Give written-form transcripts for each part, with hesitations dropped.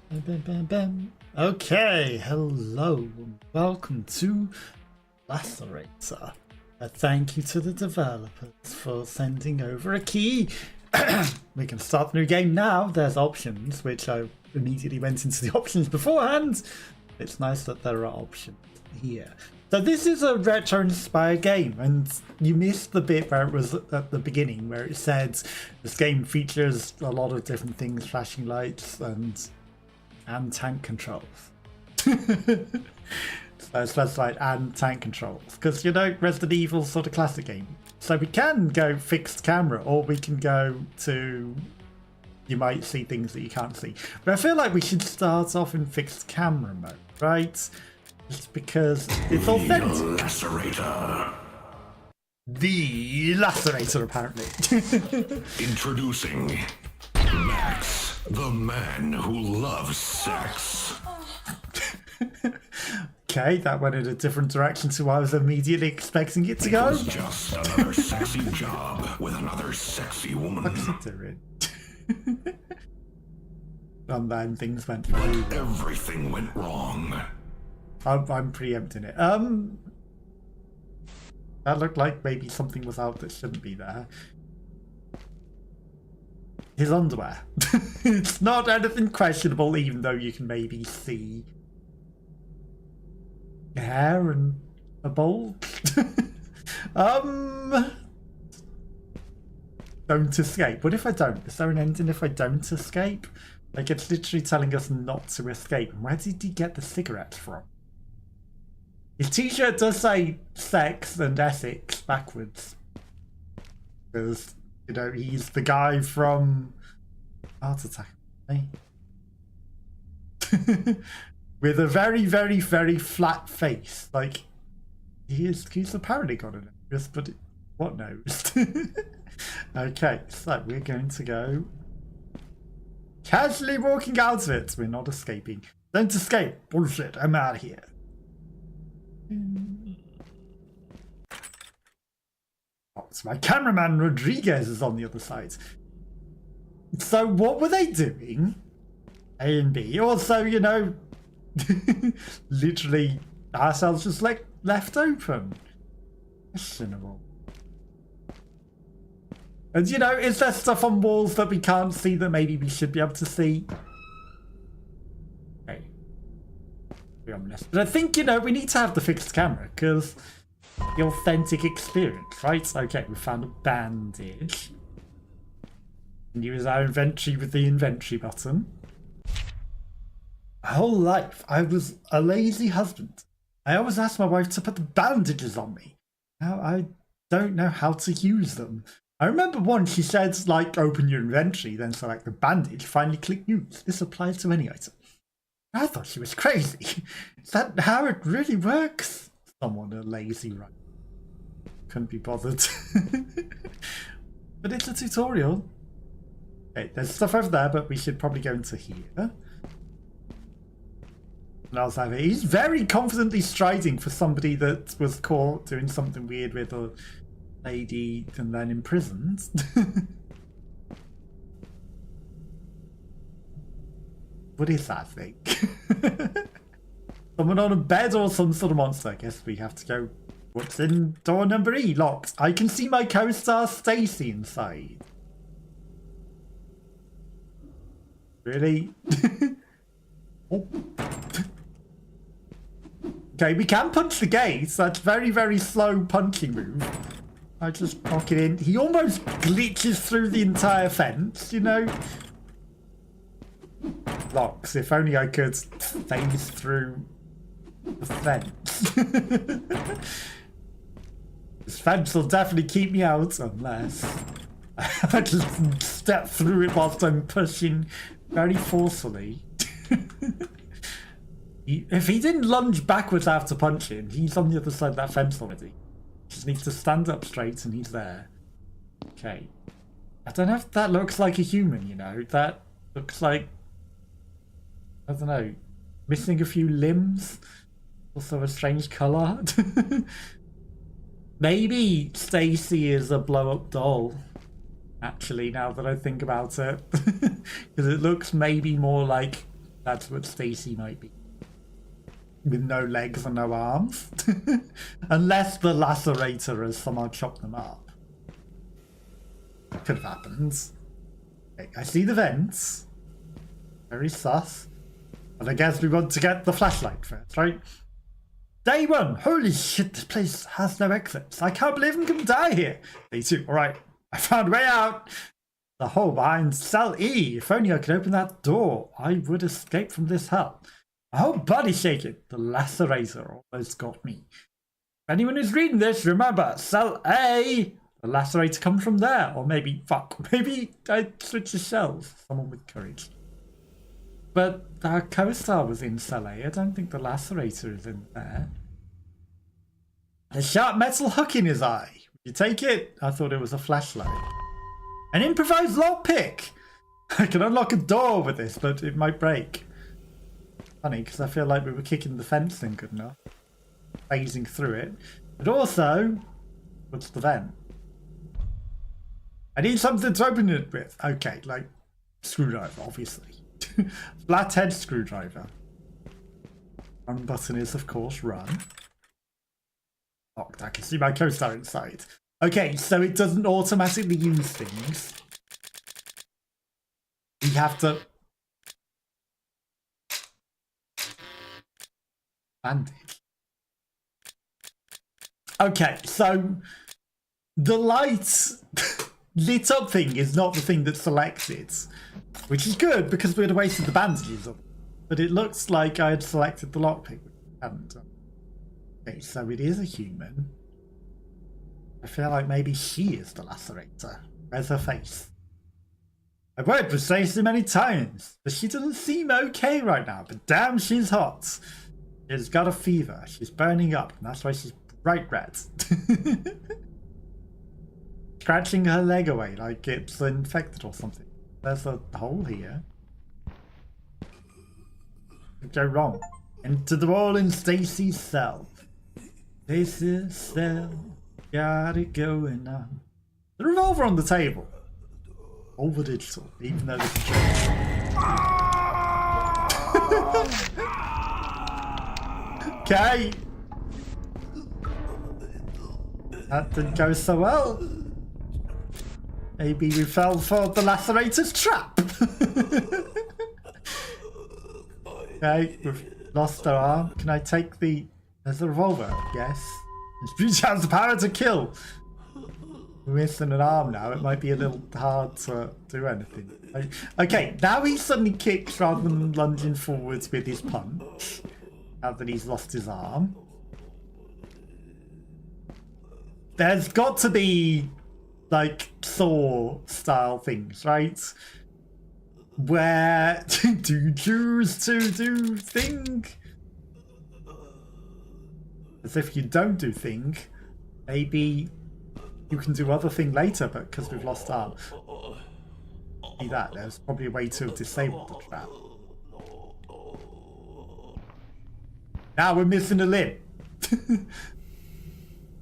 Bam, bam, bam, bam. Okay, hello, welcome to Lacerator. Thank you to the developers for sending over a key. We can start the new game now. There's options, which I immediately went into the options beforehand. It's nice that there are options here. So this is a retro-inspired game, and you missed the bit where it was at the beginning, where it said this game features a lot of different things, flashing lights and tank controls. So specified and tank controls, because you know Resident Evil sort of classic game. So we can go fixed camera, or we can go to, you might see things that you can't see. But I feel like we should start off in fixed camera mode, right? Just because it's authentic. The Lacerator. The Lacerator, apparently. Introducing Max, the man who loves sex. Okay, that went in a different direction to what I was immediately expecting it to go. It was just another sexy job with another sexy woman. What's it doing? And then things went But really wrong. everything went wrong. I'm preempting it. That looked like maybe something was out that shouldn't be there. His underwear. It's not anything questionable, even though you can maybe see hair and a bulge. Don't escape. What if I don't? Is there an ending if I don't escape? Like, it's literally telling us not to escape. Where did he get the cigarettes from? His t-shirt does say sex and Essex backwards. Because, you know, he's the guy from Heart Attack. Eh? With a very, very, very flat face. Like, he's apparently got an nose, but what nose? Okay, so we're going to go casually walking out of it. We're not escaping. Don't escape. Bullshit. I'm out of here. Oh, it's my cameraman Rodriguez is on the other side. So what were they doing? A and B. Also, you know, literally ourselves just like left open. Questionable. And you know, is there stuff on walls that we can't see that maybe we should be able to see? Okay. Be honest. But I think, you know, we need to have the fixed camera because the authentic experience, right? Okay, we found a bandage. And use our inventory with the inventory button. My whole life, I was a lazy husband. I always asked my wife to put the bandages on me. Now I don't know how to use them. I remember once she said, like, open your inventory, then select the bandage, finally click use. This applies to any item. I thought she was crazy. Is that how it really works? Someone a lazy right. Couldn't be bothered. But it's a tutorial. Okay, there's stuff over there, but we should probably go into here. And else have it. He's very confidently striding for somebody that was caught doing something weird with a lady and then imprisoned. What is that thing? Someone on a bed or some sort of monster? I guess we have to go. What's in door number E? Locked. I can see my co-star Stacy inside. Really? Oh. Okay, we can punch the gates. That's very, very slow punching move. I just knock it in. He almost glitches through the entire fence, you know? Locks. If only I could phase through the fence. This fence will definitely keep me out unless I just step through it whilst I'm pushing very forcefully. If he didn't lunge backwards after punching, he's on the other side of that fence already. Just needs to stand up straight and he's there. Okay. I don't know if that looks like a human, you know. That looks like, I don't know, missing a few limbs. Also a strange colour. Maybe Stacy is a blow-up doll. Actually, now that I think about it. Because it looks maybe more like That's what Stacy might be. With no legs and no arms. Unless the Lacerator has somehow chopped them up. Could have happened. Okay, I see the vents. Very sus. But I guess we want to get the flashlight first, right? Day one! Holy shit, this place has no exits. I can't believe I'm gonna die here. Day two, alright. I found a way out. The hole behind cell E. If only I could open that door, I would escape from this hell. My whole body's shaking. The Lacerator almost got me. If anyone is reading this, remember, cell A. The Lacerator comes from there. Or maybe, maybe I switch the cells. Someone with courage. But our co-star was in cell A. I don't think the Lacerator is in there. A sharp metal hook in his eye. Would you take it? I thought it was a flashlight. An improvised lockpick! I can unlock a door with this, but it might break. Funny, because I feel like we were kicking the fence in good enough. Phasing through it. But also, what's the vent? I need something to open it with. Okay, like, screwdriver, obviously. Flathead screwdriver. One button is, of course, run. Locked. I can see my co-star inside. Okay, so it doesn't automatically use things. We have to bandage. Okay, so the light lit up thing is not the thing that's selected, which is good because we had wasted the bandages on. But it looks like I had selected the lockpick, which I hadn't done. Okay, so it is a human. I feel like maybe she is the Lacerator. Where's her face? I've worked with Stacey many times, but she doesn't seem okay right now. But damn, she's hot. She's got a fever. She's burning up, and that's why she's bright red. Scratching her leg away like it's infected or something. There's a hole here. Go wrong. Into the wall in Stacy's cell. Stacy's cell. Got it going on. The revolver on the table. All the digital, even though this is okay. That didn't go so well. Maybe we fell for the Lacerator's trap. Okay, we've lost our arm. Can I take the... There's a revolver. Yes. This beauty has the power to kill. We're missing an arm now. It might be a little hard to do anything. Okay, now he suddenly kicks rather than lunging forwards with his punch. Now that he's lost his arm. There's got to be, like, Saw-style things, right? Where do you choose to do thing? As if you don't do thing, maybe you can do other thing later, but because we've lost arm. See that? There's probably a way to have disabled the trap. Now we're missing a limb.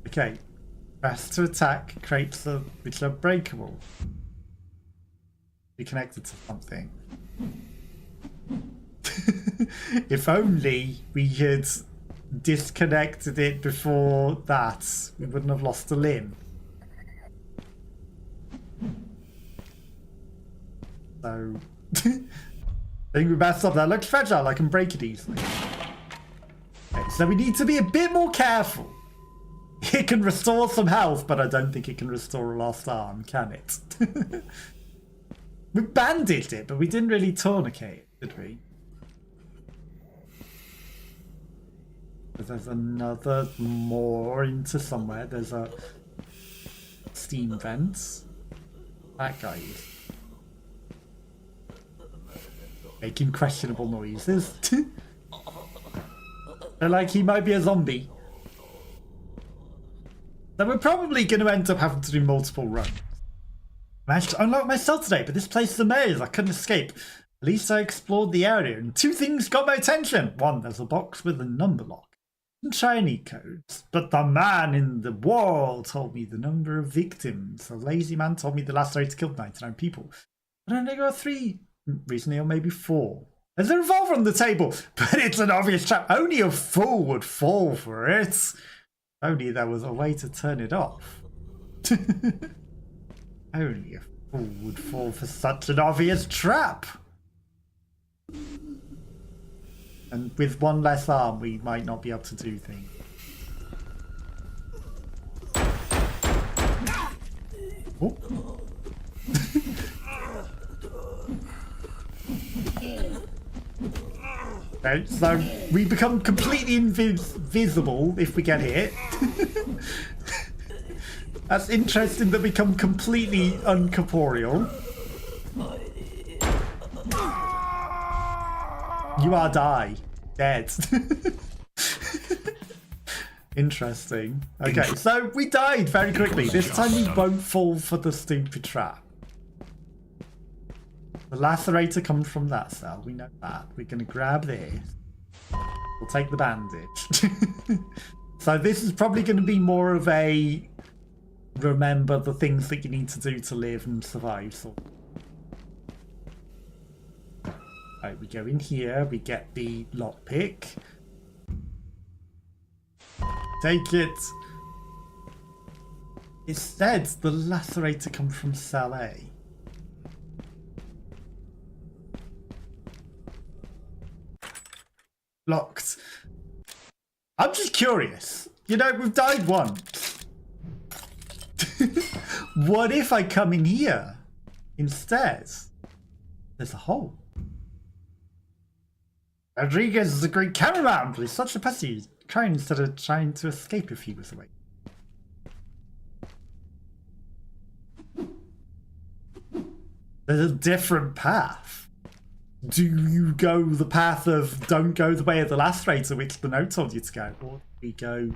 Okay. Press to attack crates which are breakable. Be connected to something. If only we had disconnected it before that, we wouldn't have lost a limb. So I think we messed up. That looks fragile. I can break it easily. Okay, so we need to be a bit more careful. It can restore some health, but I don't think it can restore a lost arm, can it? We bandaged it, but we didn't really tourniquet it, did we? There's another more into somewhere. There's a steam vent. That guy is making questionable noises. They're like he might be a zombie. So we're probably going to end up having to do multiple runs. I managed to unlock my cell today, but this place is a maze. I couldn't escape. At least I explored the area, and two things got my attention. One, there's a box with a number lock. Some shiny codes. But the man in the wall told me the number of victims. A lazy man told me the Lacerator killed 99 people. But I only got 3 recently, or maybe 4. There's a revolver on the table, but it's an obvious trap. Only a fool would fall for it. Only there was a way to turn it off. Only a fool would fall for such an obvious trap. And with one less arm, we might not be able to do things. Oh. Okay, so we become completely invisible if we get hit. That's interesting that we become completely uncorporeal. You are dead. Interesting. Okay, so we died very quickly. This time we won't fall for the stupid trap. The lacerator comes from that cell. We know that. We're going to grab this. We'll take the bandage. So this is probably going to be more of a remember the things that you need to do to live and survive. So, right, we go in here. We get the lockpick. Take it. It said the lacerator comes from cell A. Locked. I'm just curious. You know, we've died once. What if I come in here instead? There's a hole. Rodriguez is a great cameraman, but he's such a pussy. Crying instead of trying to escape if he was away. There's a different path. Do you go the path of don't go the way of the lacerator, which the note told you to go, or do we go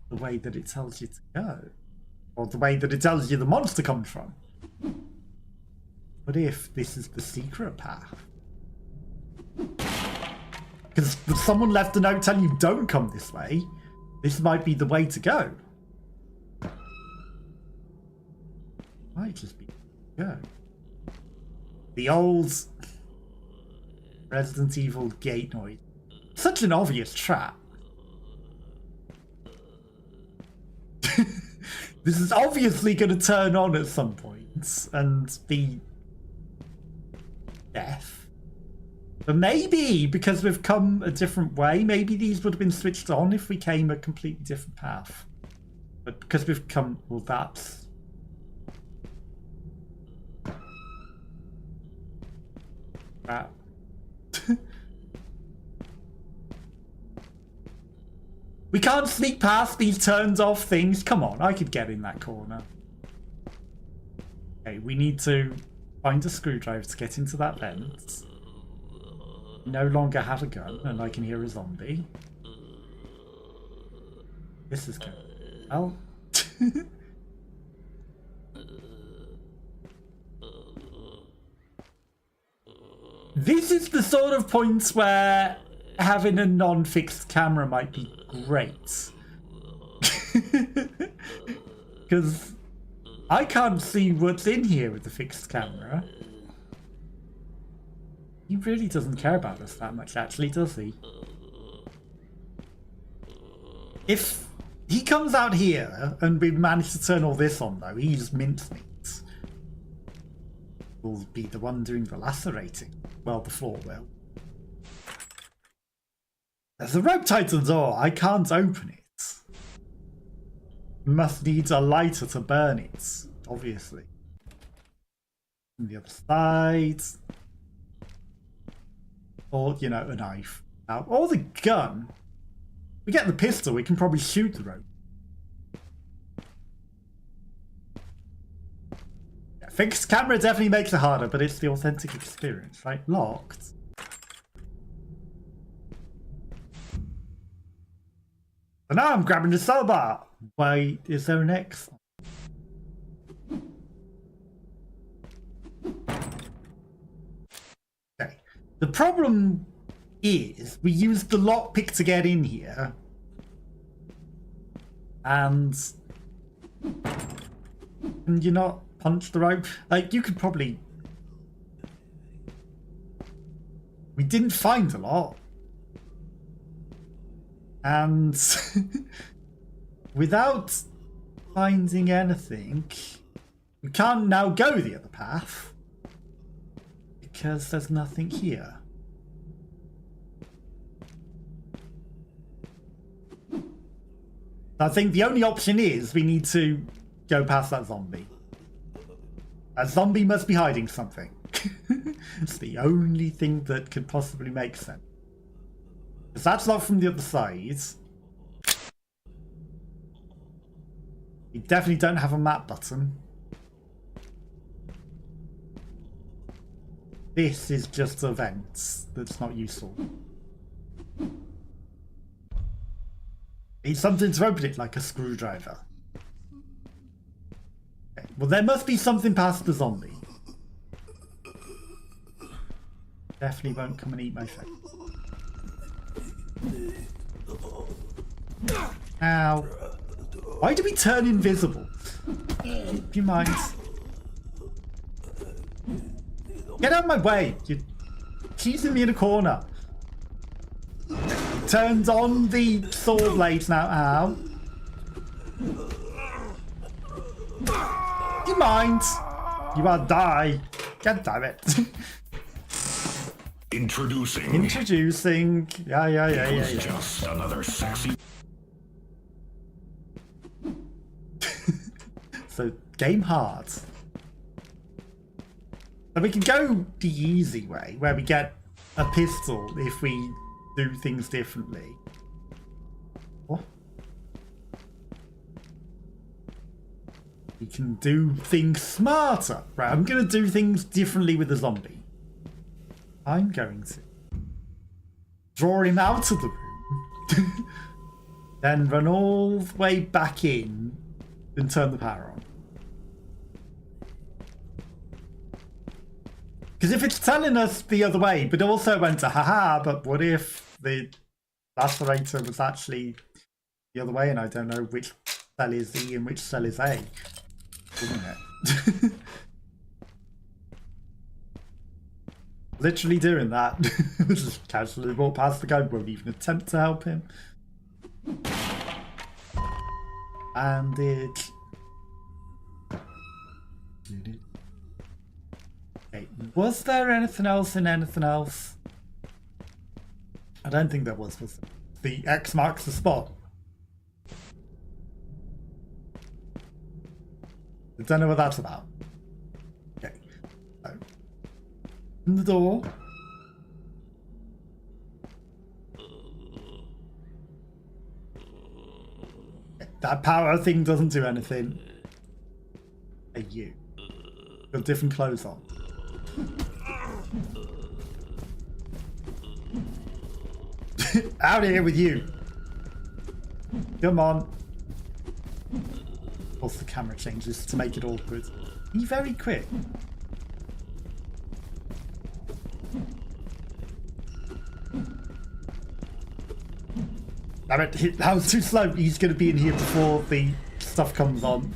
the way that it tells you to go? Or the way that it tells you the monster comes from? What if this is the secret path? Because someone left a note telling you don't come this way. This might be the way to go. Might just be go. The old Resident Evil gate noise. Such an obvious trap. This is obviously going to turn on at some point and be death. But maybe, because we've come a different way, maybe these would have been switched on if we came a completely different path. But because we've come, well, that's... that. We can't sneak past these turned off things. Come on, I could get in that corner. Okay, we need to find a screwdriver to get into that vent. No longer have a gun, and I can hear a zombie. This is good. Oh. This is the sort of point where having a non-fixed camera might be great. Because I can't see what's in here with the fixed camera. He really doesn't care about us that much, actually, does he? If he comes out here and we manage to turn all this on, though, he's mincemeat. We'll be the one doing the lacerating. Well, the floor will. There's a rope tied to the door. I can't open it. Must need a lighter to burn it, obviously. On the other side. Or, you know, a knife. Or the gun. We get the pistol, we can probably shoot the rope. Yeah, fixed camera definitely makes it harder, but it's the authentic experience, right? Locked. So now I'm grabbing the cell bar. Wait, is there an X? Okay. The problem is we used the lockpick to get in here. And can you not punch the rope? Like, you could probably... We didn't find a lot. And without finding anything, we can't now go the other path because there's nothing here. I think the only option is we need to go past that zombie. That zombie must be hiding something. It's the only thing that could possibly make sense. Because that's not from the other side. We definitely don't have a map button. This is just events that's not useful. Need something to open it, like a screwdriver. Okay. Well, there must be something past the zombie. Definitely won't come and eat my face. Ow. Why do we turn invisible? Keep your mind. Get out of my way! You're teasing me in a corner. Turns on the sword blades now. Ow. You mind? You are die. God damn it. Introducing. Yeah. Just another sexy. So, game hard. And we can go the easy way, where we get a pistol if we do things differently. What? We can do things smarter. Right, I'm going to do things differently with the zombie. I'm going to draw him out of the room, then run all the way back in and turn the power on. Because if it's telling us the other way, but also went to haha, but what if the Lacerator was actually the other way and I don't know which cell is E and which cell is A? Isn't it? Literally doing that. Just casually walk past the guy, won't even attempt to help him. Bandage. Okay, was there anything else in anything else? I don't think there was there? The X marks the spot. I don't know what that's about. Okay, so in the door. That power thing doesn't do anything. Hey, you. Got different clothes on. Out of here with you. Come on. Of course the camera changes to make it awkward. Be very quick. Damn it, that was too slow. He's going to be in here before the stuff comes on.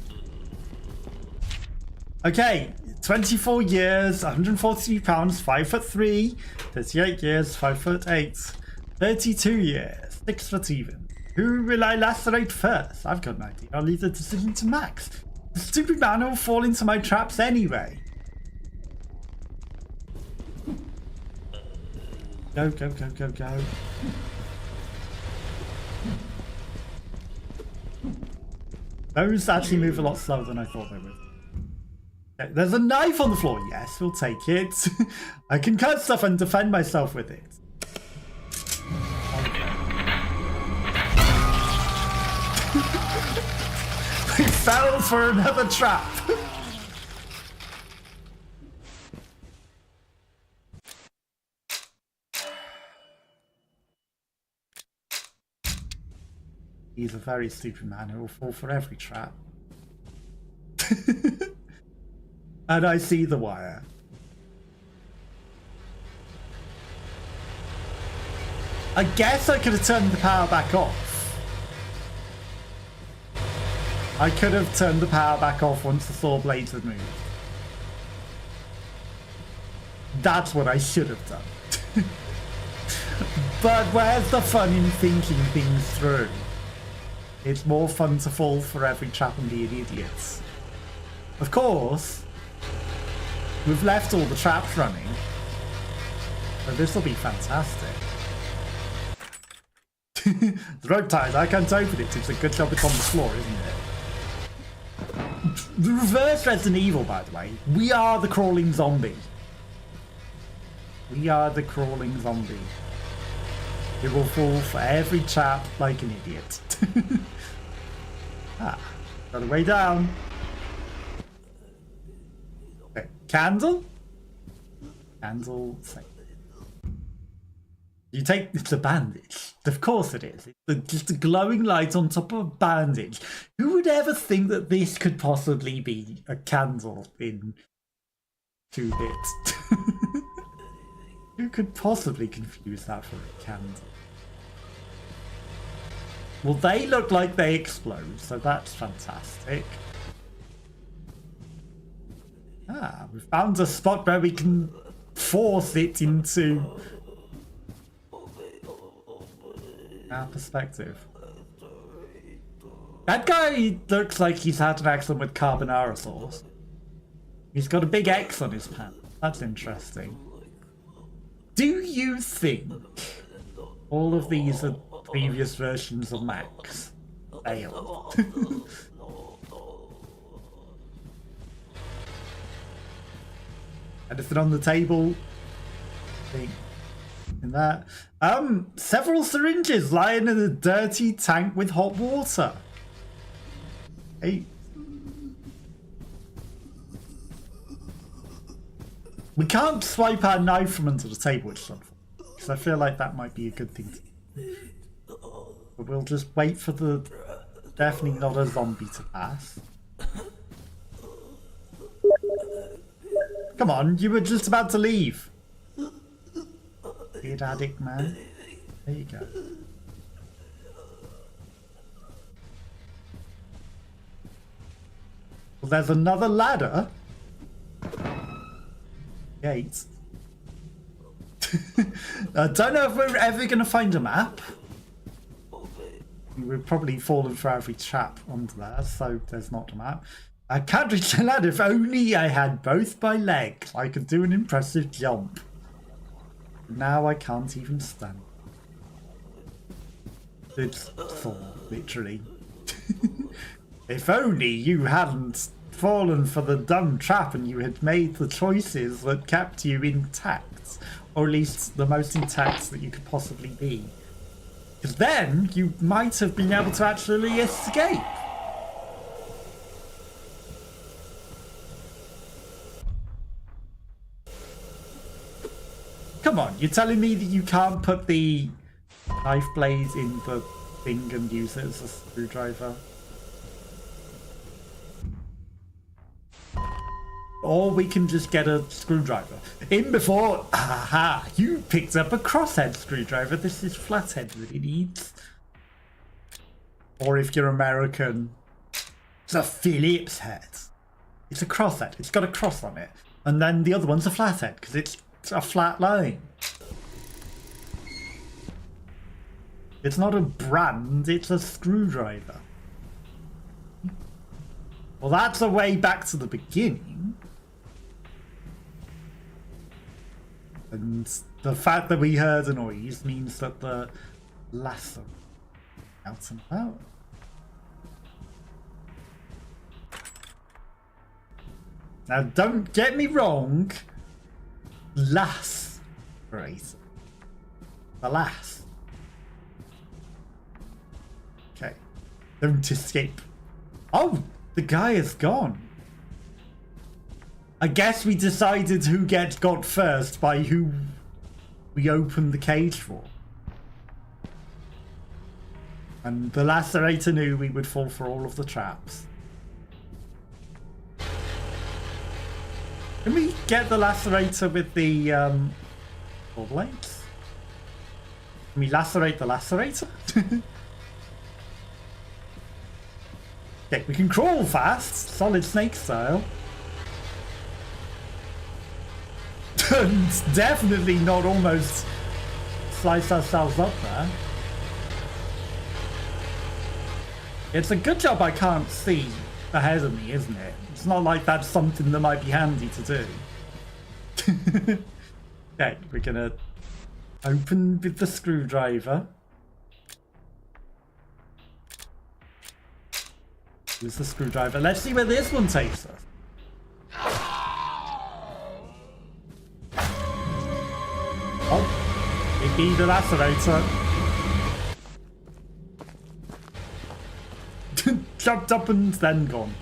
Okay, 24 years, 143 pounds, 5'3", 38 years, 5'8", 32 years, 6 foot even. Who will I lacerate first? I've got an idea. I'll leave the decision to Max. The stupid man will fall into my traps anyway. Go, go, go, go, go. Those actually move a lot slower than I thought they would. Okay, there's a knife on the floor. Yes, we'll take it. I can cut stuff and defend myself with it. Okay. We fell for another trap. He's a very stupid man who will fall for every trap. And I see the wire. I guess I could have turned the power back off. I could have turned the power back off once the saw blades had moved. That's what I should have done. But where's the fun in thinking things through? It's more fun to fall for every trap and be an idiot. Of course, we've left all the traps running, so this will be fantastic. The rope ties, I can't open it. It's a good job it's on the floor, isn't it? The reverse Resident Evil, by the way. We are the crawling zombie. We are the crawling zombie. You will fall for every trap like an idiot. Got a way down. Okay, candle? Candle, same. You take, it's a bandage. Of course it is. It's just a glowing light on top of a bandage. Who would ever think that this could possibly be a candle in 2 bits? Who could possibly confuse that for a candle? Well, they look like they explode, so that's fantastic. We found a spot where we can force it into our perspective. That guy looks like he's had an accident with carbonara sauce. He's got a big X on his pants. That's interesting. Do you think all of these are previous versions of Max failed? Anything on the table? In that. Several syringes lying in a dirty tank with hot water. Hey. We can't swipe our knife from under the table, which is unfortunate, because I feel like that might be a good thing to do. But we'll just wait for the definitely not a zombie to pass. Come on, you were just about to leave. Kid addict man. There you go. Well, there's another ladder. Gate. I don't know if we're ever going to find a map. We've probably fallen for every trap under there, so there's not a map. I can't reach the ladder. If only I had both my legs, I could do an impressive jump. Now I can't even stand. It's Thor, literally. If only you hadn't fallen for the dumb trap and you had made the choices that kept you intact. Or at least the most intact that you could possibly be. Because then you might have been able to actually escape. Come on, you're telling me that you can't put the knife blade in the thing and use it as a screwdriver? Or we can just get a screwdriver. In before, aha, you picked up a crosshead screwdriver. This is flathead that it needs. Or if you're American, it's a Phillips head. It's a crosshead. It's got a cross on it. And then the other one's a flathead because it's a flat line. It's not a brand, it's a screwdriver. Well, that's a way back to the beginning. And the fact that we heard a noise means that the lasso out and about. Now, don't get me wrong. Lacerator. The lass. Okay. Don't escape. Oh, the guy is gone. I guess we decided who got first by who we opened the cage for. And the Lacerator knew we would fall for all of the traps. Can we get the Lacerator with the blades? Can we lacerate the Lacerator? Okay, we can crawl fast, Solid Snake style. And definitely not almost slice ourselves up there. It's a good job I can't see ahead of me, isn't it? It's not like that's something that might be handy to do. Okay, we're gonna open with the screwdriver. Use the screwdriver. Let's see where this one takes us. Oh, it be the lacerator. Chopped up and then gone.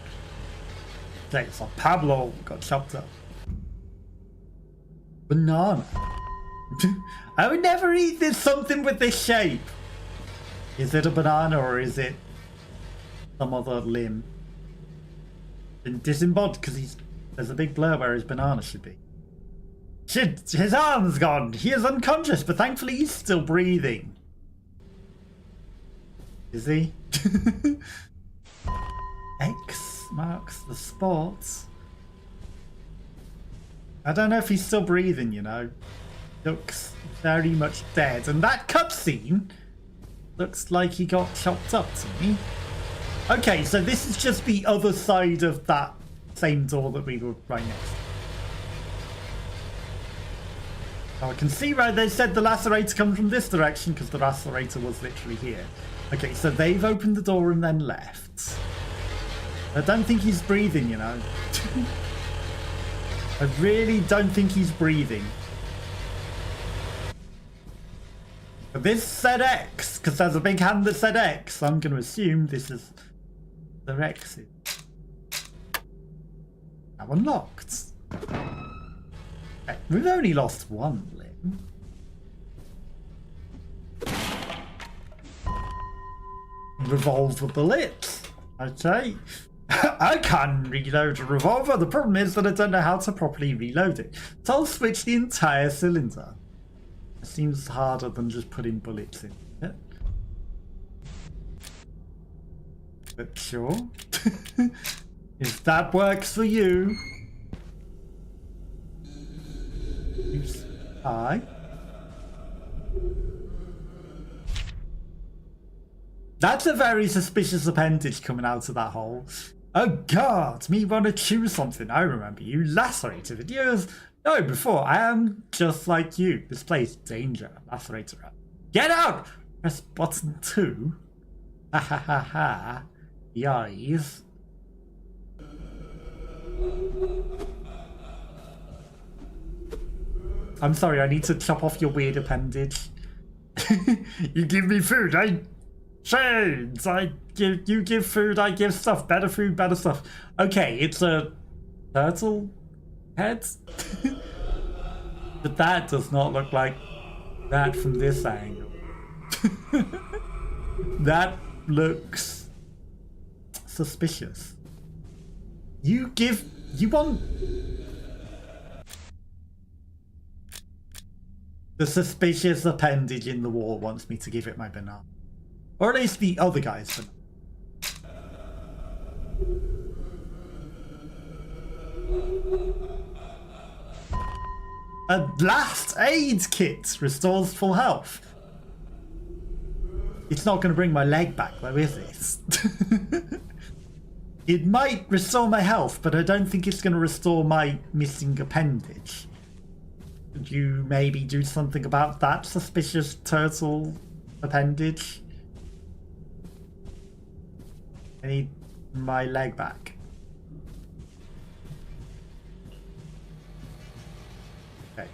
Okay, so Pablo got chopped up. Banana. I would never eat this something with this shape. Is it a banana or is it some other limb? Been disembodied because there's a big blur where his banana should be. Shit, his arm's gone. He is unconscious, but thankfully he's still breathing. Is he? X marks the spots. I don't know if he's still breathing, you know. Looks very much dead. And that cutscene looks like he got chopped up to me. Okay, so this is just the other side of that same door that we were right next to. Oh, I can see right they said the lacerator comes from this direction because the lacerator was literally here. Okay, so they've opened the door and then left. I don't think he's breathing, you know. I really don't think he's breathing. But this said X, because there's a big hand that said X, so I'm going to assume this is the exit. Now unlocked. Okay, we've only lost one limb. Revolver bullets. Okay. I can reload a revolver. The problem is that I don't know how to properly reload it. So I'll switch the entire cylinder. It seems harder than just putting bullets in it. But sure. If that works for you. Use I. That's a very suspicious appendage coming out of that hole. Oh god, me want to choose something. I remember you. Lacerator videos. No, before. I am just like you. This place, danger. Lacerator. Get out! Press button 2. Ha ha ha ha. Yais. I'm sorry, I need to chop off your weird appendage. You give me food, I change. You give food, I give stuff. Better food, better stuff. Okay, it's a turtle head. But that does not look like that from this angle. That looks suspicious. You want the suspicious appendage in the wall wants me to give it my banana. Or at least the other guy's banana. A blast aid kit restores full health. It's not going to bring my leg back though, is it? It might restore my health, but I don't think it's going to restore my missing appendage. Could you maybe do something about that suspicious turtle appendage? I need my leg back. Okay.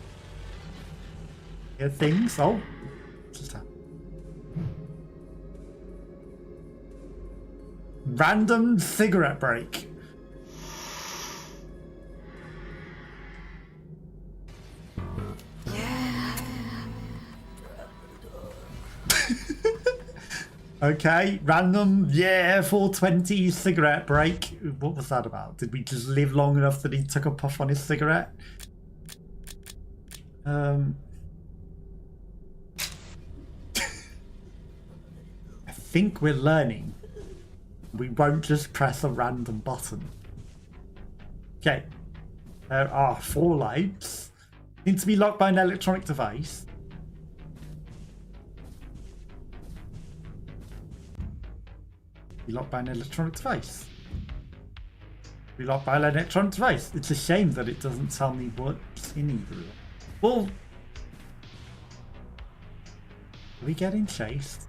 Here things. Oh, just happened. Random cigarette break. Okay, random, yeah, 420 cigarette break. What was that about? Did we just live long enough that he took a puff on his cigarette? I think we're learning. We won't just press a random button. Okay, there are 4 lights. Need to be locked by an electronic device. Be locked by an electronic device. Be locked by an electronic device. It's a shame that it doesn't tell me what's in either. Well, are we getting chased?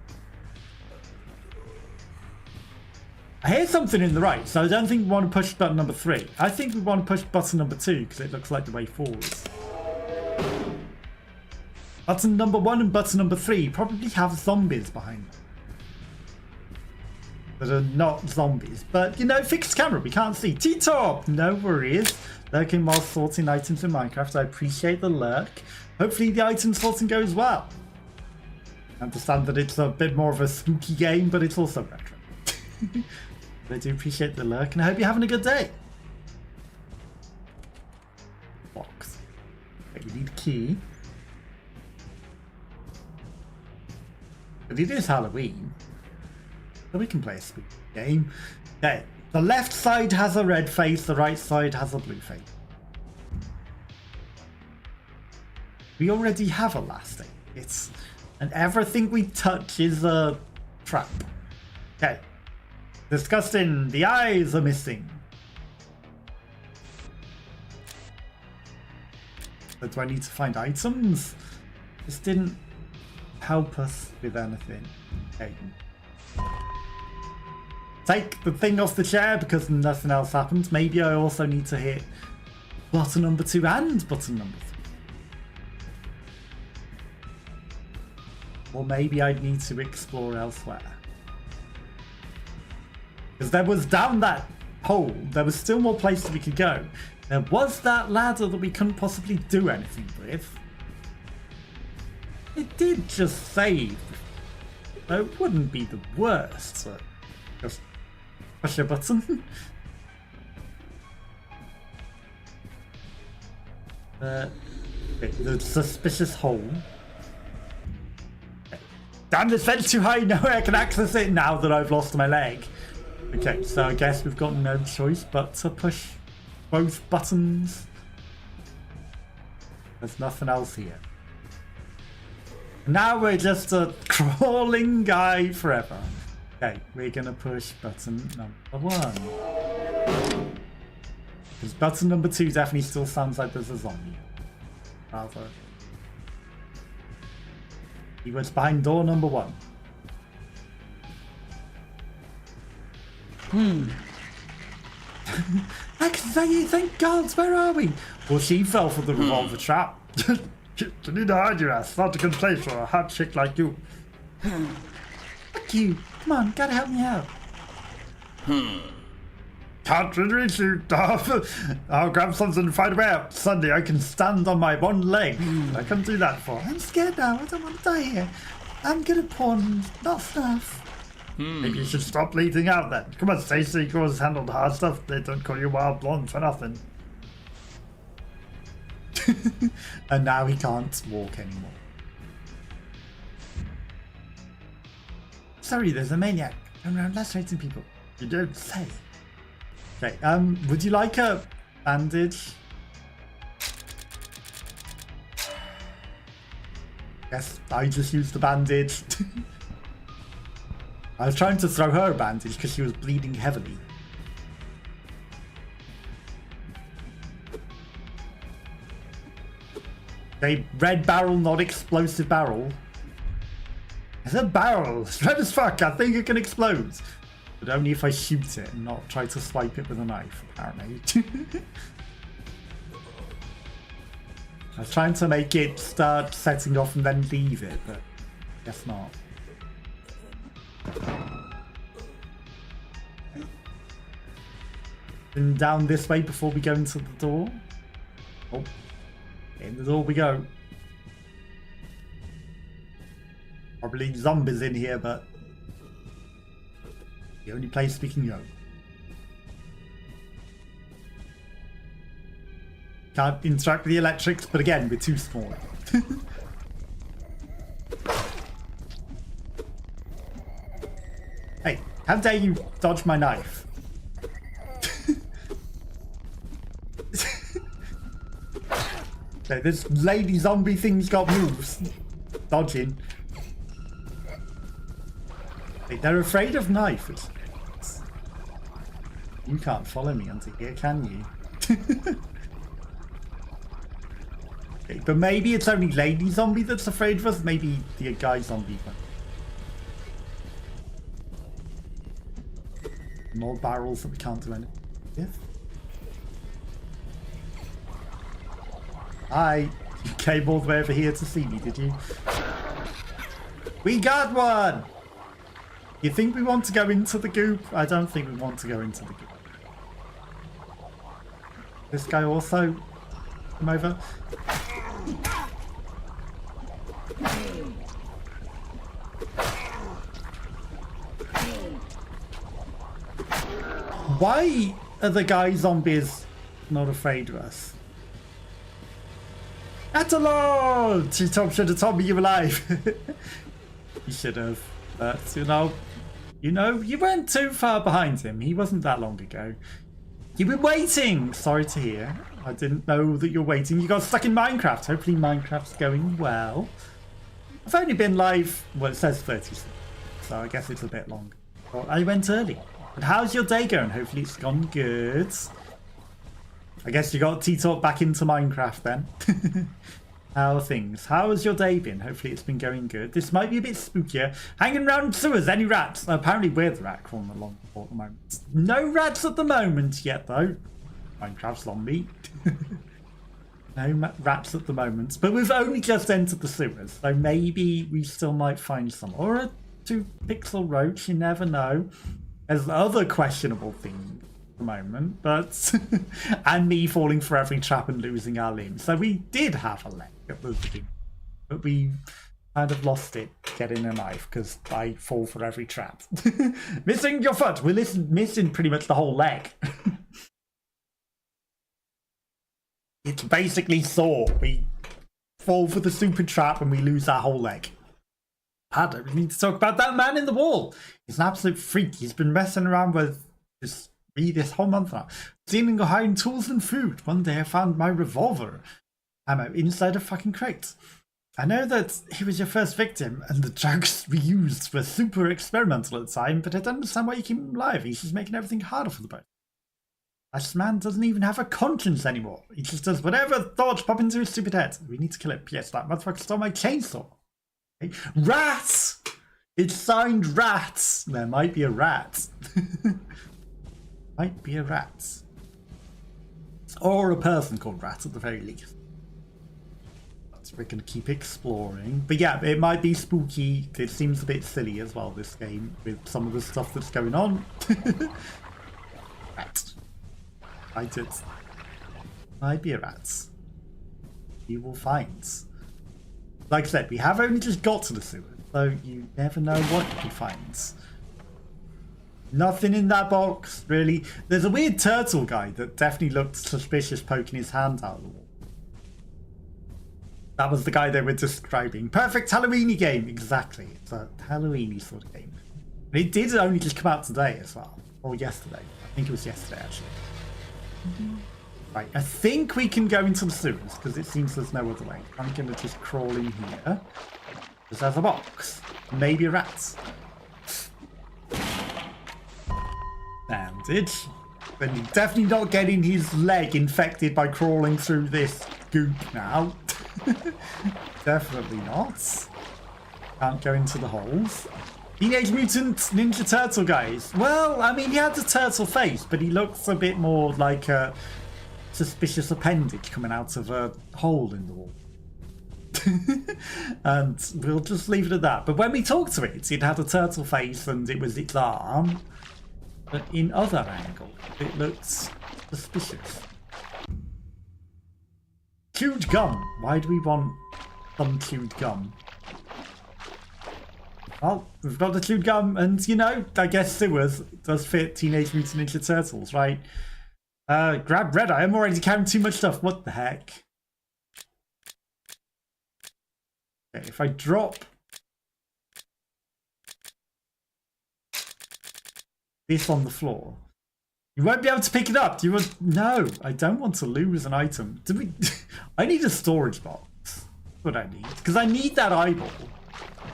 I hear something in the right, so I don't think we want to push button number 3. I think we want to push button number 2 because it looks like the way forward. Button number 1 and button number 3 probably have zombies behind them. That are not zombies, but you know, fixed camera, we can't see. T-Top, no worries. Lurking while sorting items in Minecraft. I appreciate the lurk. Hopefully the item sorting goes well. I understand that it's a bit more of a spooky game, but it's also retro. I do appreciate the lurk, and I hope you're having a good day. Box. Okay, we need a key. But it is Halloween. So we can play a spooky game. Okay, the left side has a red face, the right side has a blue face. We already have a last aid. And everything we touch is a trap. Okay. Disgusting, the eyes are missing. But do I need to find items? This didn't help us with anything. Okay. Take the thing off the chair because nothing else happens. Maybe I also need to hit button number 2 and button number 3. Or maybe I'd need to explore elsewhere. Because there was down that hole, there was still more places we could go. There was that ladder that we couldn't possibly do anything with. It did just save. So it wouldn't be the worst. So just push a button. The suspicious hole. Damn, this fence too high. No way I can access it now that I've lost my leg. Okay, so I guess we've got no choice but to push both buttons. There's nothing else here. Now we're just a crawling guy forever. Okay, we're gonna push button number 1. Because button number 2 definitely still sounds like there's a zombie. Rather. He was behind door number 1. Thank God, where are we? Well, she fell for the revolver trap. You need to hide your ass. Not a good place for a hot chick like you. Fuck you. Come on, gotta help me out. Can't really reach you, I'll grab something and find a way out. Suddenly I can stand on my one leg. I can do that for. I'm scared now. I don't want to die here. I'm good at porn, not stuff. Maybe you should stop bleeding out then. Come on, Stacey, you always handled hard stuff. They don't call you wild blonde for nothing. And now he can't walk anymore. Sorry, there's a maniac going around lacerating people. You don't say. Okay, would you like a bandage? Yes, I just used the bandage. I was trying to throw her a bandage because she was bleeding heavily. Okay, red barrel, not explosive barrel. It's a barrel. It's red as fuck. I think it can explode. But only if I shoot it and not try to swipe it with a knife, apparently. I was trying to make it start setting off and then leave it, but guess not. And down this way before we go into the door. Oh, in the door we go. Probably zombies in here, but the only place we can go. Can't interact with the electrics, but again, we're too small. Hey, how dare you dodge my knife? Okay, this lady zombie thing's got moves. Dodging. Hey, they're afraid of knives. You can't follow me under here, can you? Okay, but maybe it's only lady zombie that's afraid of us. Maybe the guy zombie. More barrels that we can't do anything with. Hi. You came all the way over here to see me, did you? We got one! You think we want to go into the goop? I don't think we want to go into the goop. This guy also come over. Why are the guy zombies not afraid of us? Atalon! T-Top should have told me you were alive. You should have. But, you weren't too far behind him. He wasn't that long ago. You've been waiting! Sorry to hear. I didn't know that you're waiting. You got stuck in Minecraft. Hopefully Minecraft's going well. I've only been live, well, it says 30 seconds, so I guess it's a bit long. Well, I went early. But how's your day going? Hopefully it's gone good. I guess you got T-Talk back into Minecraft then. How are things? How has your day been? Hopefully it's been going good. This might be a bit spookier. Hanging around sewers, any rats? Apparently we're the rat crawling along at the moment. No rats at the moment yet though. Minecraft's zombie. No rats at the moment. But we've only just entered the sewers, so maybe we still might find some. Or a 2-pixel roach, you never know. There's other questionable things at the moment, but and me falling for every trap and losing our limbs. So we did have a leg at the beginning, but we kind of lost it getting a knife because I fall for every trap. Missing your foot. We're missing pretty much the whole leg. It's basically Saw. We fall for the stupid trap and we lose our whole leg. I don't need to talk about that man in the wall. He's an absolute freak. He's been messing around with me this whole month now. Stealing behind tools and food. One day I found my revolver ammo inside a fucking crate. I know that he was your first victim and the drugs we used were super experimental at the time, but I don't understand why you keep him alive. He's just making everything harder for the both. This man doesn't even have a conscience anymore. He just does whatever thoughts pop into his stupid head. We need to kill him. Yes, that motherfucker stole my chainsaw. Okay. Rats! It's signed rats. There might be a rat. Might be a rat. Or a person called Rat at the very least. So we're going to keep exploring. But yeah, it might be spooky. It seems a bit silly as well, this game, with some of the stuff that's going on. Rat. Fight it. Might be a rat. You will find. Like I said, we have only just got to the sewer, so you never know what you can find. Nothing in that box, really. There's a weird turtle guy that definitely looked suspicious poking his hand out of the wall. That was the guy they were describing. Perfect Halloween-y game. Exactly. It's a Halloween-y sort of game. And it did only just come out today as well. Or yesterday. I think it was yesterday, actually. Right, I think we can go into the sewers because it seems there's no other way. I'm going to just crawl in here. Because there's a box. Maybe a rat. Bandage. Then you're definitely not getting his leg infected by crawling through this goop now. Definitely not. Can't go into the holes. Teenage Mutant Ninja Turtle, guys. Well, I mean, he had the turtle face, but he looks a bit more like a suspicious appendage coming out of a hole in the wall. And we'll just leave it at that. But when we talked to it, it had a turtle face and it was its arm. But in other angles, it looks suspicious. Chewed gum. Why do we want some chewed gum? Well, we've got the chewed gum, and I guess sewers does fit Teenage Mutant Ninja Turtles, right? Grab Red Eye. I'm already carrying too much stuff. What the heck? Okay, if I drop this on the floor, you won't be able to pick it up. Do you want? No, I don't want to lose an item. Do we? I need a storage box. That's what I need, because I need that eyeball.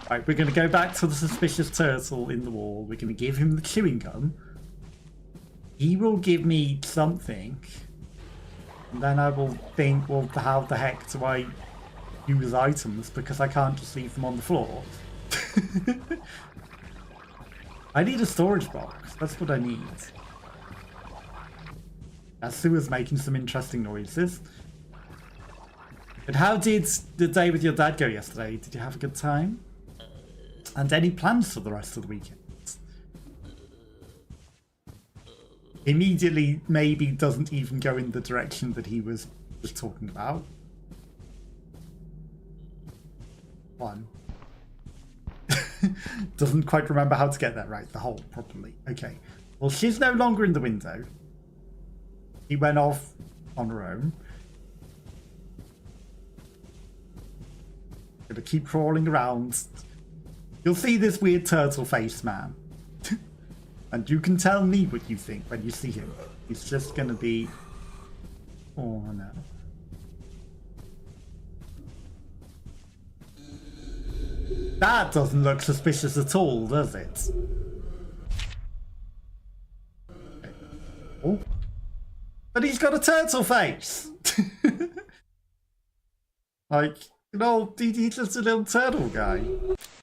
Right, we're going to go back to the suspicious turtle in the wall. We're going to give him the chewing gum. he will give me something, and then I will think, well, how the heck do I use items, because I can't just leave them on the floor. I need a storage box. That's what I need. Sua's making some interesting noises. But how did the day with your dad go yesterday? Did you have a good time? And any plans for the rest of the weekend? Immediately, maybe doesn't even go in the direction that he was just talking about. One. Doesn't quite remember how to get that right. The hole, probably. Okay. Well, she's no longer in the window. He went off on her own. Gonna keep crawling around. You'll see this weird turtle face man. And you can tell me what you think when you see him. He's just gonna be... Oh no. That doesn't look suspicious at all, does it? Okay. Oh. But he's got a turtle face! Like, you know, he's just a little turtle guy.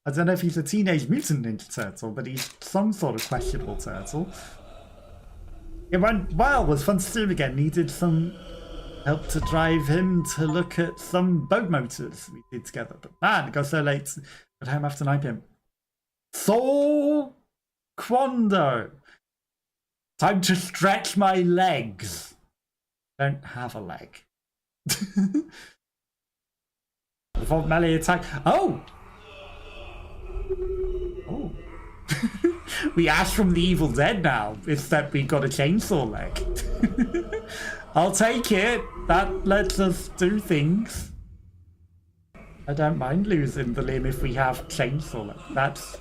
I don't know if he's a Teenage Mutant Ninja Turtle, but he's some sort of questionable turtle. It went well, it was fun to see him again. Needed some help to drive him to look at some boat motors we did together. But man, it got so late at home after 9 PM. Soul Quando! Time to stretch my legs. Don't have a leg. Before melee attack. Oh! Oh. We Ash from the Evil Dead now, except we got a chainsaw leg. I'll take it. That lets us do things. I don't mind losing the limb if we have chainsaw leg. That's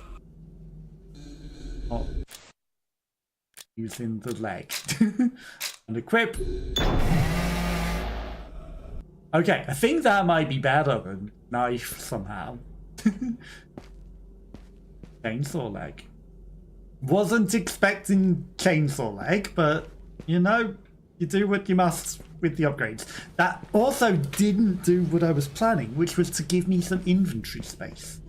not using the leg. And equip. Okay, I think that might be better than knife somehow. Chainsaw leg. Wasn't expecting chainsaw leg, but you know, you do what you must with the upgrades. That also didn't do what I was planning, which was to give me some inventory space.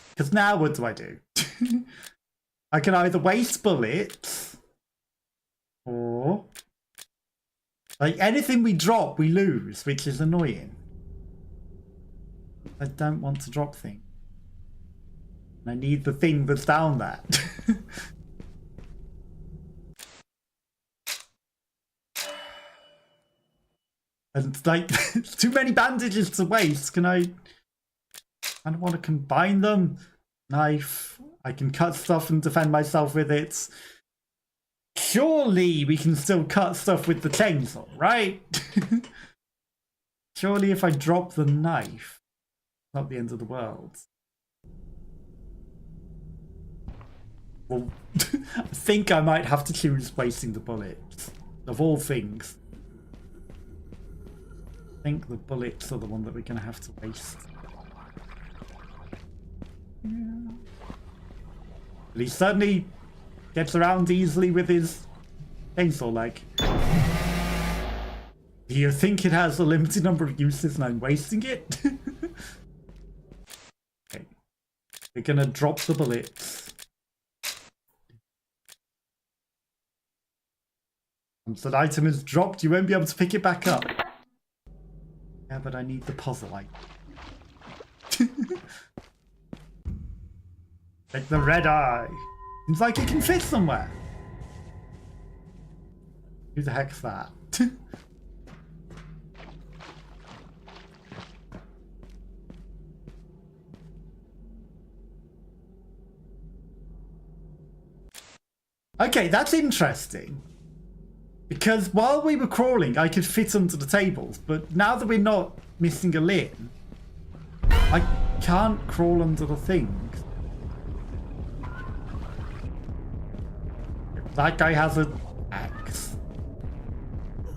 Because now what do I do? I can either waste bullets, or... like, anything we drop, we lose, which is annoying. I don't want to drop things. I need the thing that's down there. And, like, too many bandages to waste. Can I don't want to combine them. Knife. I can cut stuff and defend myself with it. Surely we can still cut stuff with the chainsaw, right? Surely if I drop the knife, it's not the end of the world. Well, I think I might have to choose wasting the bullets. Of all things. I think the bullets are the one that we're going to have to waste. Yeah. But he certainly gets around easily with his chainsaw leg. Do you think it has a limited number of uses and I'm wasting it? Okay. We're gonna drop the bullets. Once that item is dropped, you won't be able to pick it back up. Yeah, but I need the puzzle item. Take the red eye. Seems like it can fit somewhere. Who the heck's that? Okay, that's interesting. Because while we were crawling, I could fit under the tables, but now that we're not missing a limb, I can't crawl under the things. That guy has an axe.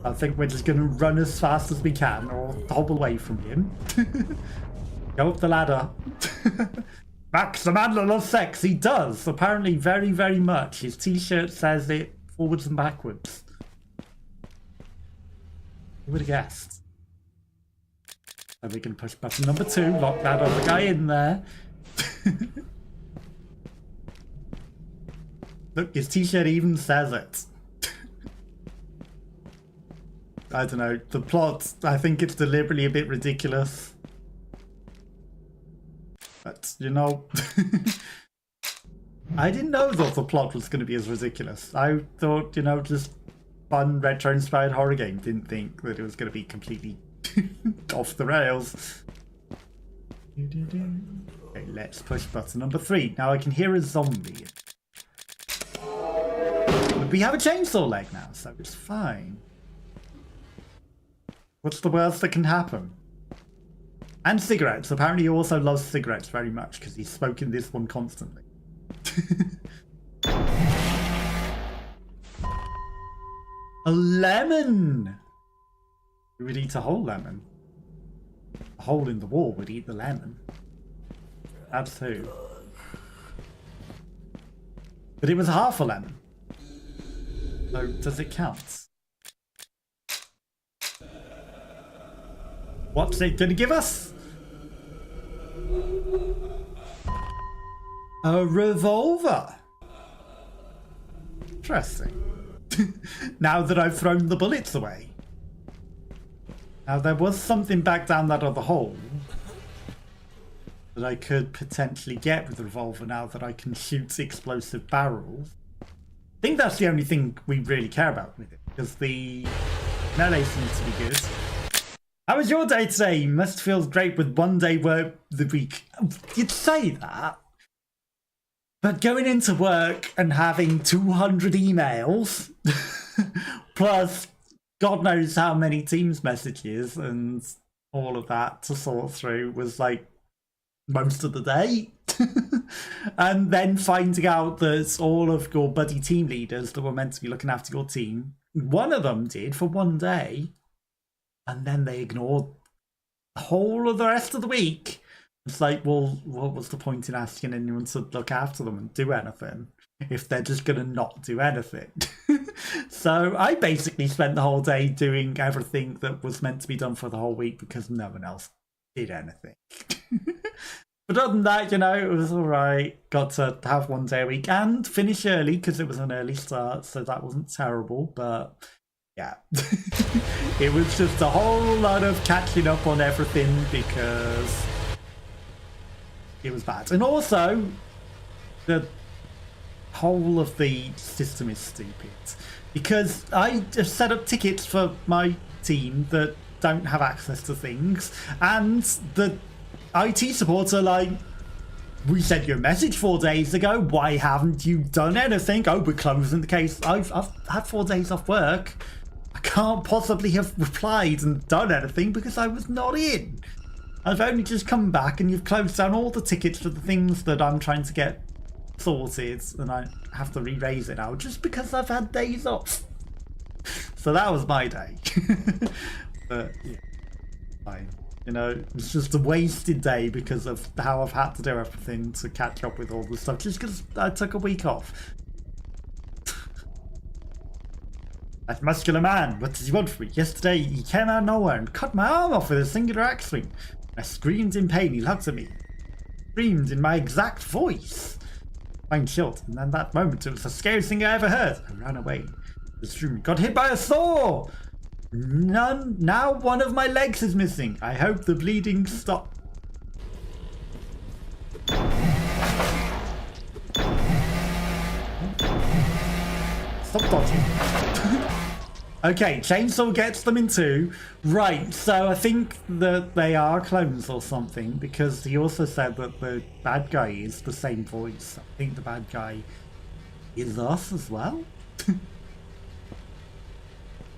I think we're just gonna run as fast as we can or hobble away from him. Go up the ladder. Max, the man that loves sex. He does, apparently, very, very much. His t-shirt says it forwards and backwards. Who would have guessed? And we can push button number 2, lock that other guy in there. Look, his t-shirt even says it. I don't know, the plot, I think it's deliberately a bit ridiculous. But, you know, I didn't know that the plot was going to be as ridiculous. I thought, you know, just fun retro-inspired horror game. Didn't think that it was going to be completely off the rails. Okay, let's push button number 3. Now I can hear a zombie. But we have a chainsaw leg now, so it's fine. What's the worst that can happen? And cigarettes. Apparently he also loves cigarettes very much because he's smoking this one constantly. A lemon! We would eat a whole lemon. A hole in the wall would eat the lemon. That's who. But it was half a lemon. So does it count? What's it gonna give us? A revolver. Interesting. Now that I've thrown the bullets away. Now there was something back down that other hole that I could potentially get with the revolver now that I can shoot explosive barrels. I think that's the only thing we really care about with it, because the melee seems to be good. How was your day today? Must feel great with one day work the week. You'd say that. But going into work and having 200 emails, plus God knows how many Teams messages and all of that to sort through was like most of the day. And then finding out that all of your buddy team leaders that were meant to be looking after your team, one of them did for one day. And then they ignored the whole of the rest of the week. It's like, well, what was the point in asking anyone to look after them and do anything if they're just going to not do anything? So I basically spent the whole day doing everything that was meant to be done for the whole week because no one else did anything. But other than that, you know, it was all right. Got to have one day a week and finish early because it was an early start. So that wasn't terrible, but... yeah, it was just a whole lot of catching up on everything because it was bad. And also, the whole of the system is stupid because I just set up tickets for my team that don't have access to things, and the IT supports are like, we sent you a message 4 days ago, why haven't you done anything? Oh, we're closing the case. I've had 4 days off work. I can't possibly have replied and done anything because I was not in. I've only just come back and you've closed down all the tickets for the things that I'm trying to get sorted, and I have to re-raise it now just because I've had days off. So that was my day. But yeah, fine. You know, it's just a wasted day because of how I've had to do everything to catch up with all the stuff just because I took a week off. That muscular man, what does he want from me? Yesterday he came out of nowhere and cut my arm off with a singular axe swing. I screamed in pain. He looked at me. Screamed in my exact voice. Fine chilled, and in that moment it was the scariest thing I ever heard. I ran away. This room got hit by a saw. Now one of my legs is missing. I hope the bleeding stops. Stop dodging. Okay, chainsaw gets them in 2. Right, so I think that they are clones or something because he also said that the bad guy is the same voice. I think the bad guy is us as well.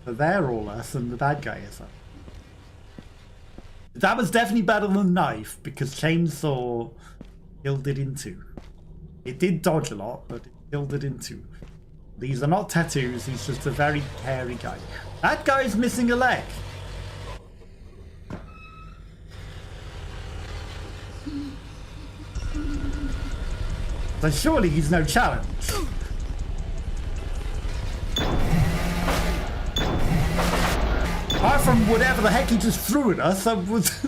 So they're all us and the bad guy is us. That was definitely better than knife because chainsaw killed it in 2. It did dodge a lot, but it killed it in 2. These are not tattoos, he's just a very hairy guy. That guy's missing a leg. So surely he's no challenge. Apart from whatever the heck he just threw at us, that was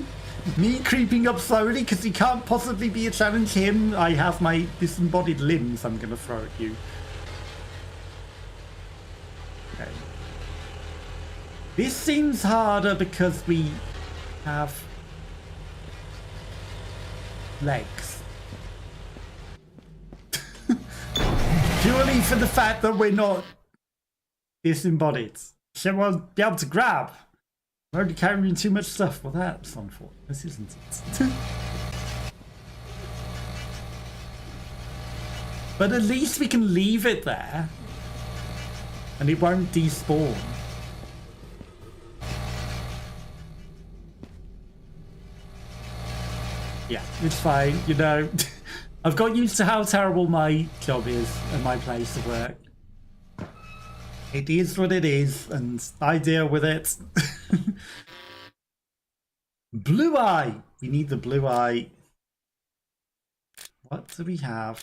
me creeping up slowly because he can't possibly be a challenge. Him, I have my disembodied limbs I'm going to throw at you. Okay. This seems harder because we have legs. Purely for the fact that we're not disembodied. She won't be able to grab. I'm already carrying too much stuff. Well, that's unfortunate, isn't it? But at least we can leave it there. And it won't despawn. Yeah, it's fine, you know. I've got used to how terrible my job is and my place of work. It is what it is, and I deal with it. Blue eye! We need the blue eye. What do we have?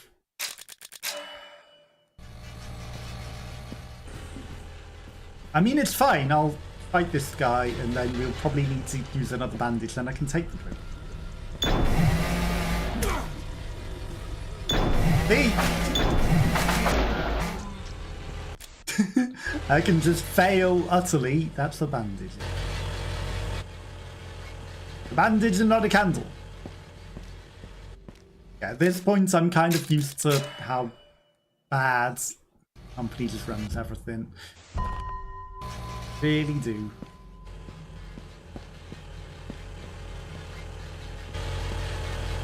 I mean, it's fine. I'll fight this guy, and then we'll probably need to use another bandage, then I can take the blue. See? I can just fail utterly. That's a bandage. A bandage and not a candle. Yeah, at this point I'm kind of used to how bad company just runs everything. Really do.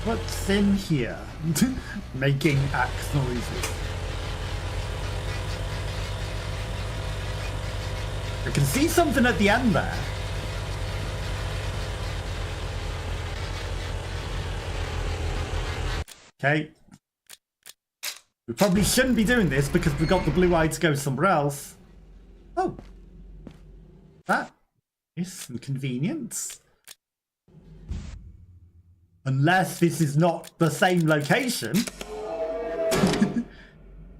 What's in here? Making axe noises. I can see something at the end there. Okay. We probably shouldn't be doing this because we've got the blue eye to go somewhere else. Oh. That is some convenience. Unless this is not the same location.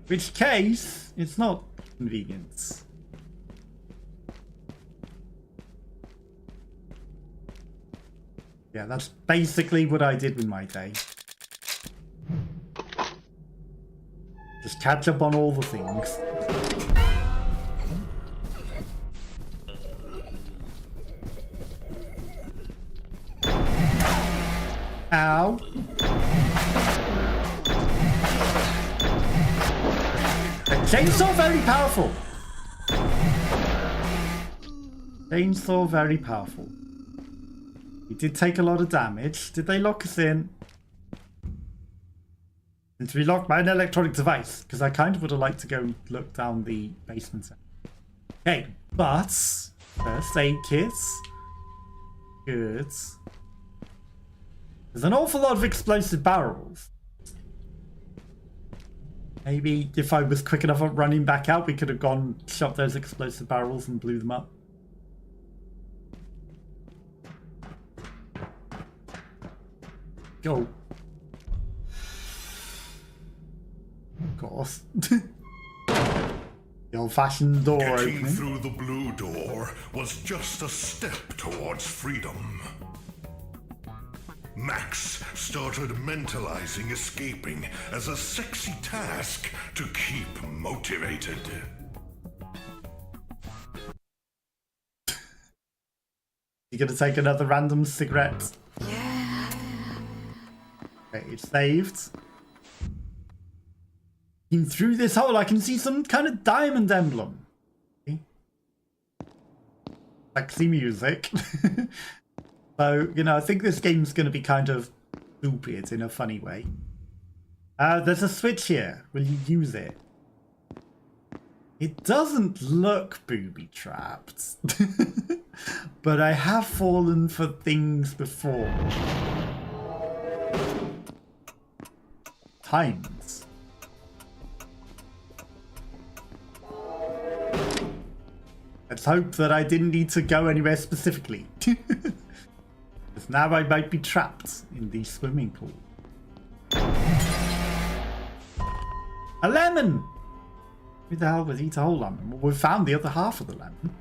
Which case, it's not convenience. Yeah, that's basically what I did with my day. Just catch up on all the things. Ow. Chainsaw very powerful. Chainsaw very powerful. We did take a lot of damage. Did they lock us in? Since we locked by an electronic device, because I kind of would have liked to go look down the basement. Okay, but first aid kits. Good. There's an awful lot of explosive barrels. Maybe if I was quick enough at running back out, we could have gone, shot those explosive barrels and blew them up. Go. Of course. The old-fashioned door Getting opening. through the blue door was just a step towards freedom. Max started mentalizing escaping as a sexy task to keep motivated. You gonna take another random cigarette? Yeah. Okay, it's saved. In through this hole, I can see some kind of diamond emblem. Okay. Sexy music. So, you know, I think this game's going to be kind of stupid in a funny way. There's a switch here. Will you use it? It doesn't look booby-trapped. But I have fallen for things before. Times. Let's hope that I didn't need to go anywhere specifically. Because now I might be trapped in the swimming pool. A lemon! Who the hell would eat a whole lemon? Well, we've found the other half of the lemon.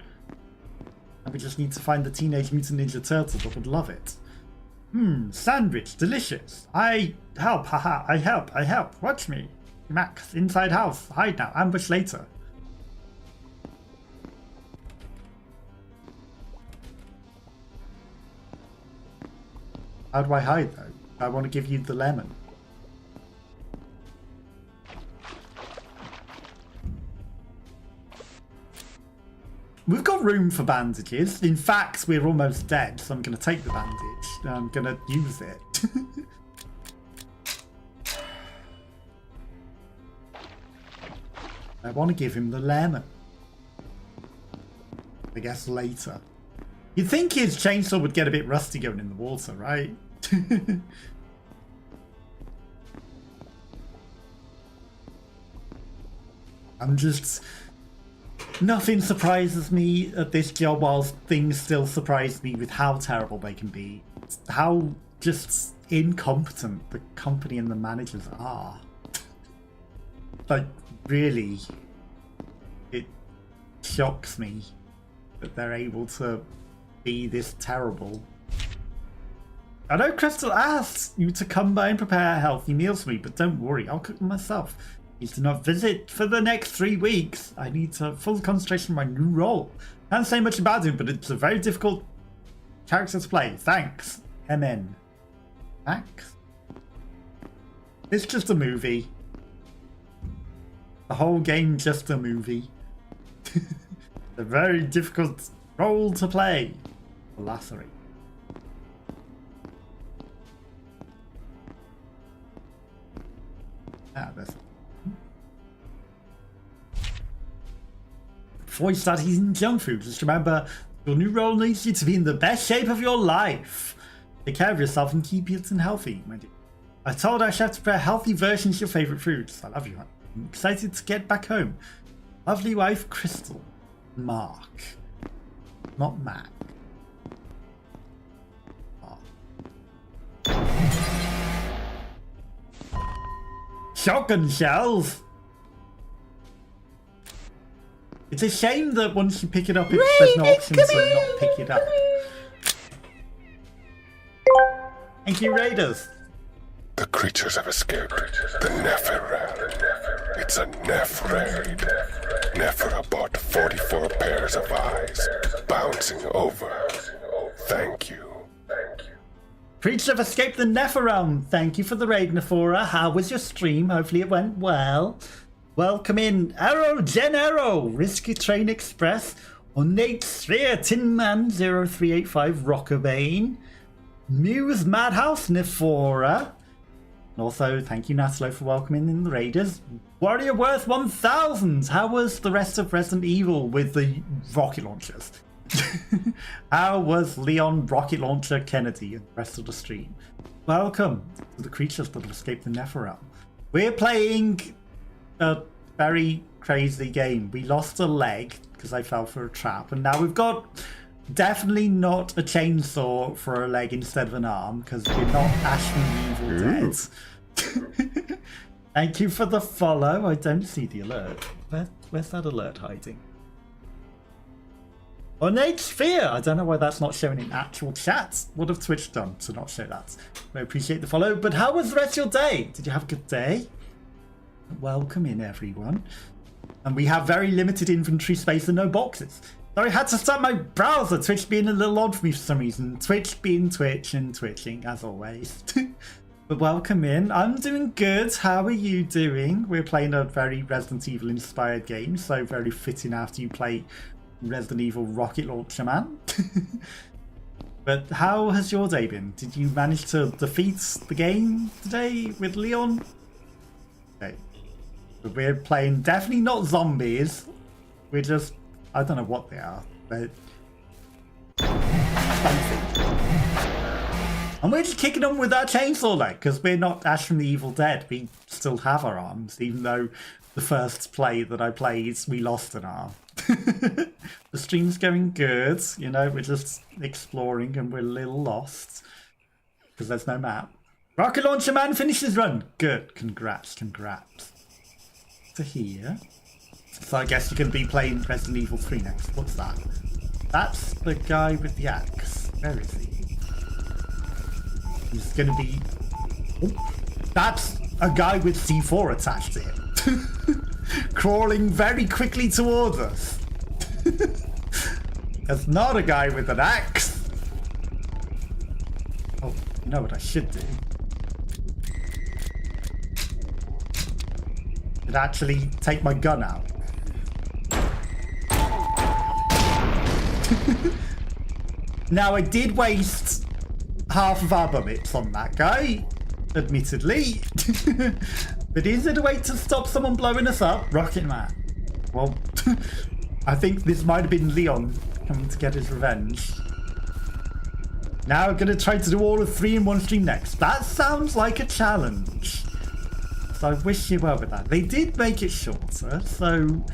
And we just need to find the Teenage Mutant Ninja Turtle that would love it. Sandwich, delicious. I help, haha, I help. Watch me. Max, inside house. Hide now, ambush later. How do I hide though? I want to give you the lemon. We've got room for bandages. In fact, we're almost dead, so I'm going to take the bandage. I'm going to use it. I want to give him the lemon. I guess later. You'd think his chainsaw would get a bit rusty going in the water, right? I'm just... Nothing surprises me at this job, whilst things still surprise me with how terrible they can be. How just incompetent the company and the managers are. Like, really, it shocks me that they're able to be this terrible. I know Crystal asked you to come by and prepare healthy meals for me, but don't worry, I'll cook them myself. Please do not visit for the next 3 weeks. I need full concentration on my new role. Can't say much about him, but it's a very difficult character to play. Thanks, MN. Max? It's just a movie. The whole game just a movie. A very difficult role to play. Lacerator. That's before you start eating junk food, just remember your new role needs you to be in the best shape of your life. Take care of yourself and keep eating healthy, my dear. I told our chef to prepare healthy versions of your favourite foods. I love you. I'm excited to get back home. Lovely wife, Crystal. Mark. Not Mac. Mark. Shotgun shells! It's a shame that once you pick it up, there's no option to not pick it up. Thank you, Raiders. The creatures have escaped. The Nephra. It's a Neph raid. Nephra bought 44 pairs of eyes, bouncing over. Thank you. Creatures have escaped the Nephilim. Thank you for the raid, Nephora. How was your stream? Hopefully it went well. Welcome in Arrow, Gen Arrow, Risky Train Express, Ornate Sphere, Tin Man 0385, Rockerbane, Muse Madhouse, Nephora. And also, thank you, Natalo, for welcoming in the Raiders. Warrior Worth 1000. How was the rest of Resident Evil with the rocket launchers? How was Leon Rocket Launcher Kennedy and the rest of the stream? Welcome to the creatures that have escaped the Nephilim. We're playing a very crazy game. We lost a leg because I fell for a trap, and now we've got definitely not a chainsaw for a leg instead of an arm because we're not Ashley Evil Dead. Thank you for the follow. I don't see the alert. Where's that alert hiding? Ornate Sphere! I don't know why that's not showing in actual chat. What have Twitch done to not show that? I appreciate the follow, but how was the rest of your day? Did you have a good day? Welcome in, everyone. And we have very limited inventory space and no boxes. So I had to start my browser, Twitch being a little odd for me for some reason. Twitch being Twitch and twitching, as always. But welcome in. I'm doing good. How are you doing? We're playing a very Resident Evil inspired game, so very fitting after you play Resident Evil Rocket Launcher Man. But how has your day been? Did you manage to defeat the game today with Leon? Okay. But we're playing definitely not zombies. We're just, I don't know what they are, but something. And we're just kicking them with our chainsaw leg because we're not Ash from the Evil Dead. We still have our arms, even though the first play that I played, we lost an arm. The stream's going good, you know, we're just exploring and we're a little lost because there's no map. Rocket Launcher Man finishes run. Good, congrats. to here. So I guess you're going to be playing Resident Evil 3 next. What's that? That's the guy with the axe. Where is he? He's going to be... Oh, that's a guy with C4 attached to him. Crawling very quickly towards us. That's not a guy with an axe. Oh, you know what I should do? I'd actually take my gun out. Now, I did waste half of our bullets on that guy, admittedly. But is there a way to stop someone blowing us up? Rocket Man. Well, I think this might have been Leon coming to get his revenge. Now I'm going to try to do all of 3 in one stream next. That sounds like a challenge. So I wish you well with that. They did make it shorter, so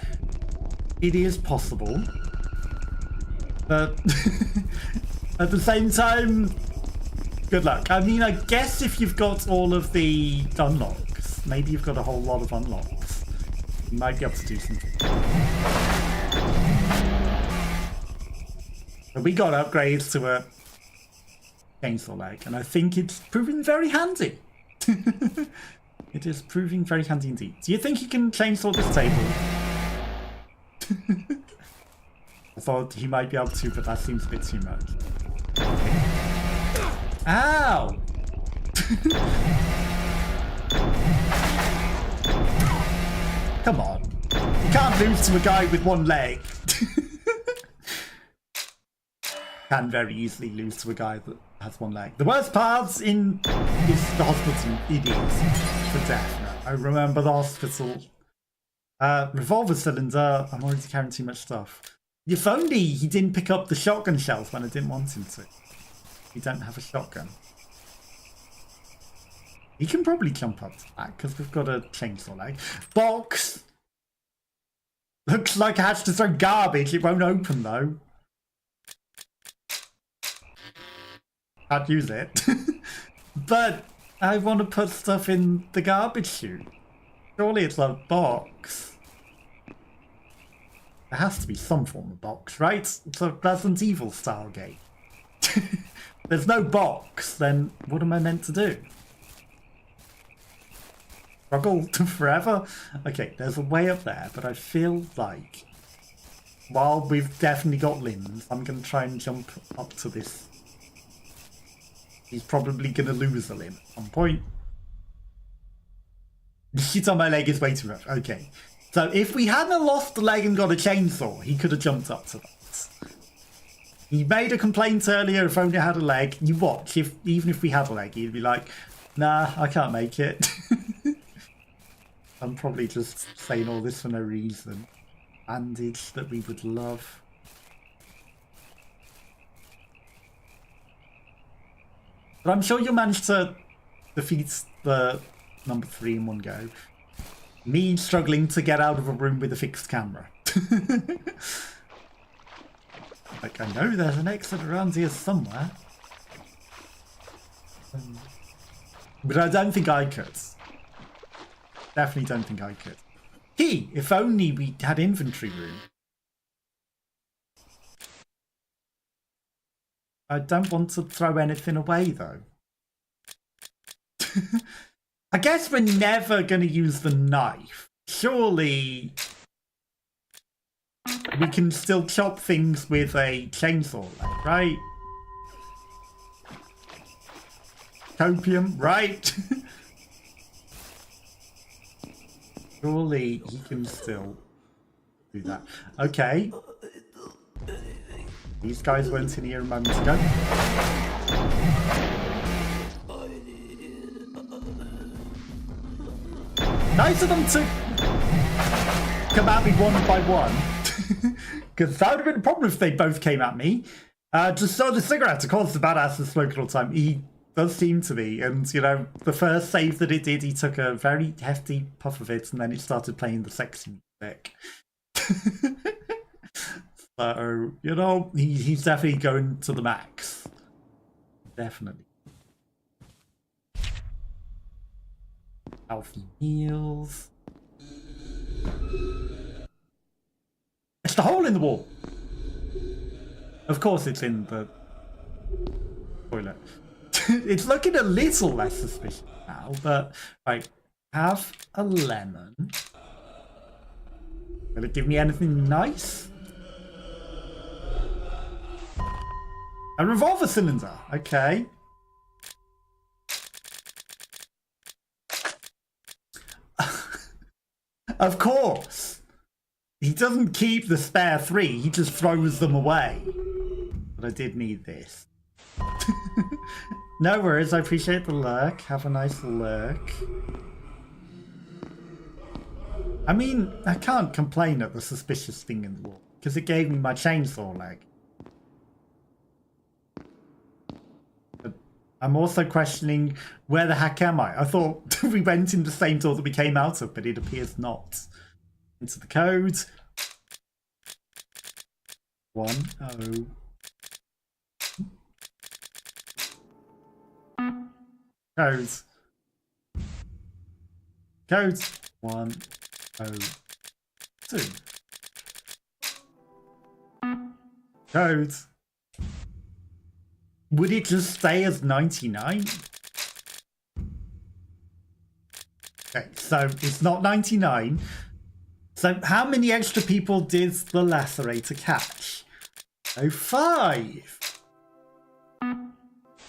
it is possible. But at the same time, good luck. I mean, I guess if you've got all of the unlocks, maybe you've got a whole lot of unlocks, you might be able to do something. But we got upgrades to a chainsaw leg, and I think it's proving very handy. It is proving very handy indeed. Do you think you can chainsaw this table? I thought he might be able to, but that seems a bit too much. Ow! Come on. You can't lose to a guy with one leg. Can very easily lose to a guy that has one leg. The worst parts in is the hospital. It is, for definite. I remember the hospital. Revolver cylinder. I'm already carrying too much stuff. If only he didn't pick up the shotgun shells when I didn't want him to. We don't have a shotgun. He can probably jump up to that because we've got a chainsaw leg. Box! Looks like I had to throw garbage. It won't open though. Can't use it. But I want to put stuff in the garbage chute. Surely it's a box. There has to be some form of box, right? It's a Resident Evil style game. There's no box, then what am I meant to do? Struggle forever? Okay, there's a way up there, but I feel like while we've definitely got limbs, I'm going to try and jump up to this. He's probably going to lose a limb at some point. The shit on my leg is way too rough. Okay. So if we hadn't lost the leg and got a chainsaw, he could have jumped up to that. He made a complaint earlier, if only I had a leg. You watch, even if we had a leg, he'd be like, nah, I can't make it. I'm probably just saying all this for no reason. Bandage that we would love. But I'm sure you'll manage to defeat the number 3 in one go. Me struggling to get out of a room with a fixed camera. Like, I know there's an exit around here somewhere. But I don't think I could. Definitely don't think I could. Key! If only we had inventory room. I don't want to throw anything away, though. I guess we're never going to use the knife. Surely we can still chop things with a chainsaw, right? Copium, right? Surely he can still do that. Okay. These guys weren't in here a moment ago. Nice of them to come at me one by one. Because that would have been a problem if they both came at me. Just saw the cigarette, of course, the badass is smoking all the time. He does seem to be. And, you know, the first save that it did, he took a very hefty puff of it and then it started playing the sexy music. So, you know, he's definitely going to the max. Definitely. Healthy meals. It's the hole in the wall. Of course it's in the toilet. It's looking a little less suspicious now, but right, have a lemon. Will it give me anything nice? A revolver cylinder, okay. Of course. He doesn't keep the spare 3, he just throws them away. But I did need this. No worries, I appreciate the lurk. Have a nice lurk. I mean, I can't complain at the suspicious thing in the wall, because it gave me my chainsaw leg. But I'm also questioning, where the heck am I? I thought we went in the same door that we came out of, but it appears not. Into the code. 10. Codes. Codes 102. Codes. Would it just stay as 99? Okay, so it's not 99. So how many extra people did the Lacerator catch? Oh, 5.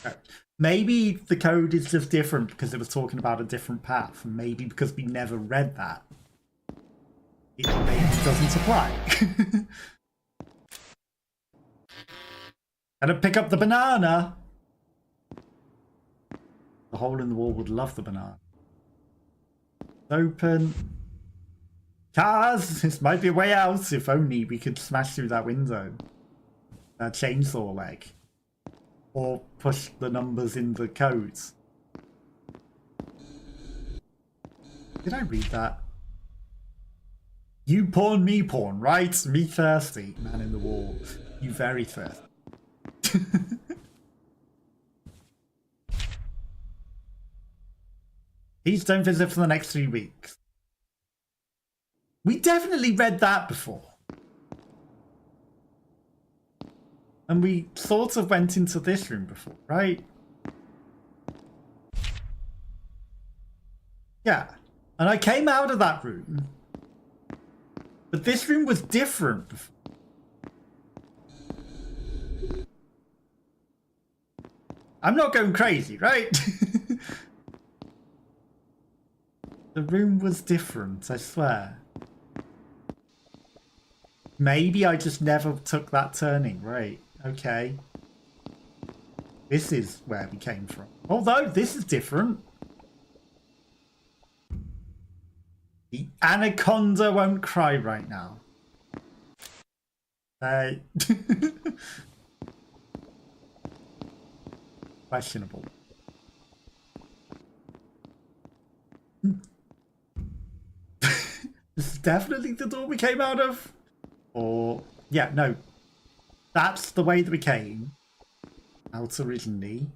Okay. Maybe the code is just different because it was talking about a different path. Maybe because we never read that, it maybe doesn't apply. Gotta pick up the banana. The hole in the wall would love the banana. Open. Cars! This might be a way out. If only we could smash through that window. That chainsaw leg. Or push the numbers in the codes. Did I read that? You porn, me porn, right? Me thirsty. Man in the wall. You very thirsty. Please don't visit for the next 3 weeks. We definitely read that before. And we sort of went into this room before, right? Yeah. And I came out of that room. But this room was different before. I'm not going crazy, right? The room was different, I swear. Maybe I just never took that turning, right? Okay. This is where we came from. Although, this is different. The anaconda won't cry right now. Questionable. This is definitely the door we came out of. Or, yeah, no. That's the way that we came out originally.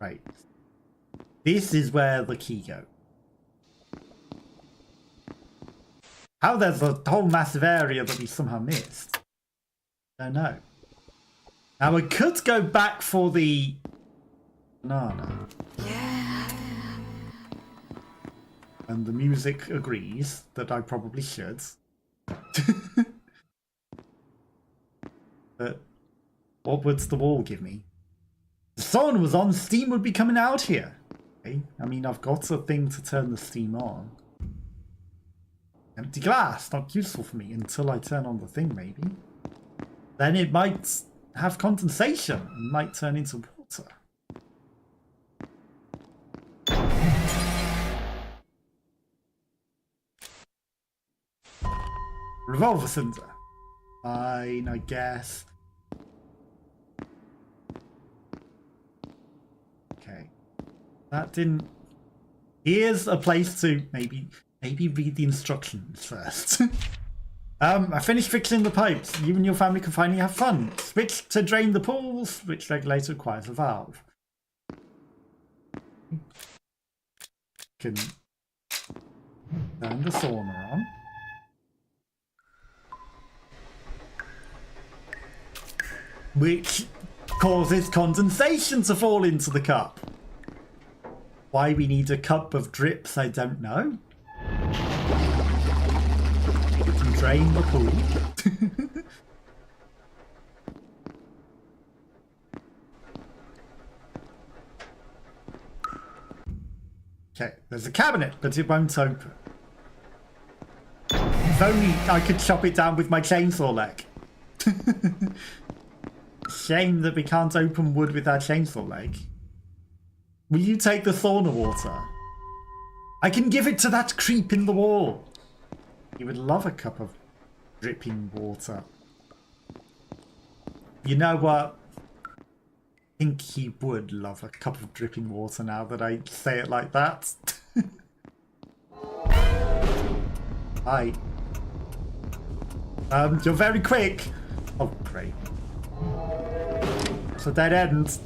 Right. This is where the key goes. How there's a whole massive area that we somehow missed. I don't know. Now I could go back for the banana. And the music agrees that I probably should. But what would the wall give me? The sun was on, steam would be coming out here. Okay. I mean, I've got a thing to turn the steam on. Empty glass, not useful for me until I turn on the thing, maybe. Then it might have condensation and might turn into water. Revolver cylinder. Fine, I guess. Okay. That didn't... Here's a place to maybe read the instructions first. I finished fixing the pipes. You and your family can finally have fun. Switch to drain the pool. Switch regulator requires a valve. Can turn the sauna on. which causes condensation to fall into the cup. Why we need a cup of drips, I don't know. We can drain the pool. Okay, there's a cabinet, but it won't open. If only I could chop it down with my chainsaw leg. Shame that we can't open wood with our chainsaw leg. Will you take the sauna water? I can give it to that creep in the wall. He would love a cup of dripping water. You know what? I think he would love a cup of dripping water now that I say it like that. Hi. You're very quick. Oh, great. It's a dead end.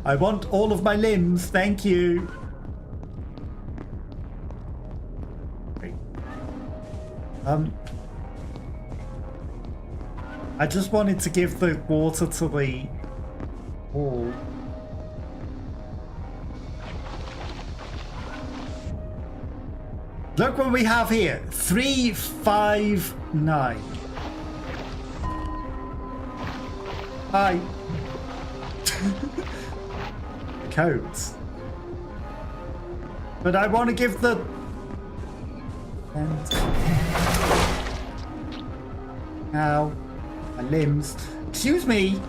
I want all of my limbs, thank you. Great. I just wanted to give the water to the wall. Look what we have here. 359. Hi. Codes. But I want to give the... Ow. My limbs. Excuse me.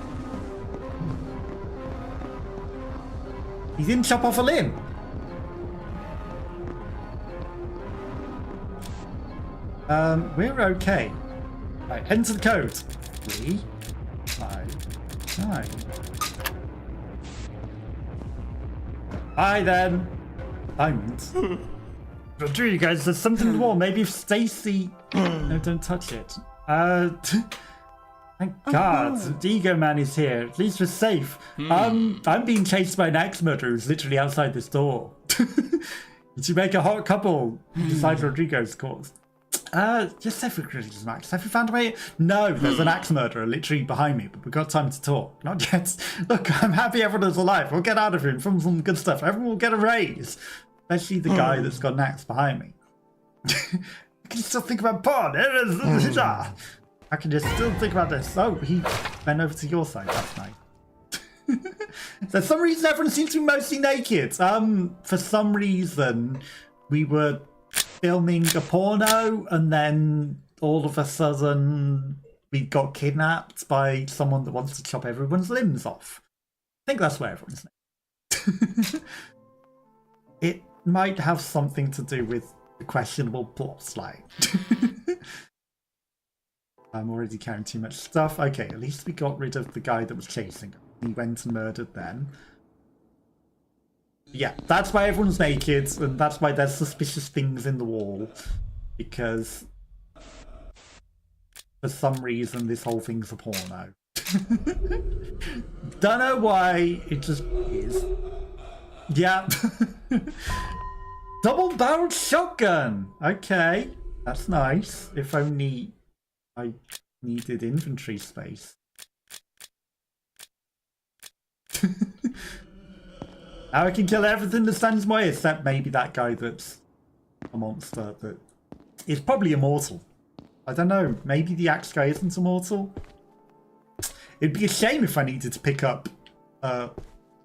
He didn't chop off a limb. We're okay. Right, enter the code. 359. Hi then. Diamonds. But you guys, there's something more. Maybe if Stacy. No, don't touch it. Thank God, the Ego Man is here. At least we're safe. I'm being chased by an axe murderer who's literally outside this door. Did you make a hot couple beside Rodrigo's cause? Just everybody's Max. Have you found a way? No, there's an axe murderer literally behind me, but we've got time to talk. Not yet. Look, I'm happy everyone's alive. We'll get out of here and film some good stuff. Everyone will get a raise. Especially the guy that's got an axe behind me. I can still think about porn. I can just still think about this. Oh, he went over to your side. That's nice. For some reason, everyone seems to be mostly naked. For some reason, we were filming a porno, and then all of a sudden, we got kidnapped by someone that wants to chop everyone's limbs off. I think that's where everyone's naked. It might have something to do with the questionable plot line. I'm already carrying too much stuff. Okay, at least we got rid of the guy that was chasing him. He went and murdered them. Yeah, that's why everyone's naked, and that's why there's suspicious things in the wall. Because for some reason this whole thing's a porno. Don't know why, it just is. Yeah. Double-barreled shotgun! Okay, that's nice. If only I needed inventory space. Now I can kill everything that stands in my way, except maybe that guy that's a monster that is probably immortal. I don't know, maybe the axe guy isn't immortal? It'd be a shame if I needed to pick up a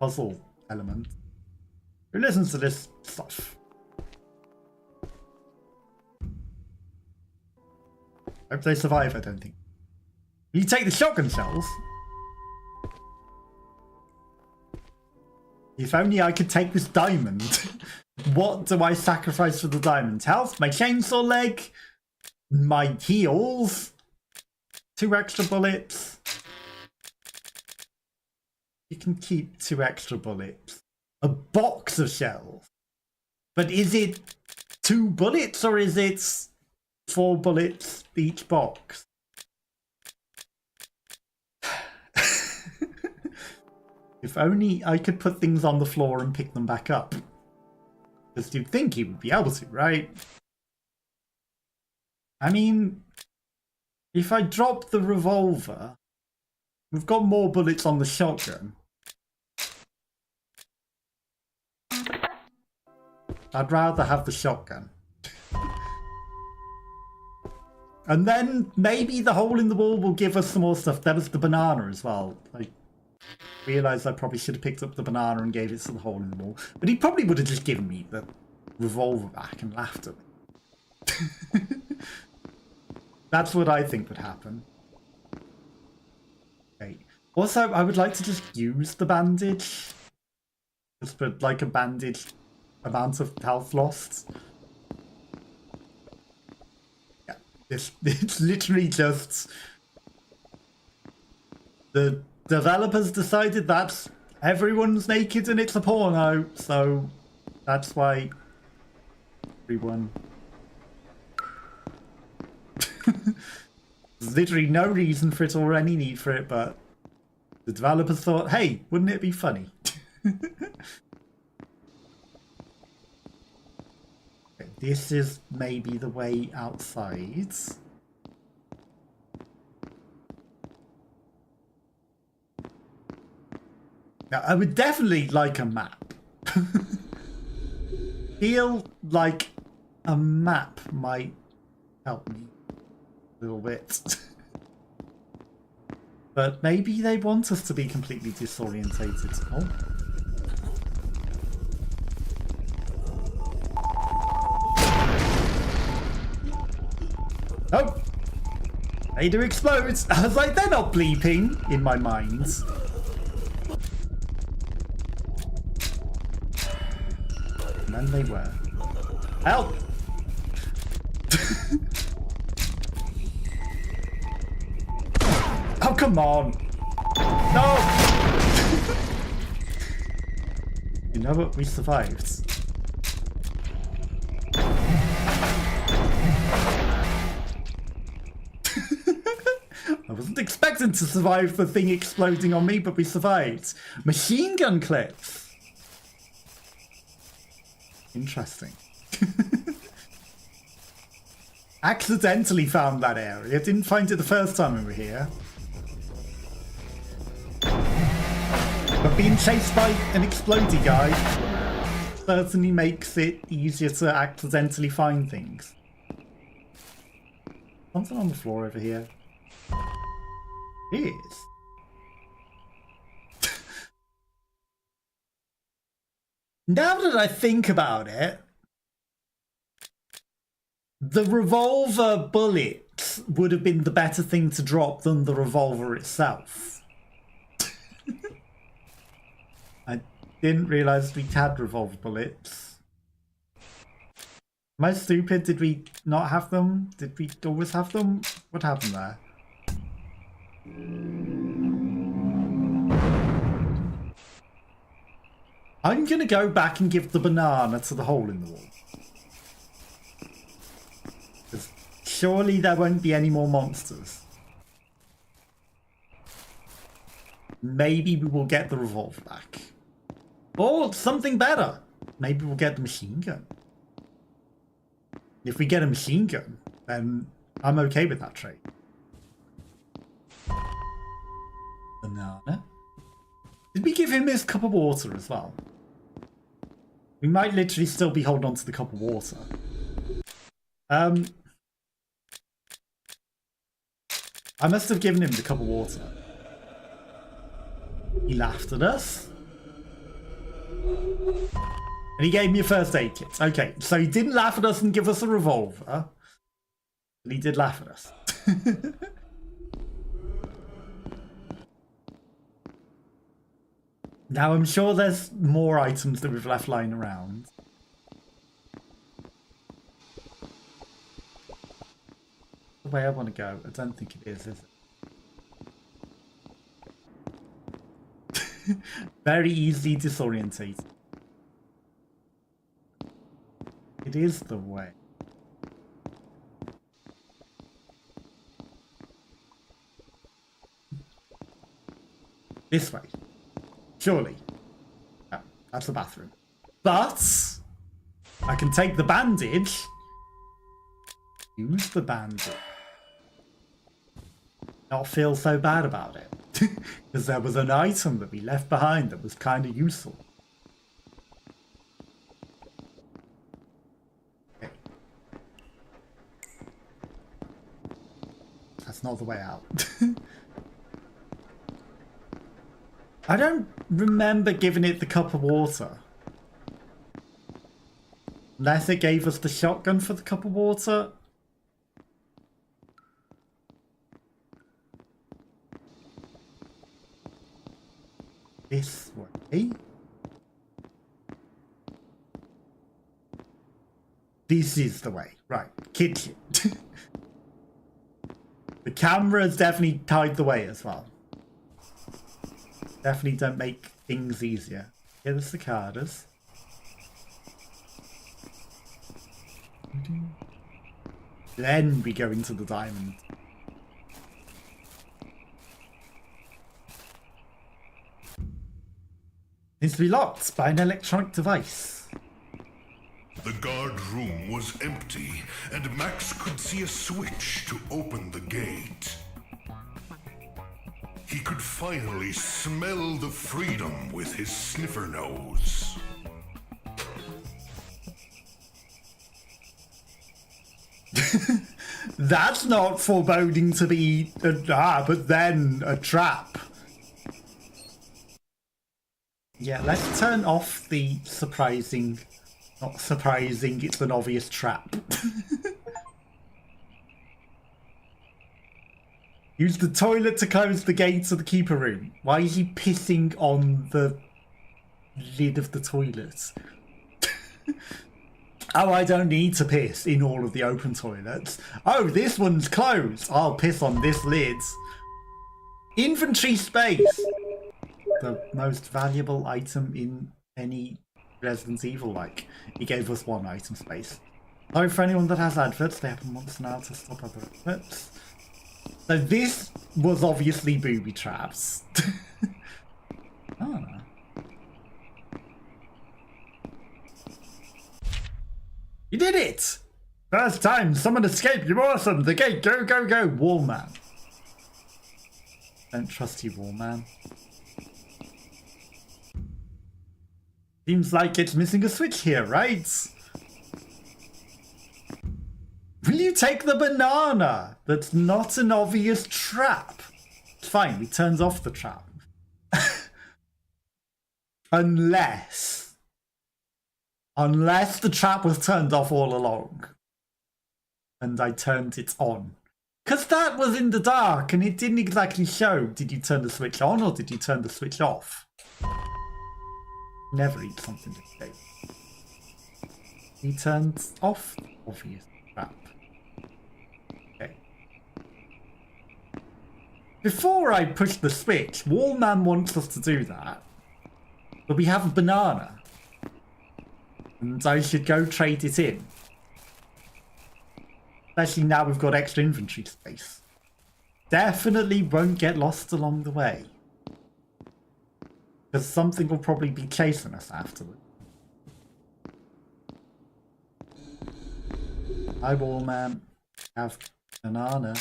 puzzle element. Who listens to this stuff? Hope they survive, I don't think. You take the shotgun shells? If only I could take this diamond. What do I sacrifice for the diamond? Health? My chainsaw leg? My heels? 2 extra bullets? You can keep 2 extra bullets. A box of shells? But is it 2 bullets or is it 4 bullets each box? If only I could put things on the floor and pick them back up. Because you'd think he would be able to, right? I mean, if I drop the revolver, We've got more bullets on the shotgun. I'd rather have the shotgun. And then maybe the hole in the wall will give us some more stuff. There was the banana as well. I realised I probably should have picked up the banana and gave it to the hole in the wall. But he probably would have just given me the revolver back and laughed at me. That's what I think would happen. Okay. Also, I would like to just use the bandage. Just for like a bandage amount of health lost. Yeah, it's literally just the developers decided that everyone's naked and it's a porno, so that's why everyone. There's literally no reason for it or any need for it, but the developers thought, hey, wouldn't it be funny? Okay, this is maybe the way outside. Now, I would definitely like a map. Feel like a map might help me a little bit. But maybe they want us to be completely disorientated. Oh. Oh! They do explode! I was like, they're not bleeping in my mind. And then they were. Help! Oh, come on! No! You know what? We survived. I wasn't expecting to survive the thing exploding on me, but we survived. Machine gun clips. Interesting. Accidentally found that area. Didn't find it the first time we were here. But being chased by an explodey guy certainly makes it easier to accidentally find things. Something on the floor over here. It is. Now that I think about it, the revolver bullets would have been the better thing to drop than the revolver itself. I didn't realise we had revolver bullets. Am I stupid? Did we not have them? Did we always have them? What happened there? I'm gonna go back and give the banana to the hole in the wall. Because surely there won't be any more monsters. Maybe we will get the revolver back. Or something better. Maybe we'll get the machine gun. If we get a machine gun, then I'm okay with that trade. Banana. Did we give him his cup of water as well? We might literally still be holding on to the cup of water. I must have given him the cup of water. He laughed at us. And he gave me a first aid kit. Okay, so he didn't laugh at us and give us a revolver. But he did laugh at us. Now, I'm sure there's more items that we've left lying around. The way I want to go. I don't think it is it? Very easily disorientated. It is the way. This way. Surely. Oh, that's the bathroom. But I can take the bandage. Use the bandage. not feel so bad about it. Because there was an item that we left behind that was kind of useful. Okay. That's not the way out. I don't remember giving it the cup of water. Unless it gave us the shotgun for the cup of water. This way. This is the way. Right. Kitchen. The camera's definitely tied the way as well. Definitely don't make things easier. Here are the cicadas. Then we go into the diamond. Needs to be locked by an electronic device. The guard room was empty, and Max could see a switch to open the gate. He could finally smell the freedom with his sniffer nose. That's not foreboding to be but then a trap. Yeah, let's turn off the surprising. Not surprising, it's an obvious trap. Use the toilet to close the gates of the keeper room. Why is he pissing on the lid of the toilet? Oh, I don't need to piss in all of the open toilets. Oh, this one's closed. I'll piss on this lid. Inventory space. The most valuable item in any Resident Evil like. He gave us one item space. Sorry for anyone that has adverts. They happen once now to stop other adverts. So this was obviously booby traps. Oh. You did it! First time someone escaped, you're awesome! The gate, go, go, go! Wallman. Don't trust you, Wallman. Seems like it's missing a switch here, right? Will you take the banana? That's not an obvious trap. It's fine, we turned off the trap. Unless the trap was turned off all along. And I turned it on. Because that was in the dark and it didn't exactly show. Did you turn the switch on or did you turn the switch off? Never eat something to say. He turned off the obvious trap. Okay. Before I push the switch, Wallman wants us to do that. But we have a banana. And I should go trade it in. Especially now we've got extra inventory space. Definitely won't get lost along the way. Because something will probably be chasing us afterward. Hi, Wallman. Have banana.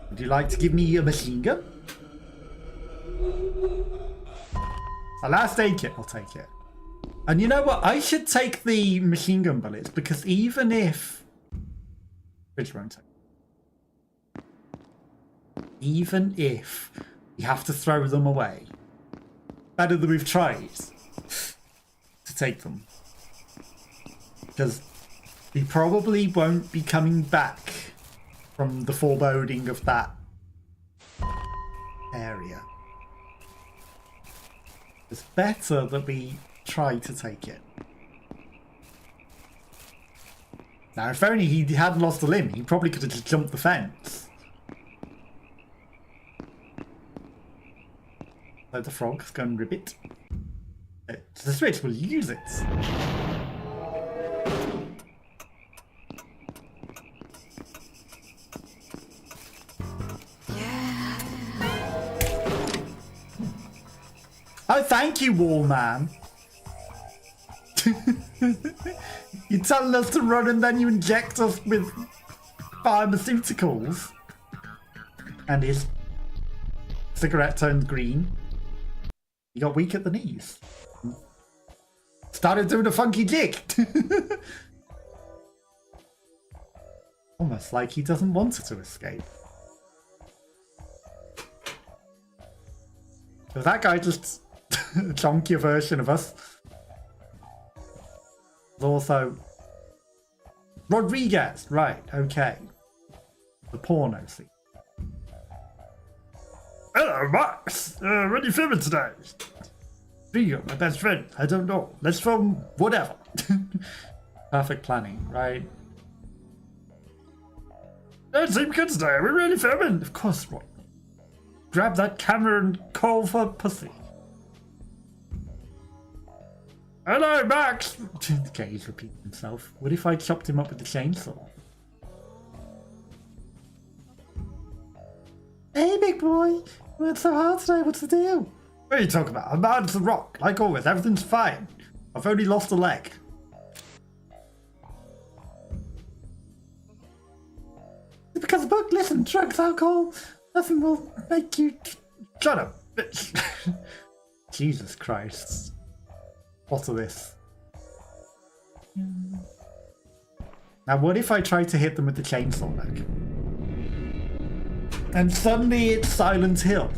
Would you like to give me a machine gun? A last aid kit, I'll take it. And you know what? I should take the machine gun bullets because even if... Which won't take. Even if we have to throw them away. Better that we've tried to take them. Because we probably won't be coming back from the foreboding of that area. It's better that we try to take it. Now, if only he hadn't lost a limb, he probably could have just jumped the fence. So the frog's going to ribbit. It's the switch, we'll use it. Oh, thank you, Wallman. You're telling us to run and then you inject us with pharmaceuticals. and his cigarette turned green. He got weak at the knees. Started doing a funky jig. Almost like he doesn't want to escape. So that guy just a chunkier version of us. There's also Rodriguez, right, okay. The porno scene. Hello, Max. What are you filming today? Rio, my best friend. I don't know. Let's film whatever. Perfect planning, right? It seems good today. Are we really filming? Of course, what? Grab that camera and call for pussy. Hello, Max. Okay, he's repeating himself. What if I chopped him up with a chainsaw? Hey, big boy. What's so hard today? What's the deal? What are you talking about? I'm mad as a rock. Like always, everything's fine. I've only lost a leg. It's because of book. Listen, drugs, alcohol, nothing will make you... Shut up, bitch. Jesus Christ. What of this? Now, what if I try to hit them with the chainsaw, like? And suddenly it's Silent Hill.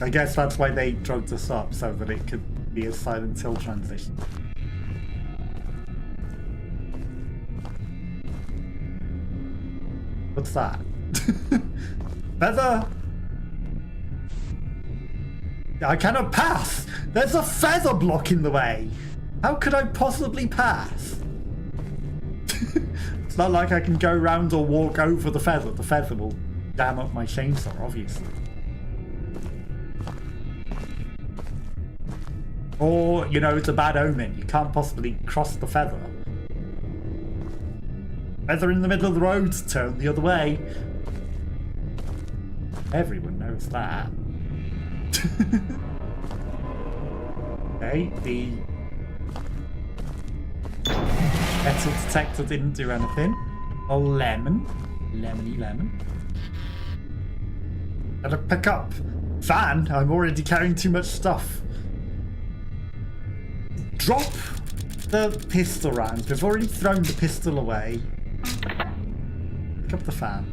I guess that's why they drugged us up, so that it could be a Silent Hill transition. What's that? Feather! I cannot pass! There's a feather blocking the way! How could I possibly pass? It's not like I can go round or walk over the feather. The feather will jam up my chainsaw, obviously. Or, you know, it's a bad omen. You can't possibly cross the feather. Feather in the middle of the road, turn the other way. Everyone knows that. Okay, the metal detector didn't do anything. Oh, lemon. Lemony lemon. Gotta pick up. Fan, I'm already carrying too much stuff. Drop the pistol rounds. We've already thrown the pistol away. Pick up the fan.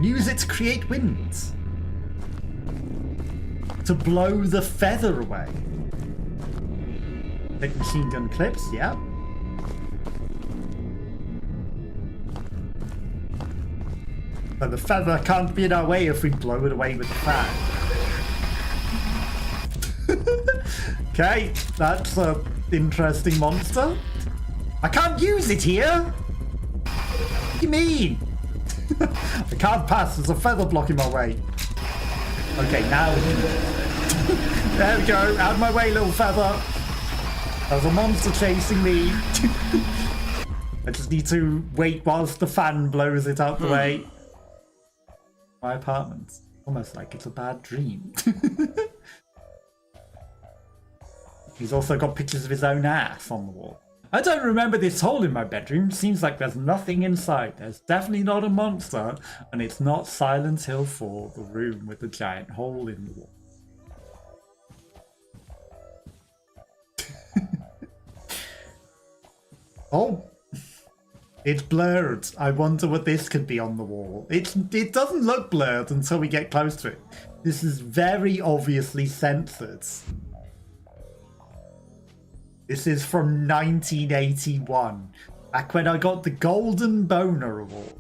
Use it to create wind. To blow the feather away. Take machine gun clips, yeah. But the feather can't be in our way if we blow it away with the fan. Okay, that's an interesting monster. I can't use it here! What do you mean? I can't pass, there's a feather blocking my way. Okay, now we can... There we go, out of my way, little feather. There's a monster chasing me. I just need to wait whilst the fan blows it out the way. My apartment. Almost like it's a bad dream. He's also got pictures of his own ass on the wall. I don't remember this hole in my bedroom. Seems like there's nothing inside. There's definitely not a monster. And it's not Silent Hill 4, the room with the giant hole in the wall. Oh, it's blurred. I wonder what this could be on the wall. It doesn't look blurred until we get close to it. This is very obviously censored. This is from 1981, back when I got the Golden Boner Award.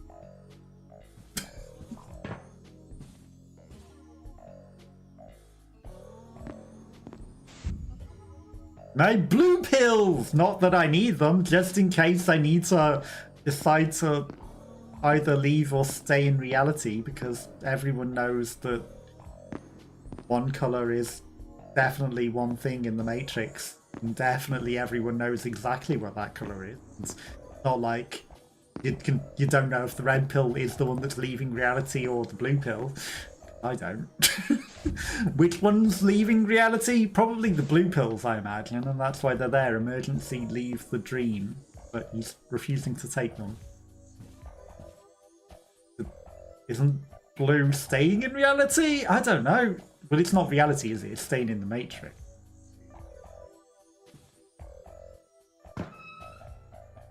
My blue pills! Not that I need them, just in case I need to decide to either leave or stay in reality, because everyone knows that one colour is definitely one thing in the Matrix. And definitely everyone knows exactly what that colour is. It's not like you don't know if the red pill is the one that's leaving reality or the blue pill. I don't. Which one's leaving reality? Probably the blue pills, I imagine, and that's why they're there. Emergency leave the dream, but he's refusing to take them. Isn't blue staying in reality? I don't know. But it's not reality, is it? It's staying in the Matrix.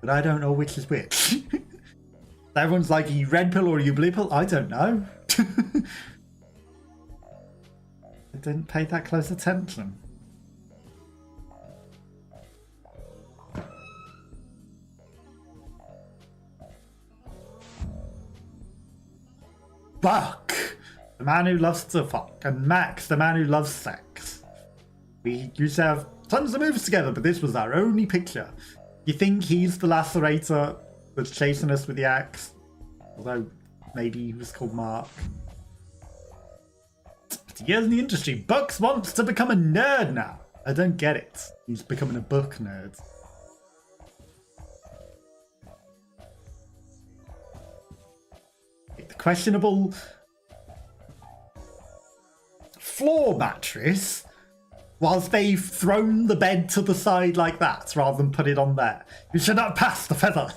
But I don't know which is which. Everyone's like, are you red pill or are you blue pill? I don't know. I didn't pay that close attention. Buck, the man who loves to fuck, and Max, the man who loves sex. We used to have tons of movies together, but this was our only picture. You think he's the Lacerator that's chasing us with the axe? Although maybe he was called Mark. 50 years in the industry, Bucks wants to become a nerd now. I don't get it. He's becoming a book nerd. The questionable floor mattress, whilst they've thrown the bed to the side like that rather than put it on there. You should not pass the feather.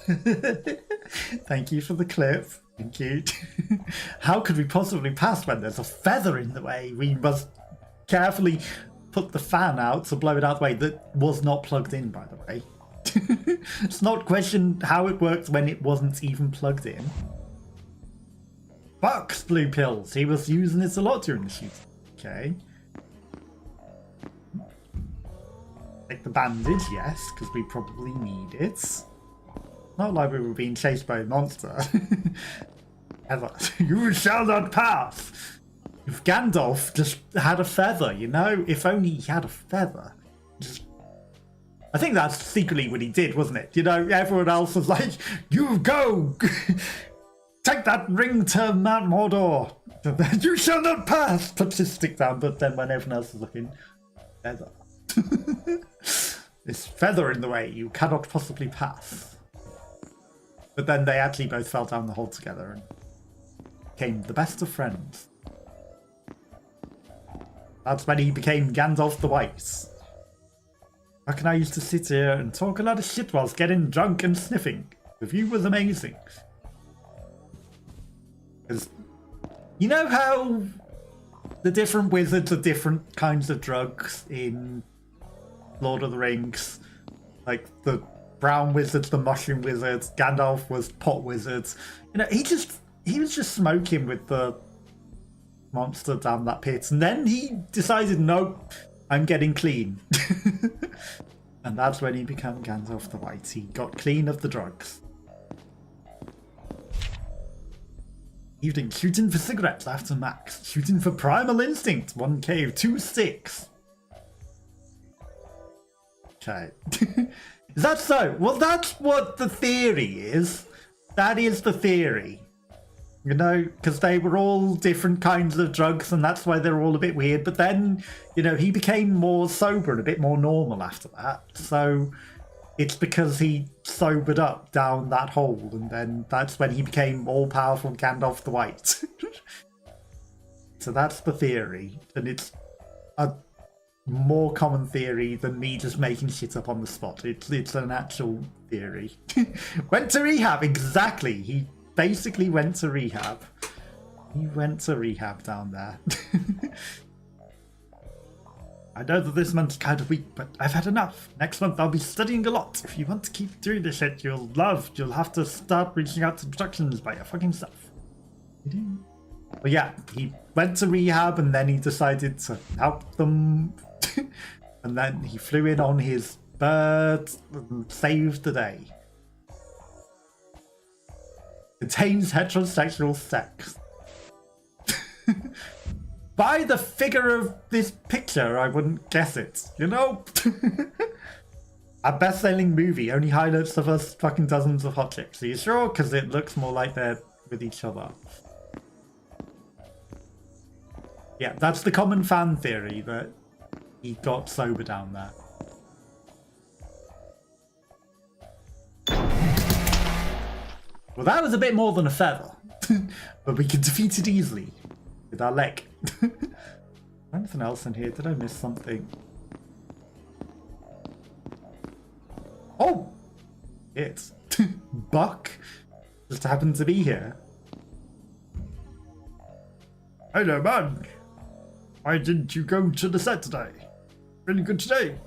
Thank you for the clip. Thank you. How could we possibly pass when there's a feather in the way? We must carefully put the fan out to blow it out the way. That was not plugged in, by the way. It's not questioned how it worked when it wasn't even plugged in. Bucks blue pills. He was using it a lot during the shoot. Okay. Take the bandage, yes, because we probably need it. Not like we were being chased by a monster. Ever. You shall not pass! If Gandalf just had a feather, you know? If only he had a feather. Just... I think that's secretly what he did, wasn't it? You know, everyone else was like, you go! Take that ring to Mount Mordor! You shall not pass! Puts his stick down, but then when everyone else is looking, feather. This feather in the way, you cannot possibly pass. But then they actually both fell down the hole together and became the best of friends. That's when he became Gandalf the White. How can I used to sit here and talk a lot of shit whilst getting drunk and sniffing? The view was amazing. Because you know how the different wizards are different kinds of drugs in Lord of the Rings? Like the brown wizards, the mushroom wizards, Gandalf was pot wizards. You know, he was just smoking with the monster down that pit, and then he decided, nope, I'm getting clean. And that's when he became Gandalf the White. He got clean of the drugs. Evening, shooting for cigarettes after Max. Shooting for Primal Instinct. 1 cave, 2 sticks. Okay. Is that so? Well, that's what the theory is. That is the theory. You know, because they were all different kinds of drugs and that's why they're all a bit weird. But then, you know, he became more sober and a bit more normal after that. So it's because he sobered up down that hole, and then that's when he became all-powerful Gandalf the White. So that's the theory, and it's a more common theory than me just making shit up on the spot. It's an actual theory. Went to rehab, exactly. He basically went to rehab. He went to rehab down there. I know that this month's kind of weak, but I've had enough. Next month I'll be studying a lot. If you want to keep doing this shit you'll have to start reaching out to productions by your fucking self. But yeah, he went to rehab and then he decided to help them. And then he flew in on his bird and saved the day. Contains heterosexual sex. By the figure of this picture, I wouldn't guess it, you know? A best-selling movie only highlights the first fucking dozens of hot chicks. Are you sure? Because it looks more like they're with each other. Yeah, that's the common fan theory, that he got sober down there. Well, that was a bit more than a feather. But we can defeat it easily. With our leg. Anything else in here? Did I miss something? Oh! It's Buck just happened to be here. Hey there, man. Why didn't you go to the set today? Really good today.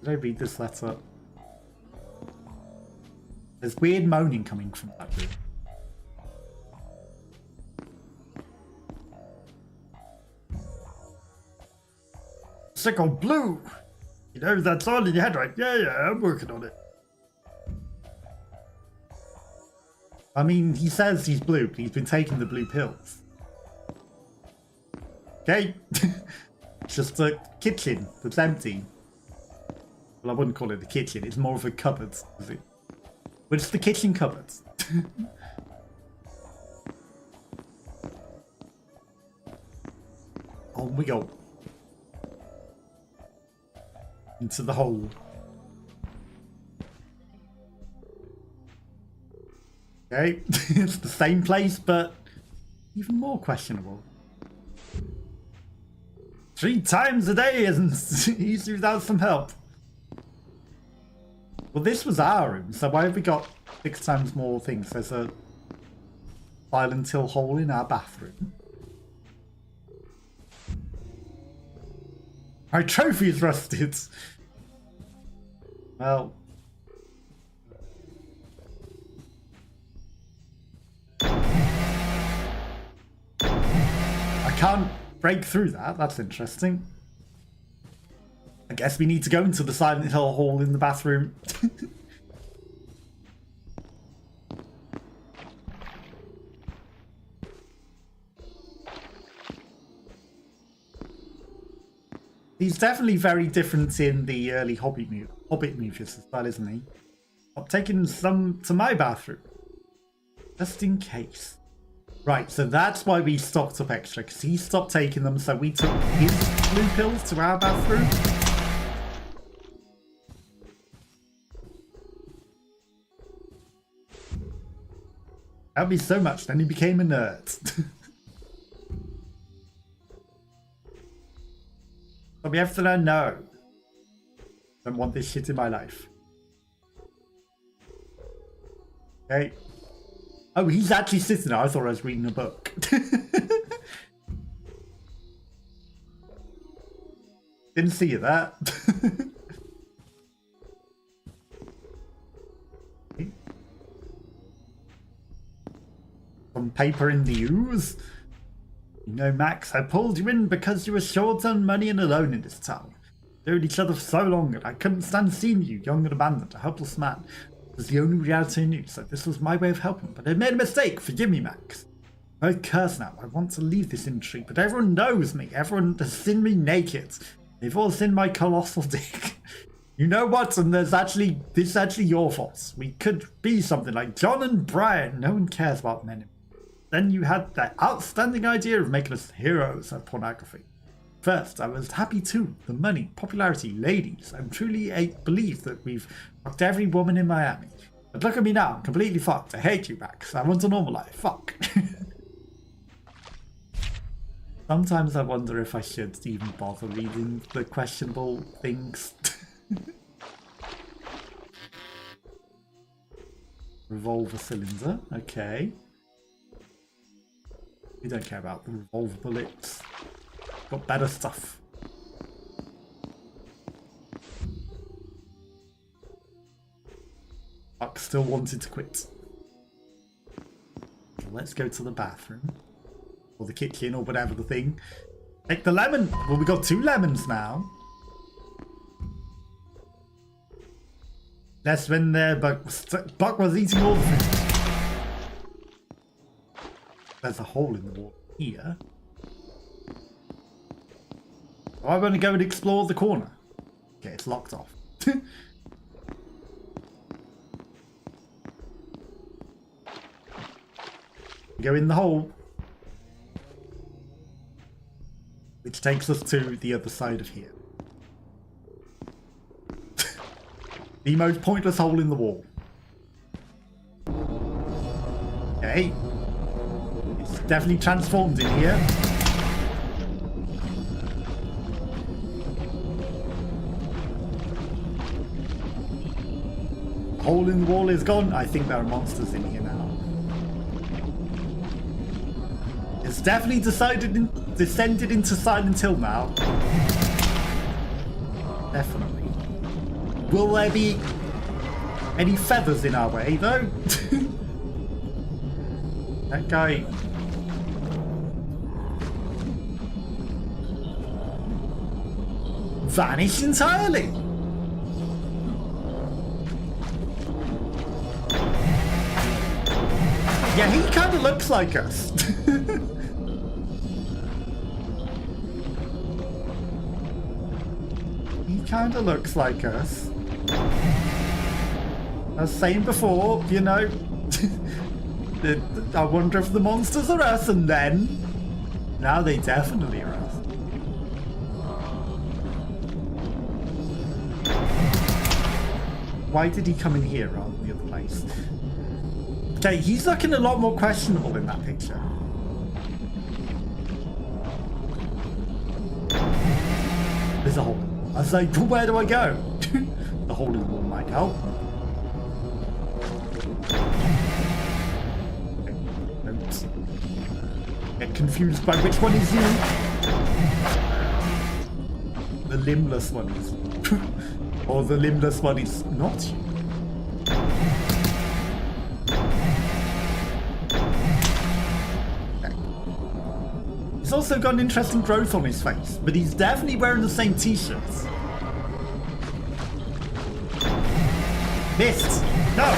Did I read this letter? There's weird moaning coming from that room. Sick on blue. You know, that's all in your head, right? Yeah, I'm working on it. I mean, he says he's blue, but he's been taking the blue pills. Okay? It's just a kitchen that's empty. Well, I wouldn't call it a kitchen, it's more of a cupboard, is it? But it's the kitchen cupboard. On we go. Into the hole. Okay, it's the same place, but even more questionable. 3 times a day isn't easy without some help. Well, this was our room, so why have we got 6 times more things? There's a Silent Hill hole in our bathroom. My trophy is rusted. Well. I can't break through that. That's interesting. I guess we need to go into the Silent Hill hole in the bathroom. He's definitely very different in the early Hobbit movies as well, isn't he? I've taken some to my bathroom. Just in case. Right, so that's why we stocked up extra, because he stopped taking them, so we took his blue pills to our bathroom. Helped me so much, then he became a nerd. Tell me everything I know. Don't want this shit in my life. Okay. Oh, he's actually sitting there. I thought I was reading a book. Didn't see that. Some paper in the ooze. You know, Max, I pulled you in because you were short on money and alone in this town. We known each other for so long, and I couldn't stand seeing you, young and abandoned, a helpless man. It was the only reality I knew, so this was my way of helping. But I made a mistake. Forgive me, Max. I'm cursed now. I want to leave this intrigue, but everyone knows me. Everyone has seen me naked. They've all seen my colossal dick. You know what? And this is actually your fault. We could be something like John and Brian. No one cares about men. Then you had that outstanding idea of making us heroes of pornography. First, I was happy too. The money, popularity, ladies. I'm truly believe that we've fucked every woman in Miami. But look at me now, I'm completely fucked. I hate you, Max. I want a normal life. Fuck. Sometimes I wonder if I should even bother reading the questionable things. Revolver cylinder. Okay. We don't care about the revolver bullets. Got better stuff. Buck still wanted to quit. Let's go to the bathroom. Or the kitchen or whatever the thing. Take the lemon! Well, we got 2 lemons now. That's when Buck was eating all the food. There's a hole in the wall here. I'm going to go and explore the corner. Okay, it's locked off. Go in the hole. Which takes us to the other side of here. The most pointless hole in the wall. Okay. It's definitely transformed in here. Hole in the wall is gone. I think there are monsters in here now. It's definitely descended into Silent Hill now. Definitely. Will there be any feathers in our way, though? That guy... vanished entirely. Yeah, he kind of looks like us. He kind of looks like us. I was saying before, you know, I wonder if the monsters are us, and then now they definitely are us. Why did he come in here rather than the other place? Okay, he's looking a lot more questionable in that picture. There's a hole. I was like, where do I go? The hole in the wall might help. Don't get confused by which one is you. The limbless one is. Or the limbless one is not you. He's also got an interesting growth on his face, but he's definitely wearing the same t-shirts. Missed! No!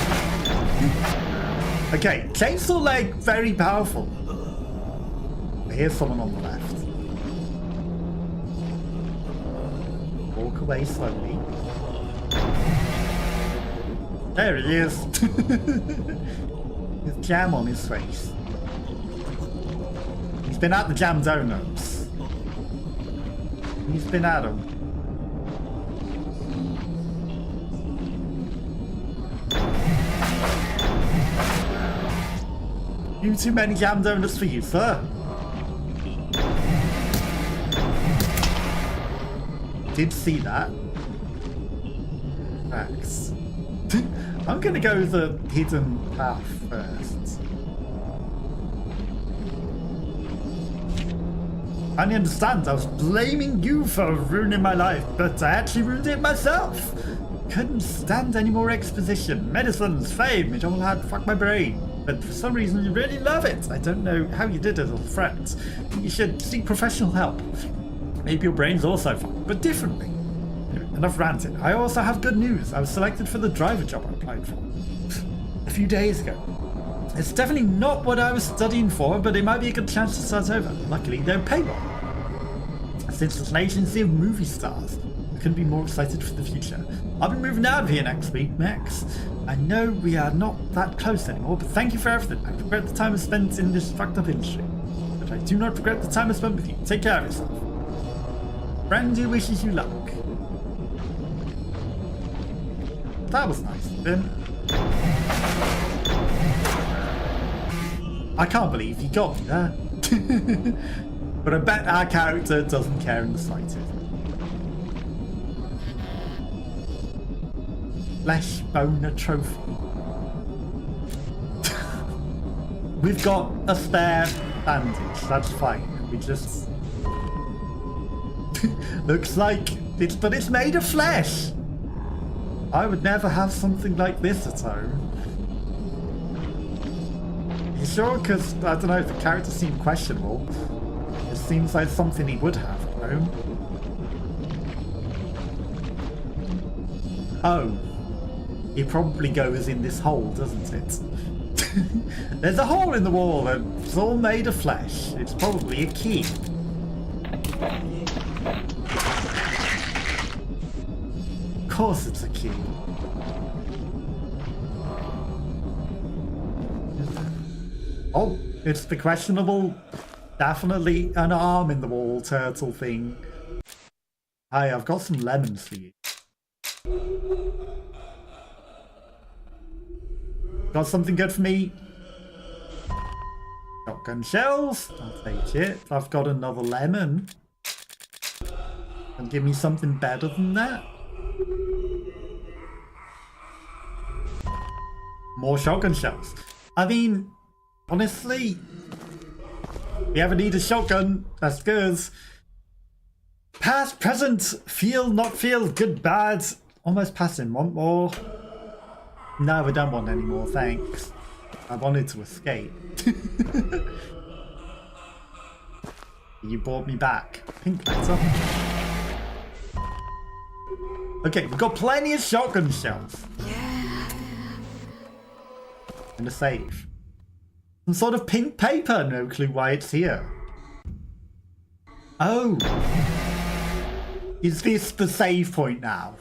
Okay, chainsaw leg, very powerful. I hear someone on the left. Walk away slowly. There he is! With jam on his face. He's been at the jam donuts. He's been at them. You too many jam donuts for you, sir. Did see that. Thanks. I'm gonna go the hidden path first. I understand, I was blaming you for ruining my life, but I actually ruined it myself. Couldn't stand any more exposition, medicines, fame, it all had fucked my brain. But for some reason you really love it. I don't know how you did it, little friend. You should seek professional help. Maybe your brain's also fucked, but differently. Enough ranting. I also have good news. I was selected for the driver job I applied for a few days ago. It's definitely not what I was studying for, but it might be a good chance to start over. Luckily, they'll pay well. Since it's an agency of movie stars, I couldn't be more excited for the future. I'll be moving out of here next week, Max. I know we are not that close anymore, but thank you for everything. I regret the time I spent in this fucked up industry, but I do not regret the time I spent with you. Take care of yourself. Brandy wishes you luck. That was nice of him. I can't believe he got me there. But I bet our character doesn't care in the slightest. Flesh boner trophy. We've got a spare bandage, that's fine. We just... Looks like it's... but it's made of flesh! I would never have something like this at home. You sure? Because, I don't know, the character seemed questionable. It seems like something he would have at home. Oh. It probably goes in this hole, doesn't it? There's a hole in the wall and it's all made of flesh. It's probably a key. Of course it's a key. Oh, it's the questionable, definitely an arm in the wall turtle thing. Hi, I've got some lemons for you. Got something good for me? Shotgun shells. I'll take it. I've got another lemon. And give me something better than that. More shotgun shells. I mean, honestly, We ever need a shotgun, that's good. Past, present, feel, not feel, good, bad. Almost passing, want more? No, I don't want any more, thanks. I wanted to escape. You brought me back. Pink letter. Okay, we've got plenty of shotgun shells. And a save. Some sort of pink paper, no clue why it's here. Oh. Is this the save point now?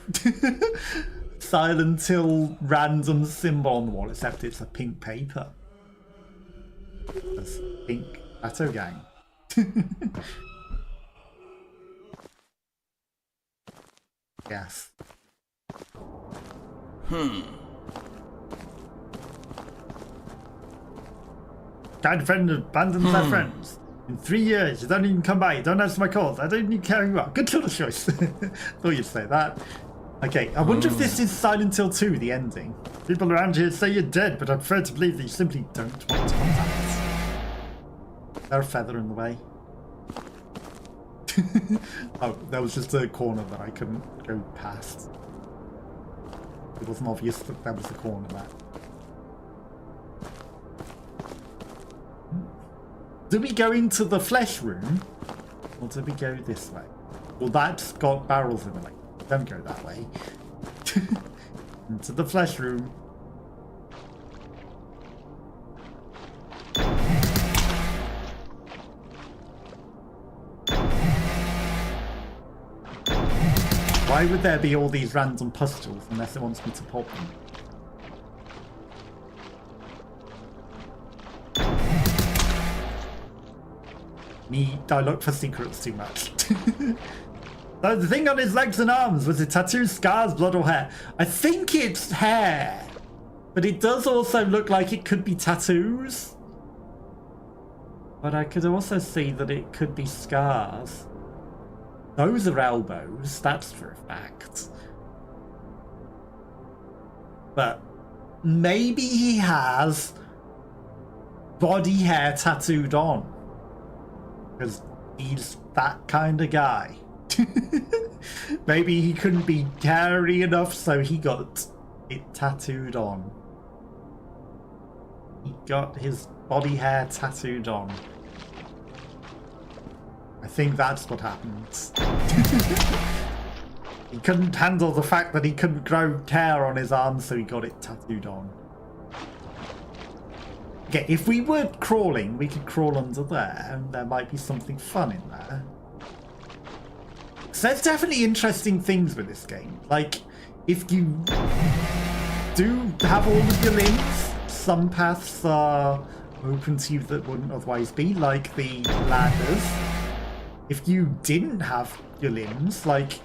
Silent till random symbol on the wall, except it's a pink paper. There's pink Lato gang. Yes. Kind friend abandons their friends. In 3 years, you don't even come by, you don't answer my calls, I don't even care who you are. Good tool of choice. Thought you'd say that. Okay, I wonder if this is Silent Hill 2, the ending. People around here say you're dead, but I prefer to believe that you simply don't want contact. Is there a feather in the way? Oh, there was just a corner that I couldn't go past. It wasn't obvious that there was a corner there. Do we go into the flesh room? Or do we go this way? Well, that's got barrels in the way. Don't go that way. Into the flesh room. Why would there be all these random pustules unless it wants me to pop them? I look for secrets too much. So the thing on his legs and arms, was it tattoos, scars, blood or hair? I think it's hair. But it does also look like it could be tattoos. But I could also see that it could be scars. Those are elbows, that's for a fact. But maybe he has body hair tattooed on. Because he's that kind of guy. Maybe he couldn't be hairy enough, so he got it tattooed on. He got his body hair tattooed on. I think that's what happened. He couldn't handle the fact that he couldn't grow hair on his arms, so he got it tattooed on. Okay, if we were crawling, we could crawl under there, and there might be something fun in there. So there's definitely interesting things with this game. Like, if you do have all of your limbs, some paths are open to you that wouldn't otherwise be, like the ladders. If you didn't have your limbs, like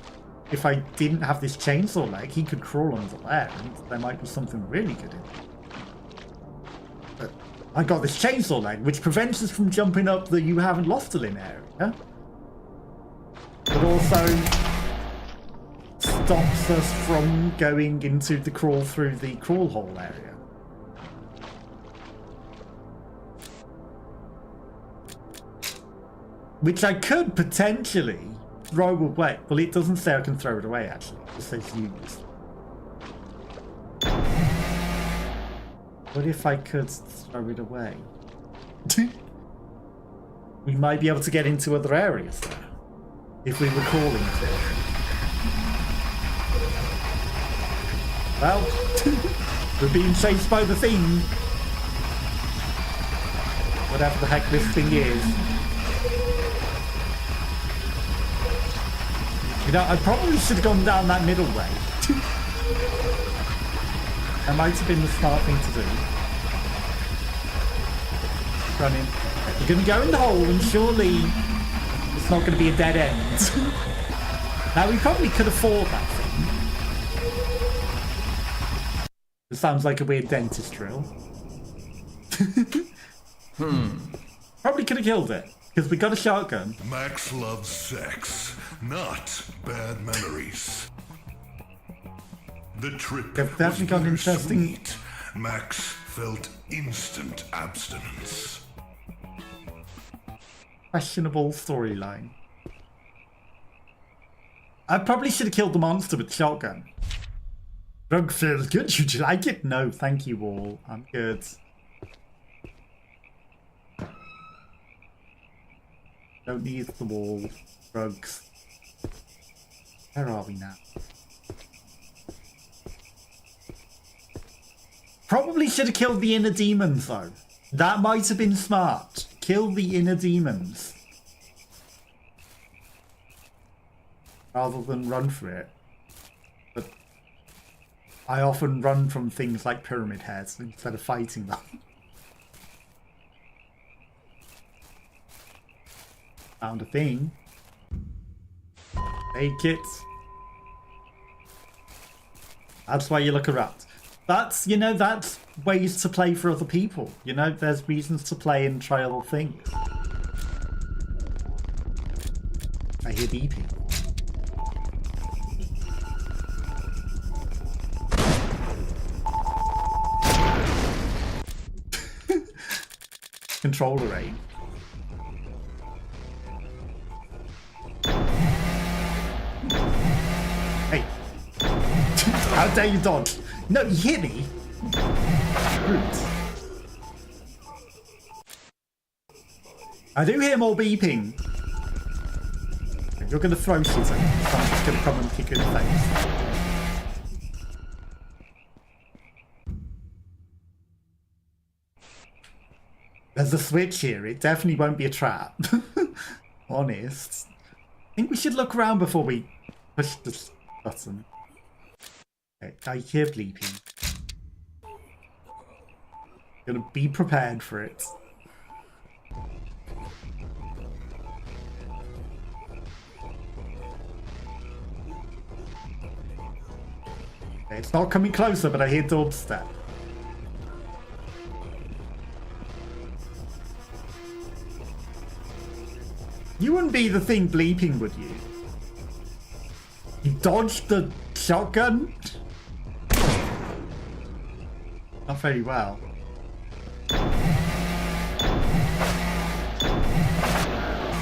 if I didn't have this chainsaw leg, he could crawl under there, and there might be something really good in it. But I got this chainsaw leg, which prevents us from jumping up the you haven't lost a limb area. But also stops us from going into the crawl through the crawl hole area. Which I could potentially throw away. Well, it doesn't say I can throw it away, actually. It says use. What if I could throw it away? We might be able to get into other areas there. If we were crawling to it. Well, we're being chased by the thing. Whatever the heck this thing is. You know, I probably should have gone down that middle way. That might have been the smart thing to do. Run in. You're going to go in the hole and surely it's not going to be a dead end. Now, we probably could afford that thing. It sounds like a weird dentist drill. Probably could have killed it, because we got a shotgun. Max loves sex, not bad memories. The trip They've was got interesting. sweet. Max felt instant abstinence. questionable storyline. I probably should have killed the monster with the shotgun. Rug feels good. Would you like it? No, thank you all. I'm good. Don't need the wall. Rugs. Where are we now? Probably should have killed the inner demons though. That might have been smart. Kill the inner demons. Rather than run for it. But I often run from things like pyramid heads instead of fighting them. Found a thing. Take it. That's why you look around. That's, you know, that's ways to play for other people. You know, there's reasons to play and try other things. I hear beeping. Controller aim. Hey. How dare you dodge? No, you hit me. Rude. I do hear more beeping. You're going to throw shit at me. Someone's going to come and kick you in the face. There's a switch here. It definitely won't be a trap. Honest. I think we should look around before we push this button. Okay, I hear bleeping. Gonna be prepared for it. Okay, it's not coming closer, but I hear dubstep. You wouldn't be the thing bleeping, would you? You dodged the shotgun? Not very well.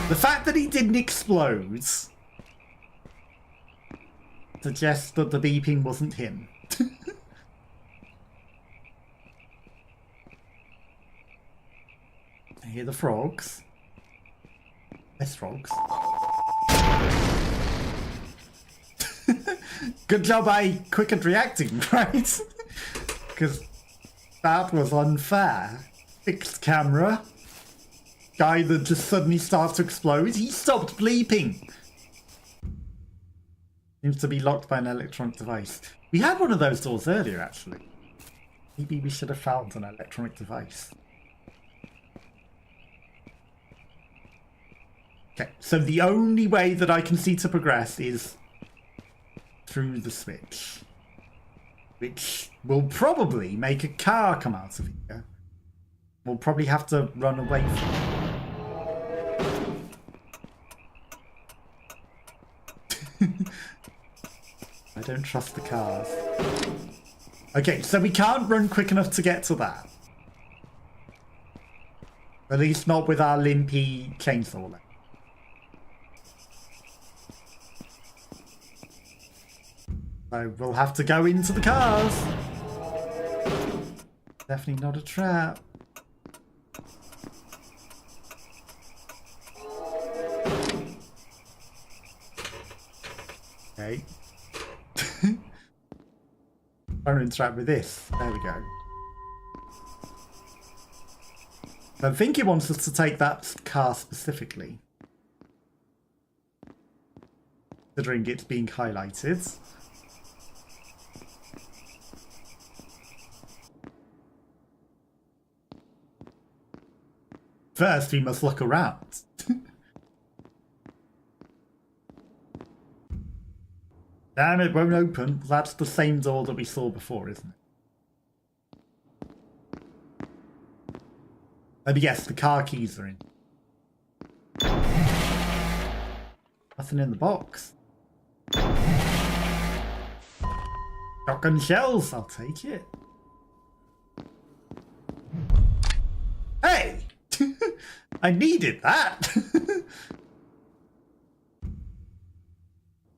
The fact that he didn't explode suggests that the beeping wasn't him. I hear the frogs. Less frogs. Good job I quick at reacting, right? Because that was unfair. Fixed camera. Guy that just suddenly starts to explode. He stopped bleeping. Seems to be locked by an electronic device. We had one of those doors earlier, actually. Maybe we should have found an electronic device. Okay, so the only way that I can see to progress is through the switch. Which will probably make a car come out of here. We'll probably have to run away from it. I don't trust the cars. Okay, so we can't run quick enough to get to that. At least not with our limpy chainsaw leg. So we'll have to go into the cars. Definitely not a trap. Okay. Trying to interact with this. There we go. I think he wants us to take that car specifically. Considering it's being highlighted. First, we must look around. Damn, it won't open. That's the same door that we saw before, isn't it? But yes, the car keys are in. Nothing in the box. Shotgun shells, I'll take it. Hey! I needed that.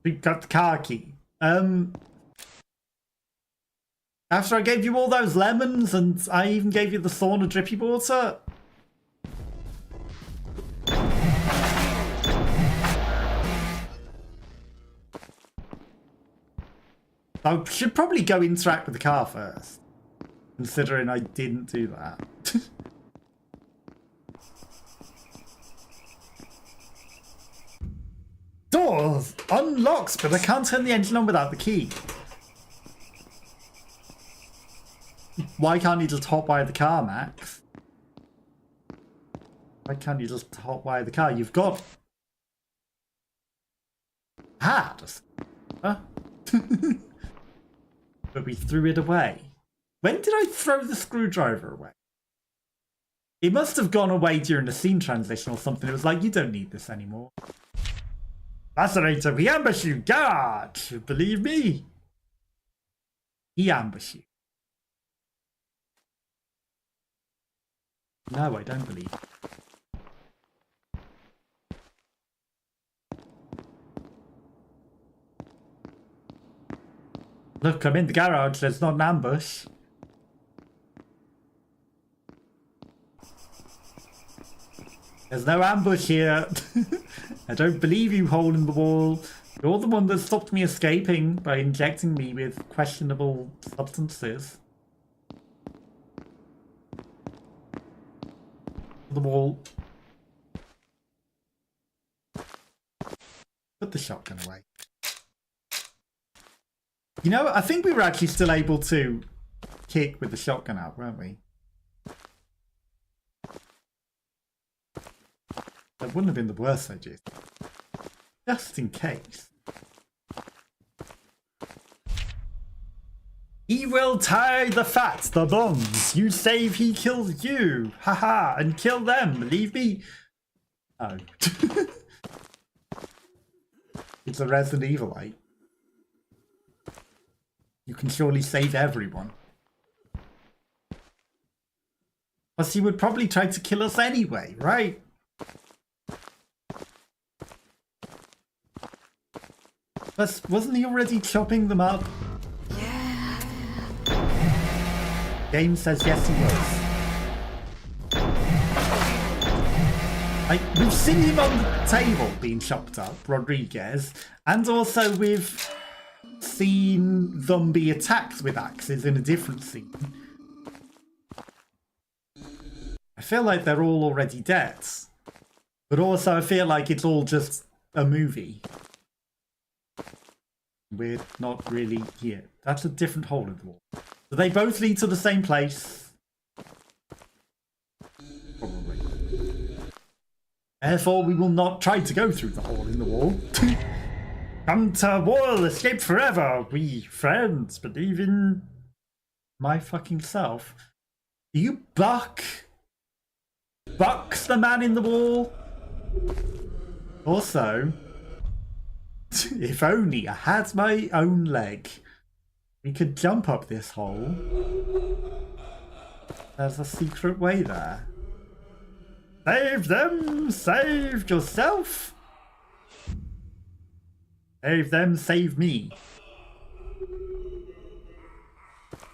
We got the car key. After I gave you all those lemons and I even gave you the sauna drippy water. I should probably go interact with the car first, considering I didn't do that. Doors unlocked, but I can't turn the engine on without the key. Why can't you just hotwire the car, Max? Why can't you just hotwire the car? You've got... Huh? But we threw it away. When did I throw the screwdriver away? It must have gone away during the scene transition or something. It was like, you don't need this anymore. Lacerator, we ambush you! God! Believe me! He ambushed you. No, I don't believe. Look, I'm in the garage. There's not an ambush. There's no ambush here. I don't believe you, hole in the wall. You're the one that stopped me escaping by injecting me with questionable substances. The wall. Put the shotgun away. You know, I think we were actually still able to kick with the shotgun out, weren't we? That wouldn't have been the worst idea. Just in case. He will tie the fat, the bombs. You save, he kills you. Haha, and kill them. Believe me. Oh. It's a Resident Evil 8. You can surely save everyone. Plus, he would probably try to kill us anyway, right? Plus, wasn't he already chopping them up? Yeah. Game says yes, he was. We've seen him on the table being chopped up, Rodriguez, and also we've seen them be attacked with axes in a different scene. I feel like they're all already dead, but also I feel like it's all just a movie. We're not really here. That's a different hole in the wall. Do they both lead to the same place? Probably. Therefore, we will not try to go through the hole in the wall. Come to wall, escape forever. We friends believe in my fucking self. Do you buck? Bucks the man in the wall? Also, if only I had my own leg, we could jump up this hole. There's a secret way there. Save them, save yourself. Save them, save me.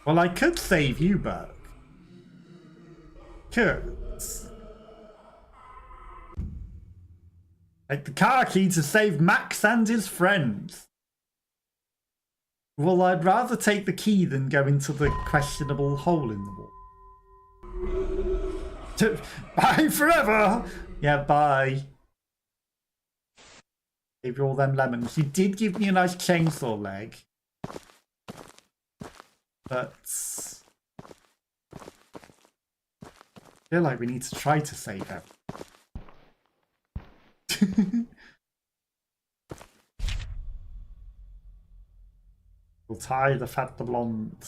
Well, I could save you, Buck. Could. Take the car key to save Max and his friends. Well, I'd rather take the key than go into the questionable hole in the wall. Bye forever! Yeah, bye. Gave you all them lemons. You did give me a nice chainsaw leg. But I feel like we need to try to save him. We'll tie the fat, the blonde.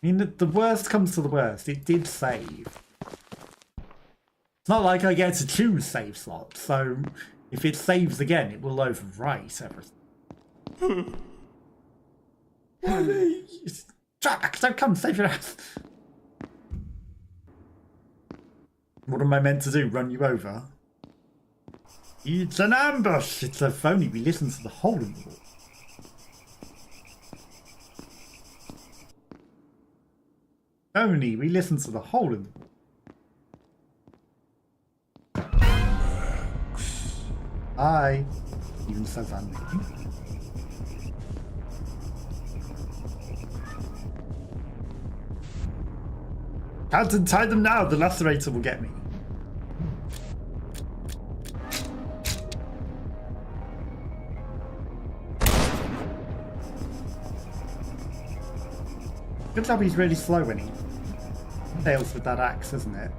I mean, the worst comes to the worst. It did save. It's not like I get to choose save slots, so if it saves again, it will overwrite everything. Max, don't come, save your ass. What am I meant to do? Run you over? It's an ambush! It's if only we listen to the hole in the wall. Only we listen to the hole in the wall. Hi. Even says I'm making. Can't untie them now, the Lacerator will get me. Good job he's really slow when he fails with that axe, isn't it?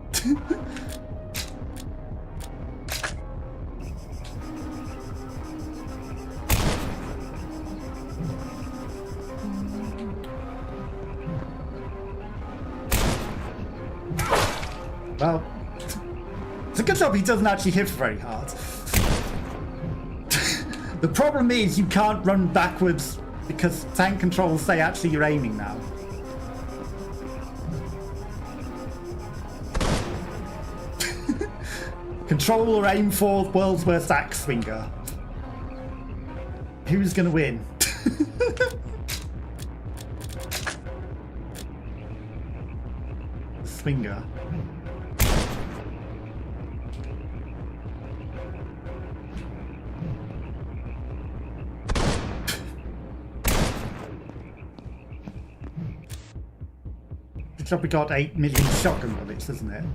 Well, it's a good job he doesn't actually hit very hard. The problem is you can't run backwards because tank controls say actually you're aiming now. Control or aim for world's worst axe swinger. Who's gonna win? Swinger. Good job we got 8 million shotgun bullets, isn't it?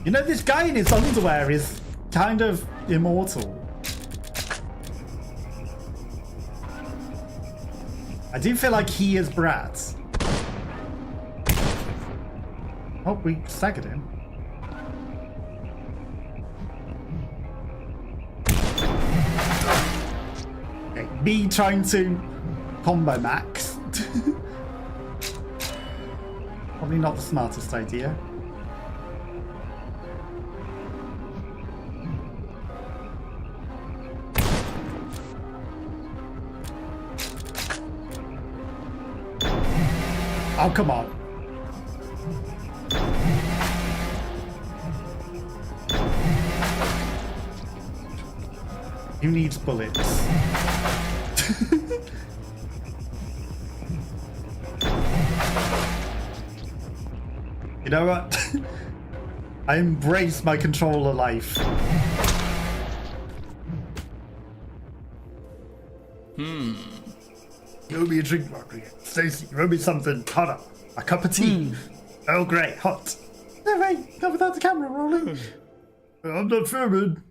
You know, this guy in his underwear is kind of immortal. I do feel like he is Bratz. Oh, we staggered him. Okay, me trying to combo max. Probably not the smartest idea. Oh, come on. Who needs bullets? You know what? I embrace my controller life. You owe me a drink, Margaret. Stacey, you owe me something hotter. A cup of tea. Earl Grey, hot. No, wait, not without the camera rolling. I'm not filming.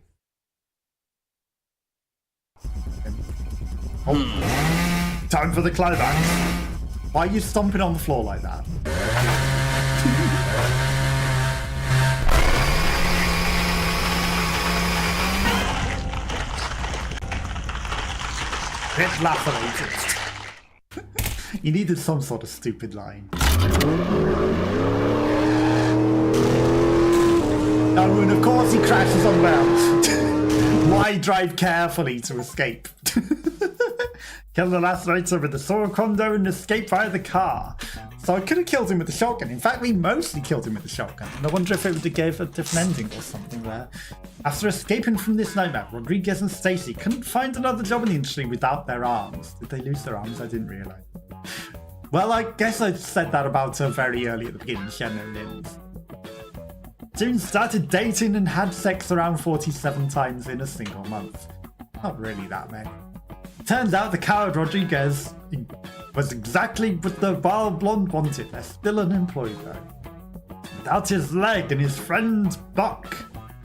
Oh. Time for the climax. Why are you stomping on the floor like that? Get lacerated. You needed some sort of stupid line. Oh, and of course he crashes on ground. Why drive carefully to escape? Kill the Lacerator with the sword combo and escape via the car. So I could have killed him with the shotgun. In fact, we mostly killed him with the shotgun. And I wonder if it would have gave a different ending or something there. After escaping from this nightmare, Rodriguez and Stacey couldn't find another job in the industry without their arms. Did they lose their arms? I didn't realise. Well, I guess I said that about her very early at the beginning. She had no limbs. Soon started dating and had sex around 47 times in a single month. Not really that many. Turns out the coward Rodriguez was exactly what the wild blonde wanted. They're still unemployed though. Without his leg and his friend Buck,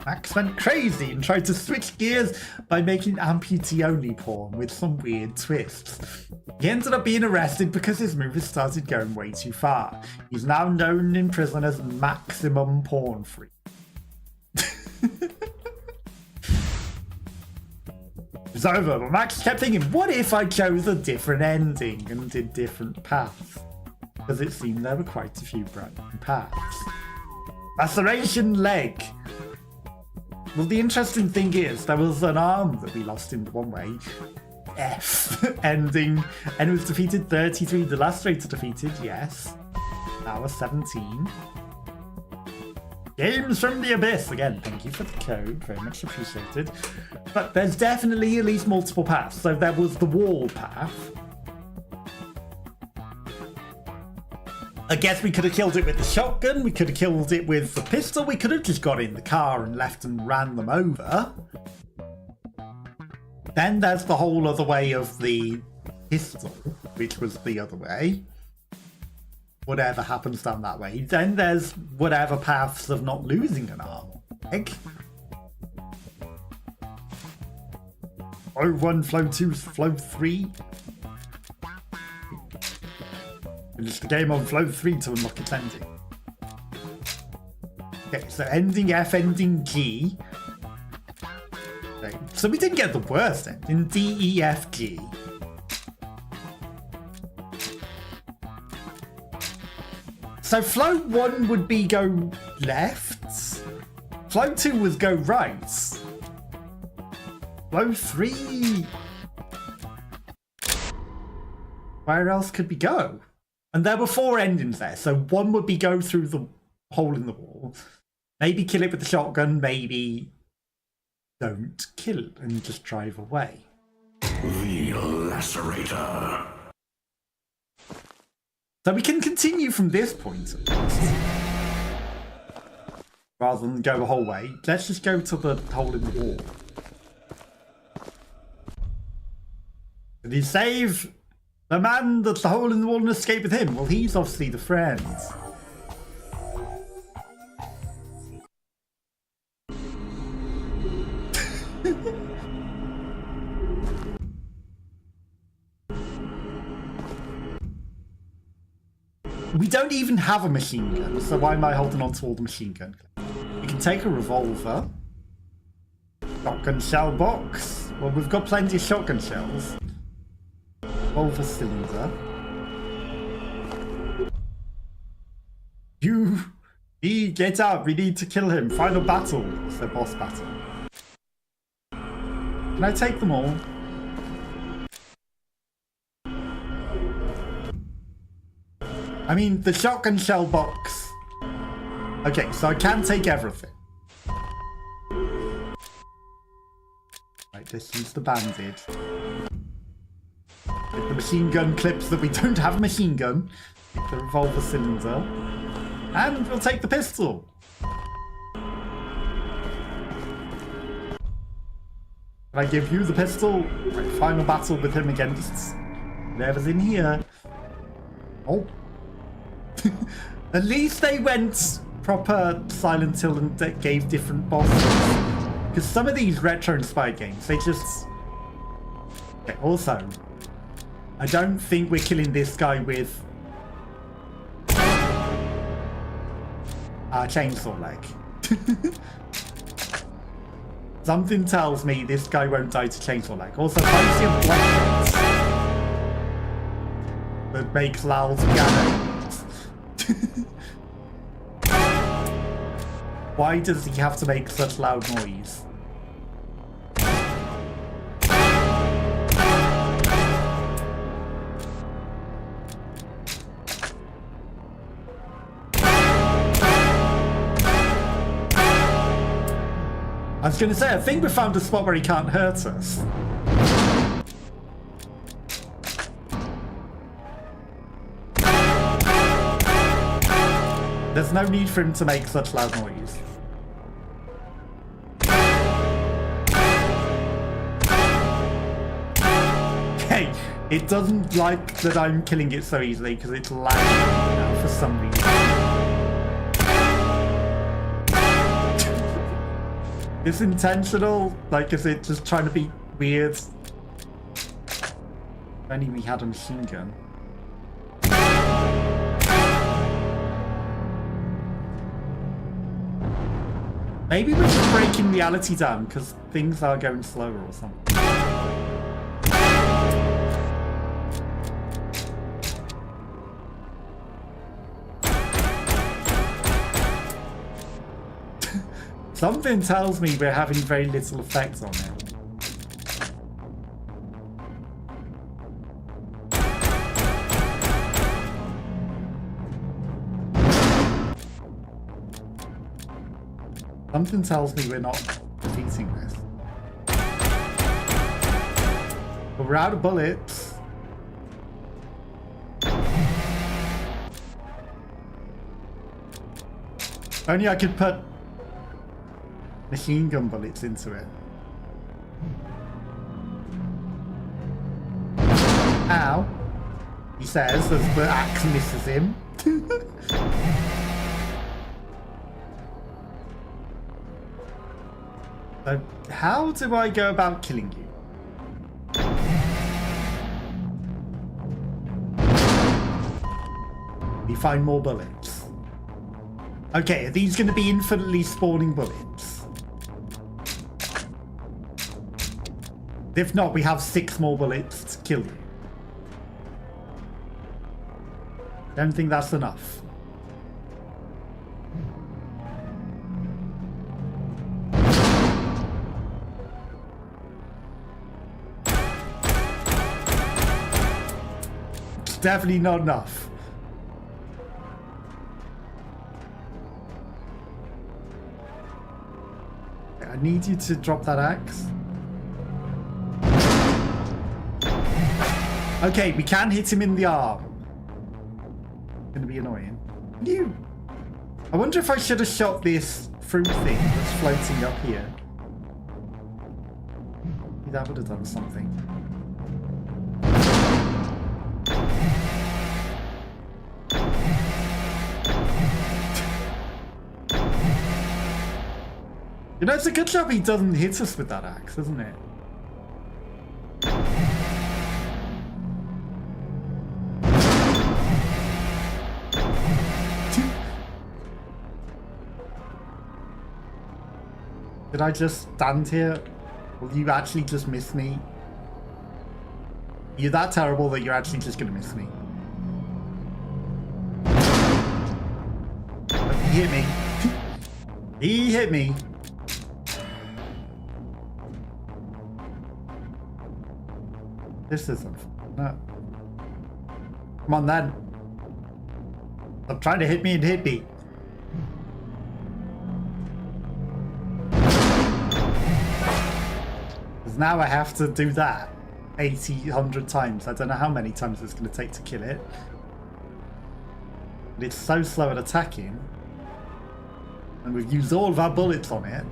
Max went crazy and tried to switch gears by making amputee-only porn with some weird twists. He ended up being arrested because his movies started going way too far. He's now known in prison as Maximum Porn Freak. It's over, but Max kept thinking, what if I chose a different ending and did different paths? because it seemed there were quite a few broken paths. Laceration leg. Well, the interesting thing is there was an arm that we lost in the one way. F ending, and it was defeated 33. The Lacerator defeated, yes. Now 17. Games from the Abyss. Again, thank you for the code. Very much appreciated. But there's definitely at least multiple paths. So there was the wall path. I guess we could have killed it with the shotgun. We could have killed it with the pistol. We could have just got in the car and left and ran them over. Then there's the whole other way of the pistol, which was the other way. Whatever happens down that way. Then there's whatever paths of not losing an arm or leg. Flow 1, Flow 2, Flow 3. Finish the game on Flow 3 to unlock its ending. Okay, so ending F, ending G. Okay, so we didn't get the worst ending. D, E, F, G. So Flow 1 would be go left. Flow 2 was go right. Flow 3... Where else could we go? And there were 4 endings there, so one would be go through the hole in the wall. Maybe kill it with the shotgun, maybe don't kill it and just drive away. The Lacerator. So we can continue from this point rather than go the whole way. Let's just go to the hole in the wall. Did he save the man that's the hole in the wall and escape with him? Well, he's obviously the friend. We don't even have a machine gun, so why am I holding on to all the machine gun? We can take a revolver. Shotgun shell box. Well, we've got plenty of shotgun shells. Revolver cylinder. Get out, we need to kill him. Final battle. So boss battle. Can I take them all? I mean, the shotgun shell box. Okay, so I can take everything. Right, this is the bandage. Get the machine gun clips that we don't have a machine gun. Take the revolver cylinder. And we'll take the pistol. Can I give you the pistol? Right, final battle with him against whatever's in here. Oh. At least they went proper Silent Hill and gave different bosses. Because some of these retro-inspired games, they just... Okay, also, I don't think we're killing this guy with chainsaw leg. Something tells me this guy won't die to chainsaw leg. Also, fancy of black that makes loud piano. Why does he have to make such loud noise? I was going to say, I think we found a spot where he can't hurt us. There's no need for him to make such loud noise. Okay, it doesn't like that I'm killing it so easily because it's lagging now for some reason. It's intentional? Like, is it just trying to be weird? If only we had a machine gun. Maybe we're just breaking reality down because things are going slower or something. Something tells me we're having very little effect on it. Something tells me we're not defeating this. But we're out of bullets. Only I could put machine gun bullets into it. Ow. He says as the axe misses him. So how do I go about killing you? We find more bullets. Okay, are these going to be infinitely spawning bullets? If not, we have 6 more bullets to kill you. Don't think that's enough. It's definitely not enough. I need you to drop that axe. Okay, we can hit him in the arm. It's gonna be annoying. You. I wonder if I should have shot this fruit thing that's floating up here. Maybe that would have done something. You know, it's a good job he doesn't hit us with that axe, isn't it? Did I just stand here? Will you actually just miss me? You're that terrible that you're actually just gonna miss me. He hit me. He hit me. This isn't. No. Come on, then. Stop trying to hit me and hit me. Because now I have to do that 80, 100 times. I don't know how many times it's going to take to kill it. But it's so slow at attacking. And we've used all of our bullets on it.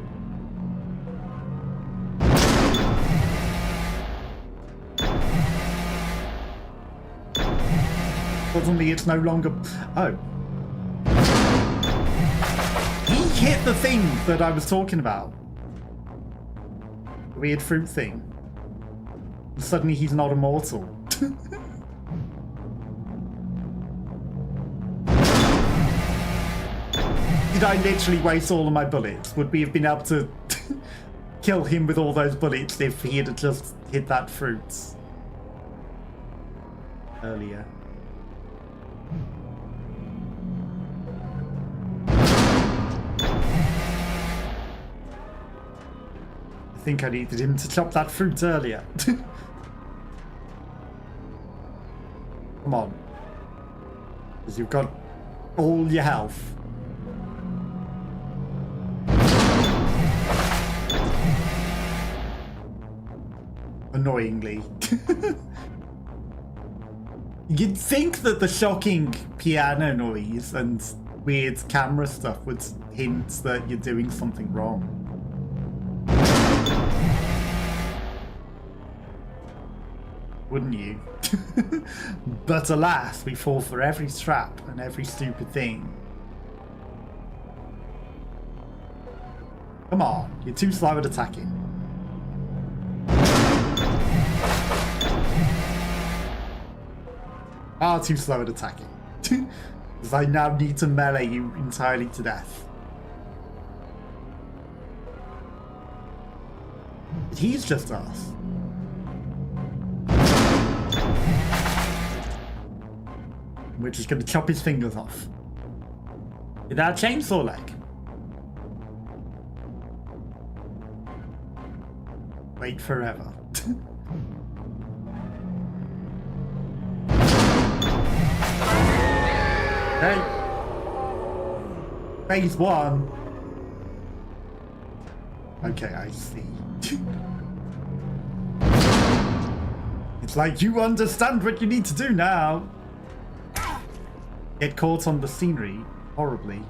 Suddenly it's no longer... Oh. He hit the thing that I was talking about. The weird fruit thing. And suddenly he's not immortal. Did I literally waste all of my bullets? Would we have been able to kill him with all those bullets if he had just hit that fruit earlier? I think I needed him to chop that fruit earlier. Come on. Because you've got all your health. Annoyingly. You'd think that the shocking piano noise and weird camera stuff would hint that you're doing something wrong. Wouldn't you? But alas, we fall for every trap and every stupid thing. Come on, you're too slow at attacking. Far too slow at attacking. Because I now need to melee you entirely to death. But he's just us. We're just going to chop his fingers off. With our chainsaw leg. Wait forever. Okay. Phase 1. Okay, I see. It's like you understand what you need to do now. Get caught on the scenery horribly.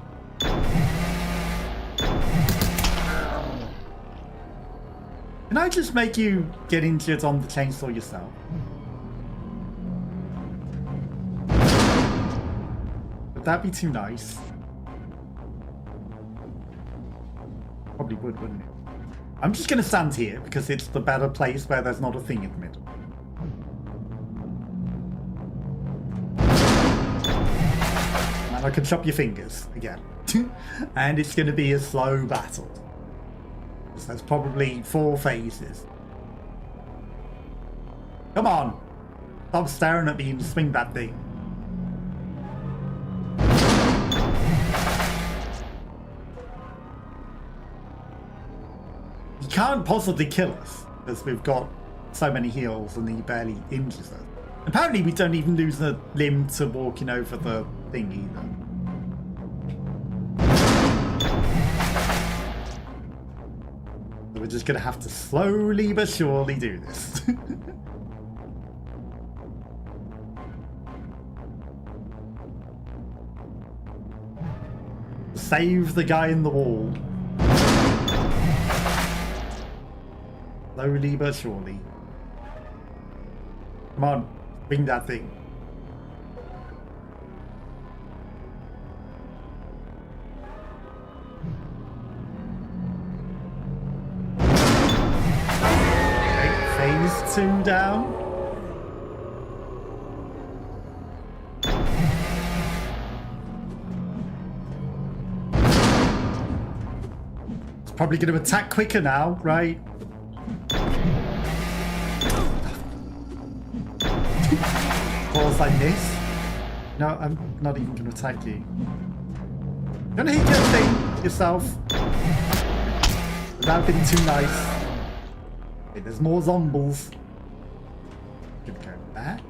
Can I just make you get injured on the chainsaw yourself? Would that be too nice? Probably would, wouldn't it? I'm just going to stand here because it's the better place where there's not a thing in the middle. And I can chop your fingers again. And it's going to be a slow battle. So there's probably 4 phases. Come on! Stop staring at me and swing that thing. He can't possibly kill us because we've got so many heals and he barely injures us. Apparently we don't even lose a limb to walking over the thing either. So we're just going to have to slowly but surely do this. Save the guy in the wall. Slowly but surely. Come on, bring that thing. Okay, phase 2 down. It's probably going to attack quicker now, right? Balls like this. No, I'm not even going to attack you. Don't hit your thing yourself. Without being too nice. Okay, there's more zombies. Gonna go back.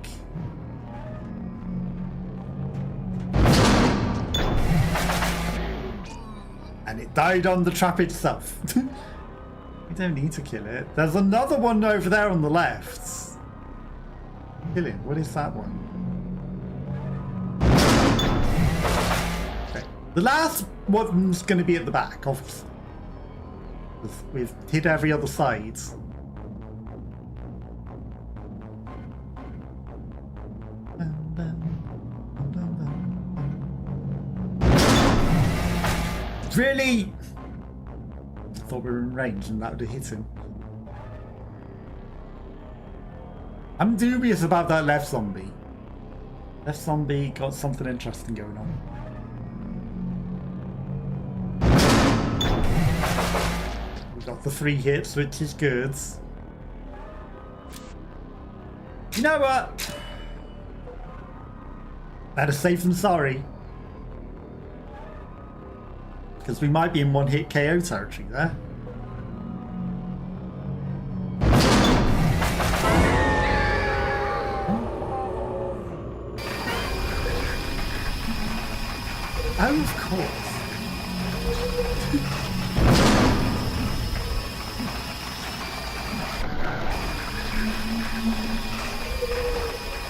And it died on the trap itself. We don't need to kill it. There's another one over there on the left. Kill him. What is that one? Okay. The last one's going to be at the back, obviously. We've hit every other side. Really? I thought we were in range and that would have hit him. I'm dubious about that left zombie. Left zombie got something interesting going on. We got the 3 hits, which is good. You know what? Better safe than sorry. Because we might be in 1-hit KO territory there. Oh, of course.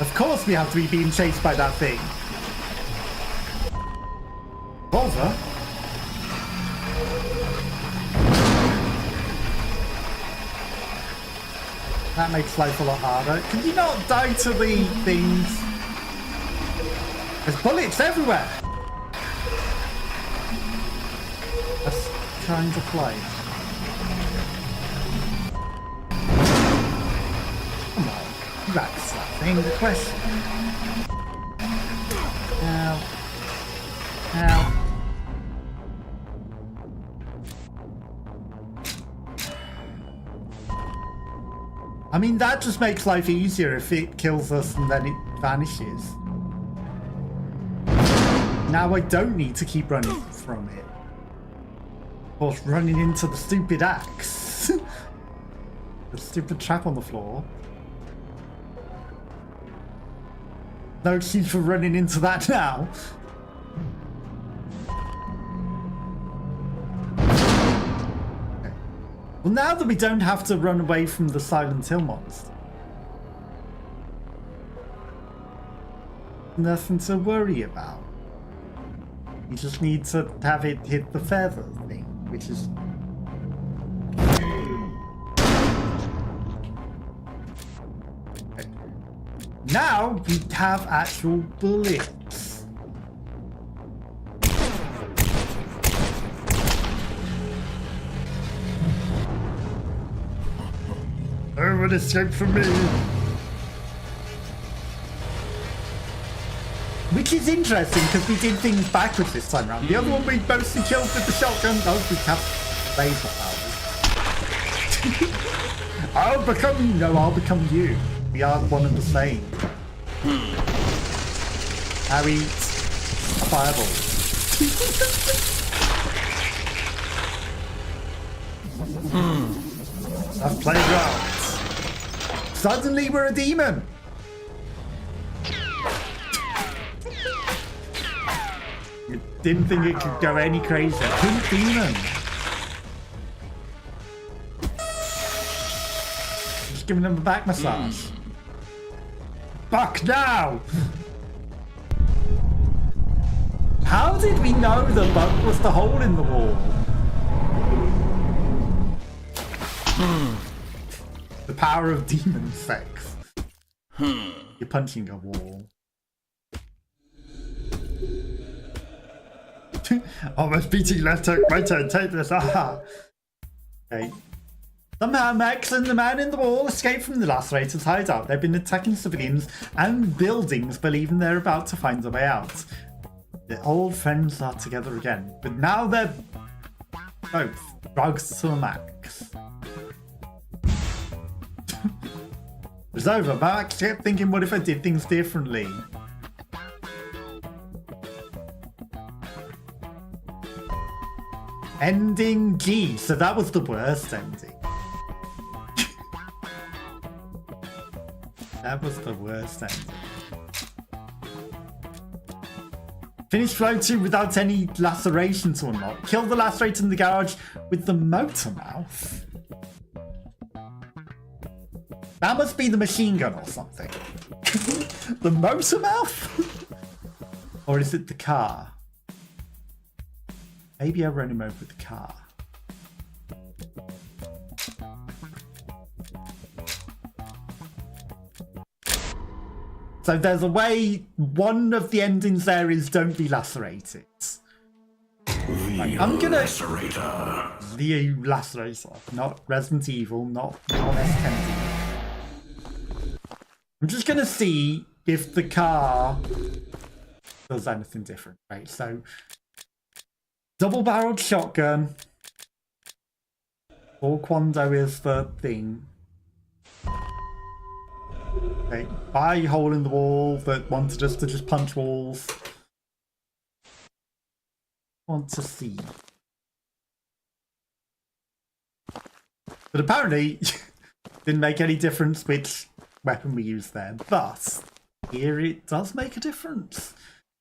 Of course we have to be being chased by that thing. Bother? That makes life a lot harder. Can you not die to the things? There's bullets everywhere. That's trying to fly. Come on, that's nothing. The question. Ow. Ow. I mean, that just makes life easier if it kills us and then it vanishes. Now I don't need to keep running from it. Of course, running into the stupid axe. It's stupid trap on the floor. No excuse for running into that now. Okay. Well, now that we don't have to run away from the Silent Hill monster, nothing to worry about. You just need to have it hit the feather thing, which is... Okay. Now we have actual bullets. No one escaped from me. Which is interesting because we did things backwards this time around. The other one we mostly killed with the shotgun. Oh, we have laser powers. I'll become you. No, I'll become you. We are one and the same. I eat a fireball. I've played around. Suddenly we're a demon. Didn't think it could go any crazier. Pink demon. Just giving them a back massage. Fuck now! How did we know the bug was the hole in the wall? The power of demon sex. You're punching a wall. Almost beating left hook, right turn, take this, aha! Okay. Somehow Max and the man in the wall escaped from the Lacerator's hideout. They've been attacking civilians and buildings, believing they're about to find a way out. The old friends are together again, but now they're both drugs to the max. It was over, but Max kept thinking, what if I did things differently? Ending G, so that was the worst ending. That was the worst ending. Finish flow 2 without any laceration to unlock. Kill the lacerator in the garage with the motor mouth. That must be the machine gun or something. The motor mouth? Or is it the car? Maybe I'll run him over with the car. So there's a way, one of the endings there is don't be lacerated. Right, I'm gonna... Lacerator. The Lacerator, not Resident Evil, not S. Kennedy. I'm just gonna see if the car does anything different, right? So, double-barreled shotgun. Or Quando is the thing. Okay, buy hole in the wall that wanted us to just punch walls. Want to see. But apparently, didn't make any difference which weapon we used there. But here it does make a difference.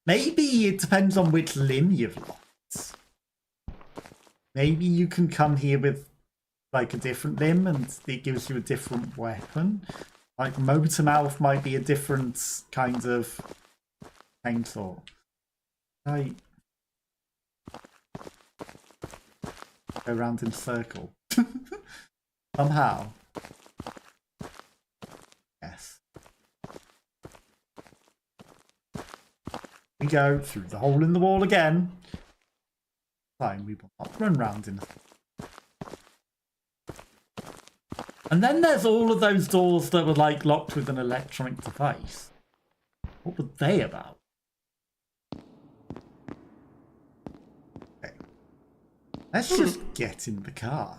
Maybe it depends on which limb you've lost. Maybe you can come here with like a different limb and it gives you a different weapon. Like motor mouth might be a different kind of chainsaw. Right. Go around in a circle. Somehow. Yes. We go through the hole in the wall again. Time we will not run round in. And then there's all of those doors that were like locked with an electronic device. What were they about? Okay. Let's just get in the car.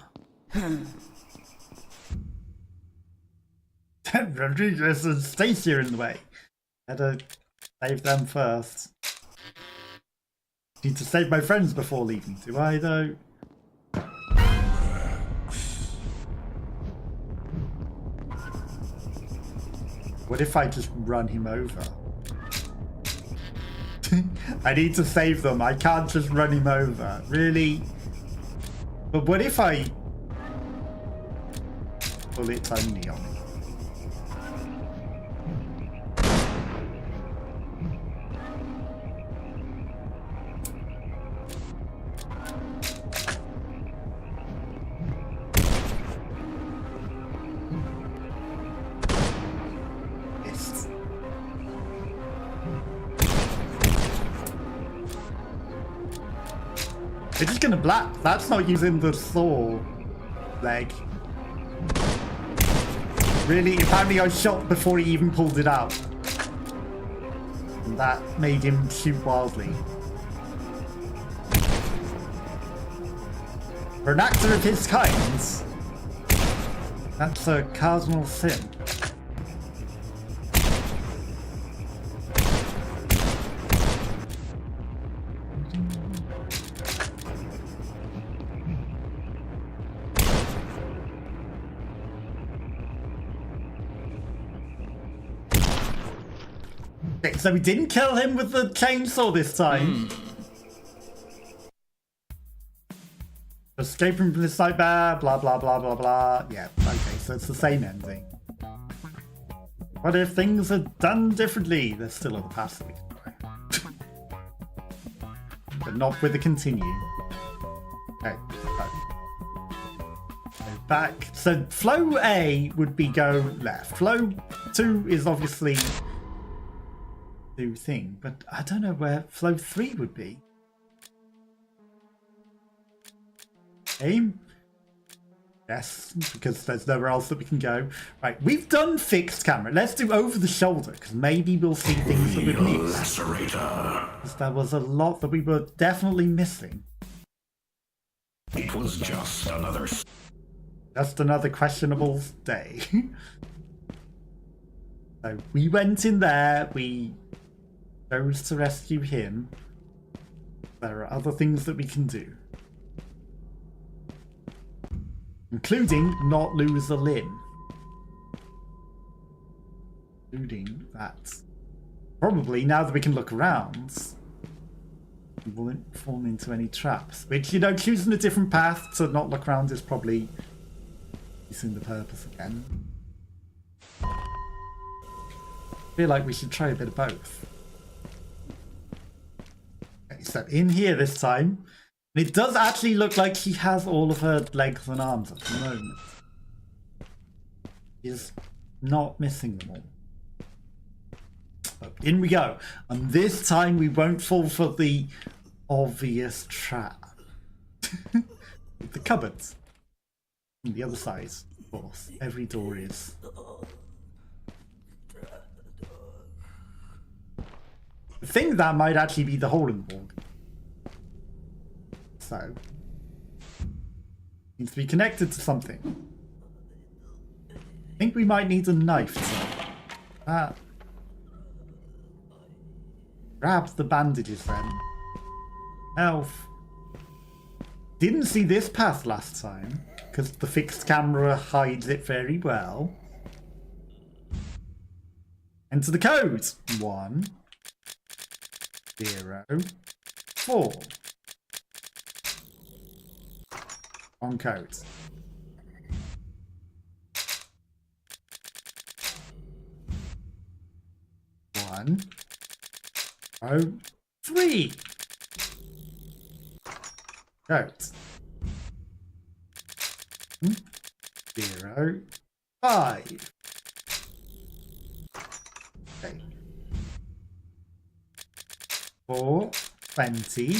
Rodriguez and Stacy are in the way. Better save them first. Need to save my friends before leaving. Do I though? What if I just run him over? I need to save them. I can't just run him over. Really? But what if I... Bullets only on him? They're just gonna black. That's not using the saw leg. Really? Apparently I shot before he even pulled it out. And that made him shoot wildly. For an actor of his kind, that's a cardinal sin. So we didn't kill him with the chainsaw this time. Escaping from this nightmare, blah blah blah blah blah. Yeah, okay, so it's the same ending. What if things are done differently? There's still other paths that we can try. But not with the continue. Okay, so back. So flow A would be go left. Flow 2 is obviously new thing, but I don't know where flow 3 would be. Aim? Yes, because there's nowhere else that we can go. Right, we've done fixed camera. Let's do over the shoulder, because maybe we'll see things that we've missed. Lacerator. Because there was a lot that we were definitely missing. It was just another... Just another questionable day. So we went in there, we chose to rescue him. There are other things that we can do. Including not lose a limb. Including that. Probably, now that we can look around, we won't fall into any traps. Which, you know, choosing a different path to not look around is probably using the purpose again. I feel like we should try a bit of both. Okay, so in here this time. And it does actually look like she has all of her legs and arms at the moment. She's not missing them all. But in we go. And this time we won't fall for the obvious trap. With the cupboards. On the other side, of course. Every door is. I think that might actually be the hole in the wall. So, needs to be connected to something. I think we might need a knife. Grab the bandages then. Health. Didn't see this path last time because the fixed camera hides it very well. Enter the code. 1 0 4. On code. 1 0 3. Code. 0 5. Okay. 4 20.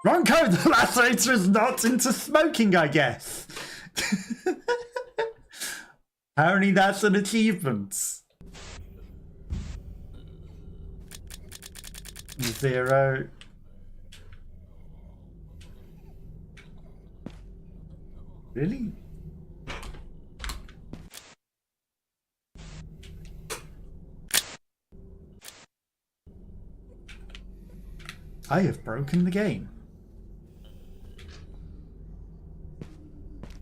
Wrong code! The Lacerator is not into smoking, I guess. Apparently that's an achievement. 0. Really? I have broken the game.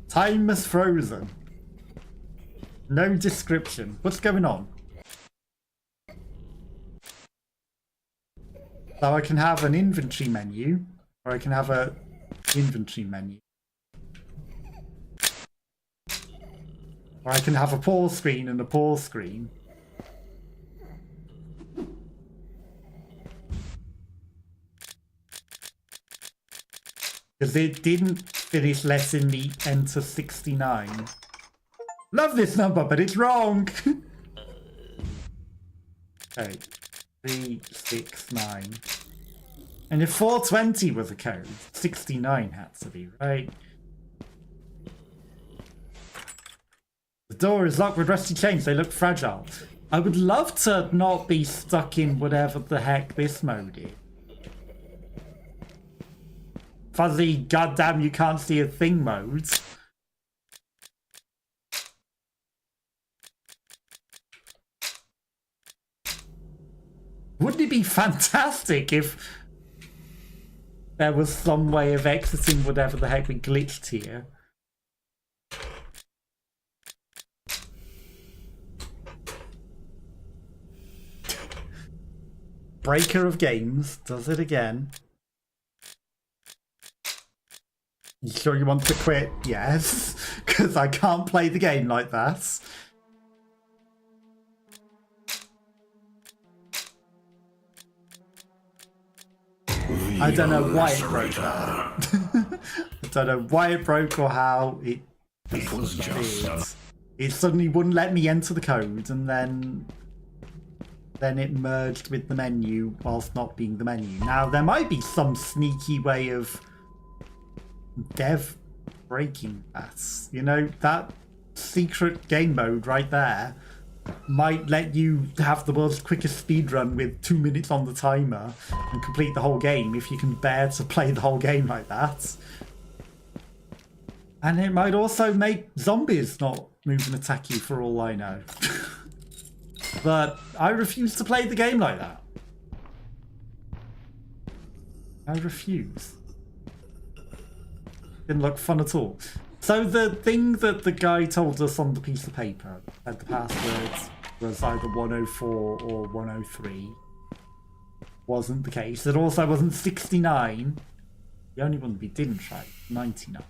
Time is frozen. No description. What's going on? So I can have an inventory menu, or I can have a inventory menu. Or I can have a pause screen and a pause screen. Because it didn't finish letting me enter 69. Love this number, but it's wrong! Okay. 369. And if 420 was a code, 69 had to be, right? The door is locked with rusty chains. They look fragile. I would love to not be stuck in whatever the heck this mode is. Fuzzy, goddamn, you can't see a thing modes. Wouldn't it be fantastic if there was some way of exiting whatever the heck we glitched here? Breaker of games does it again. You sure you want to quit? Yes, because I can't play the game like that. I don't know why it broke. I don't know why it broke or how it was just it suddenly wouldn't let me enter the code, and then it merged with the menu whilst not being the menu. Now there might be some sneaky way of dev breaking that. You know, that secret game mode right there might let you have the world's quickest speed run with 2 minutes on the timer and complete the whole game if you can bear to play the whole game like that. And it might also make zombies not move and attack you for all I know. But I refuse to play the game like that. I refuse. Didn't look fun at all. So the thing that the guy told us on the piece of paper, that the password was either 104 or 103, wasn't the case. It also wasn't 69. The only one we didn't try, 99.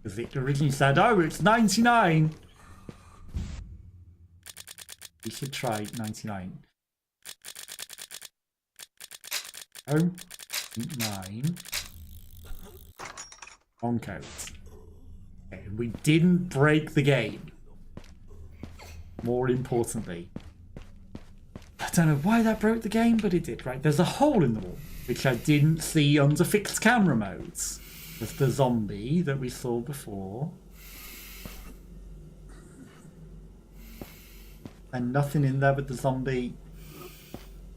Because it originally said, oh, it's 99. We should try 99. Oh, 9. On codes. Okay, we didn't break the game. More importantly. I don't know why that broke the game, but it did, right? There's a hole in the wall, which I didn't see under fixed camera modes. There's the zombie that we saw before. And nothing in there with the zombie.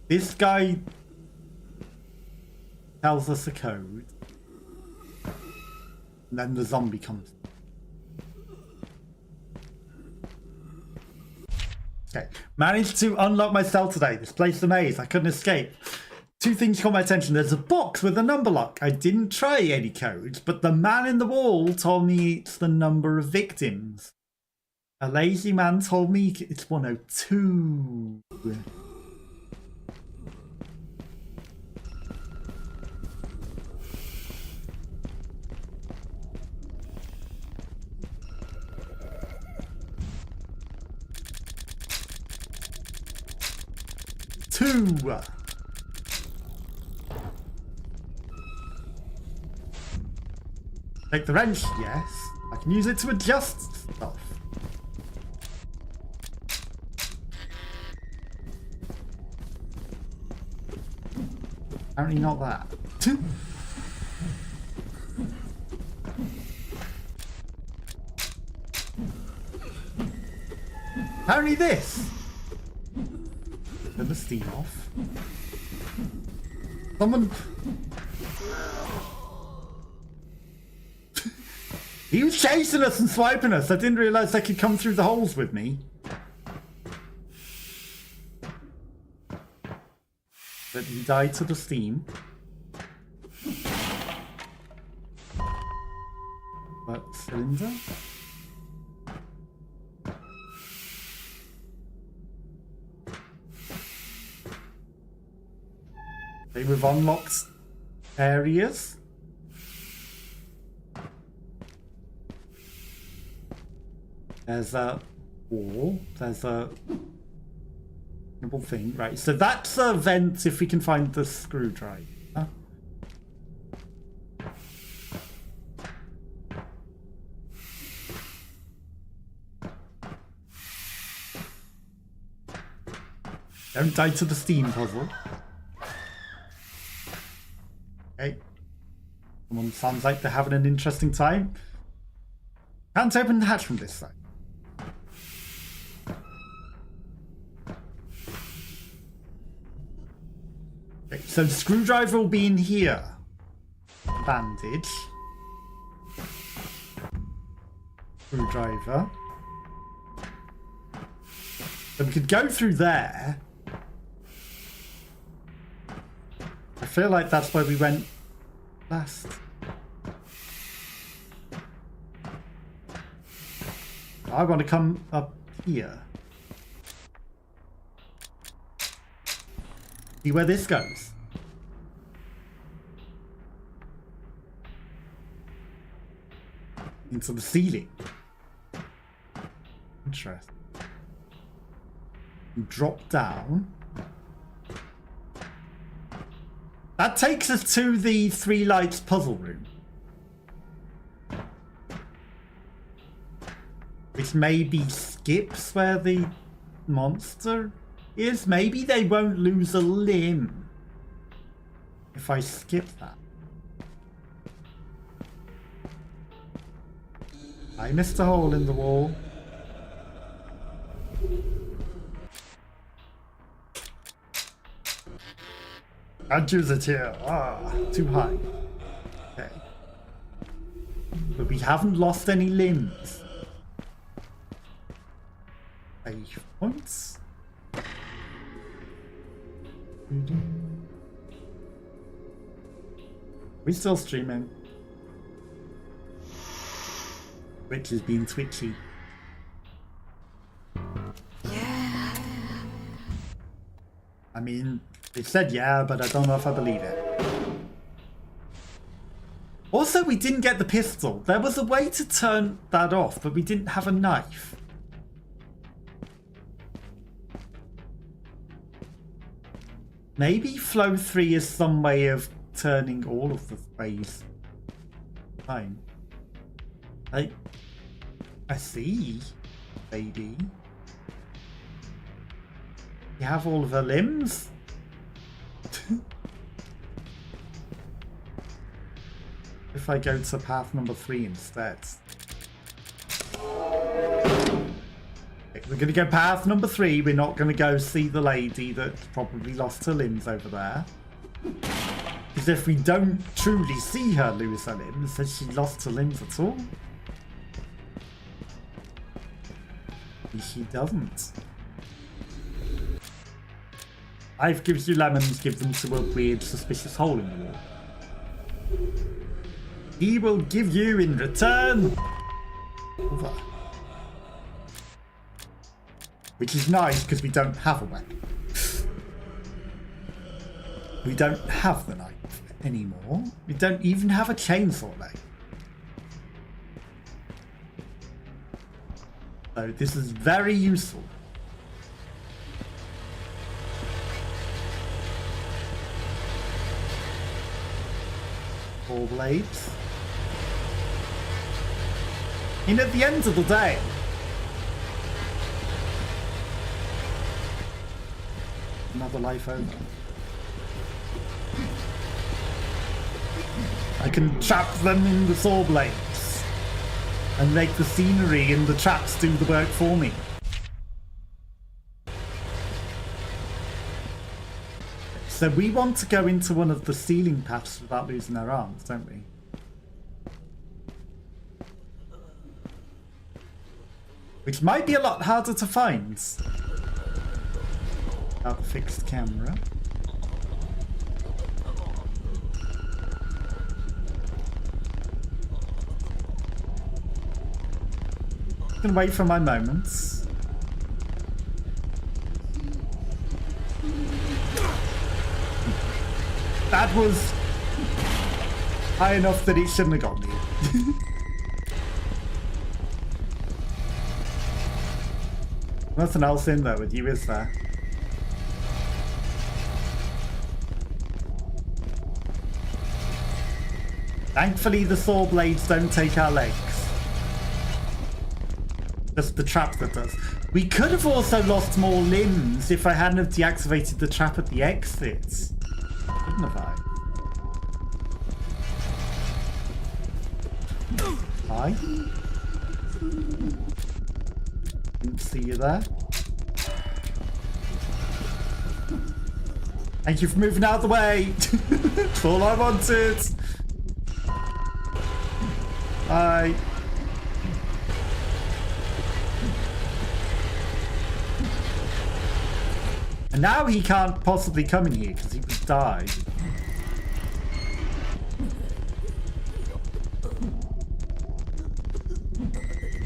This guy tells us a code. And then the zombie comes. Okay. Managed to unlock my cell today. This place is a maze. I couldn't escape. Two things caught my attention. There's a box with a number lock. I didn't try any codes, but the man in the wall told me it's the number of victims. A lazy man told me it's 102. Take the wrench, yes. I can use it to adjust stuff. Apparently not that. Apparently this. Turn the steam off. Someone... He was chasing us and swiping us. I didn't realise they could come through the holes with me. But he died to the steam. But cylinder? Okay, we've unlocked areas. There's a wall. There's a double thing. Right, so that's a vent if we can find the screwdriver. Don't die to the steam puzzle. Okay. Someone sounds like they're having an interesting time. Can't open the hatch from this side. Okay, so the screwdriver will be in here. Bandage. Screwdriver. So we could go through there. I feel like that's where we went last. I want to come up here. See where this goes. Into the ceiling. Interesting. Drop down. That takes us to the 3 lights puzzle room. Which maybe skips where the monster is. Maybe they won't lose a limb if I skip that. I missed a hole in the wall. I'd use it here. Too high. Okay. But we haven't lost any limbs. Save points. We're still streaming. Twitch has been twitchy. Yeah. I mean, they said yeah, but I don't know if I believe it. Also, we didn't get the pistol. There was a way to turn that off, but we didn't have a knife. Maybe flow 3 is some way of turning all of the ways. Fine. I see, baby. You have all of her limbs? If I go to path number 3 instead. We're going to go path number 3. We're not going to go see the lady that probably lost her limbs over there. Because if we don't truly see her lose her limbs, has she lost her limbs at all? She doesn't. I've gives you lemons, give them to a weird suspicious hole in the wall. He will give you in return over. Which is nice because we don't have a weapon. We don't have the knife anymore. We don't even have a chainsaw blade. So this is very useful. Four blades. And at the end of the day, another life over. I can trap them in the saw blades and make the scenery and the traps do the work for me. So we want to go into one of the ceiling paths without losing our arms, don't we? Which might be a lot harder to find. Without a fixed camera. I can wait for my moments. That was high enough that it shouldn't have got me. Nothing else in there with you, is there? Thankfully, the saw blades don't take our legs. Just the trap that does. We could have also lost more limbs if I hadn't have deactivated the trap at the exits. Couldn't have I? Hi. Didn't see you there. Thank you for moving out of the way. That's all I wanted. Hi. And now he can't possibly come in here because he would die.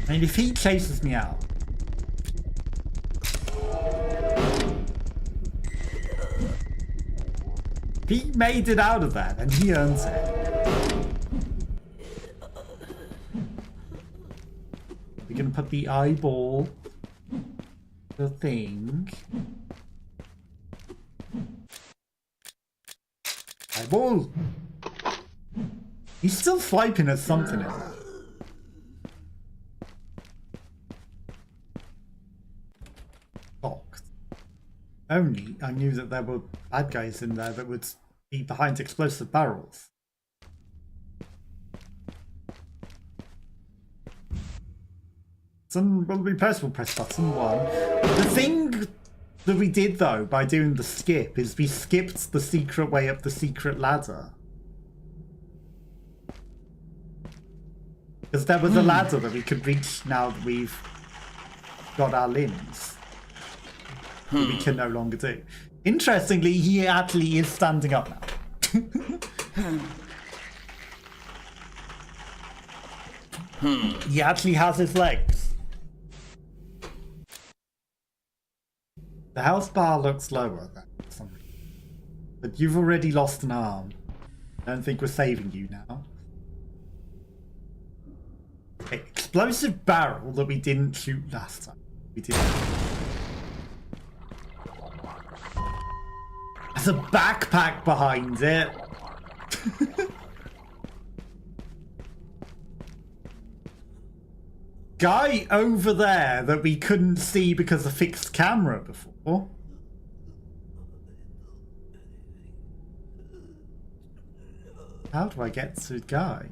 I mean, if he chases me out. He made it out of that and he earns it. We're gonna put the eyeball, the thing. Eyeball! He's still swiping at something in there. Locked. Only I knew that there were bad guys in there that would be behind explosive barrels. Some will be press, we'll press button 1. The thing that we did though by doing the skip is we skipped the secret way up the secret ladder. Because there was a ladder that we could reach now that we've got our limbs. That we can no longer do. Interestingly, he actually is standing up now. He actually has his legs. The health bar looks lower than something. But you've already lost an arm. I don't think we're saving you now. Okay, explosive barrel that we didn't shoot last time. We didn't. There's a backpack behind it. Guy over there that we couldn't see because of fixed camera before. How do I get to Guy?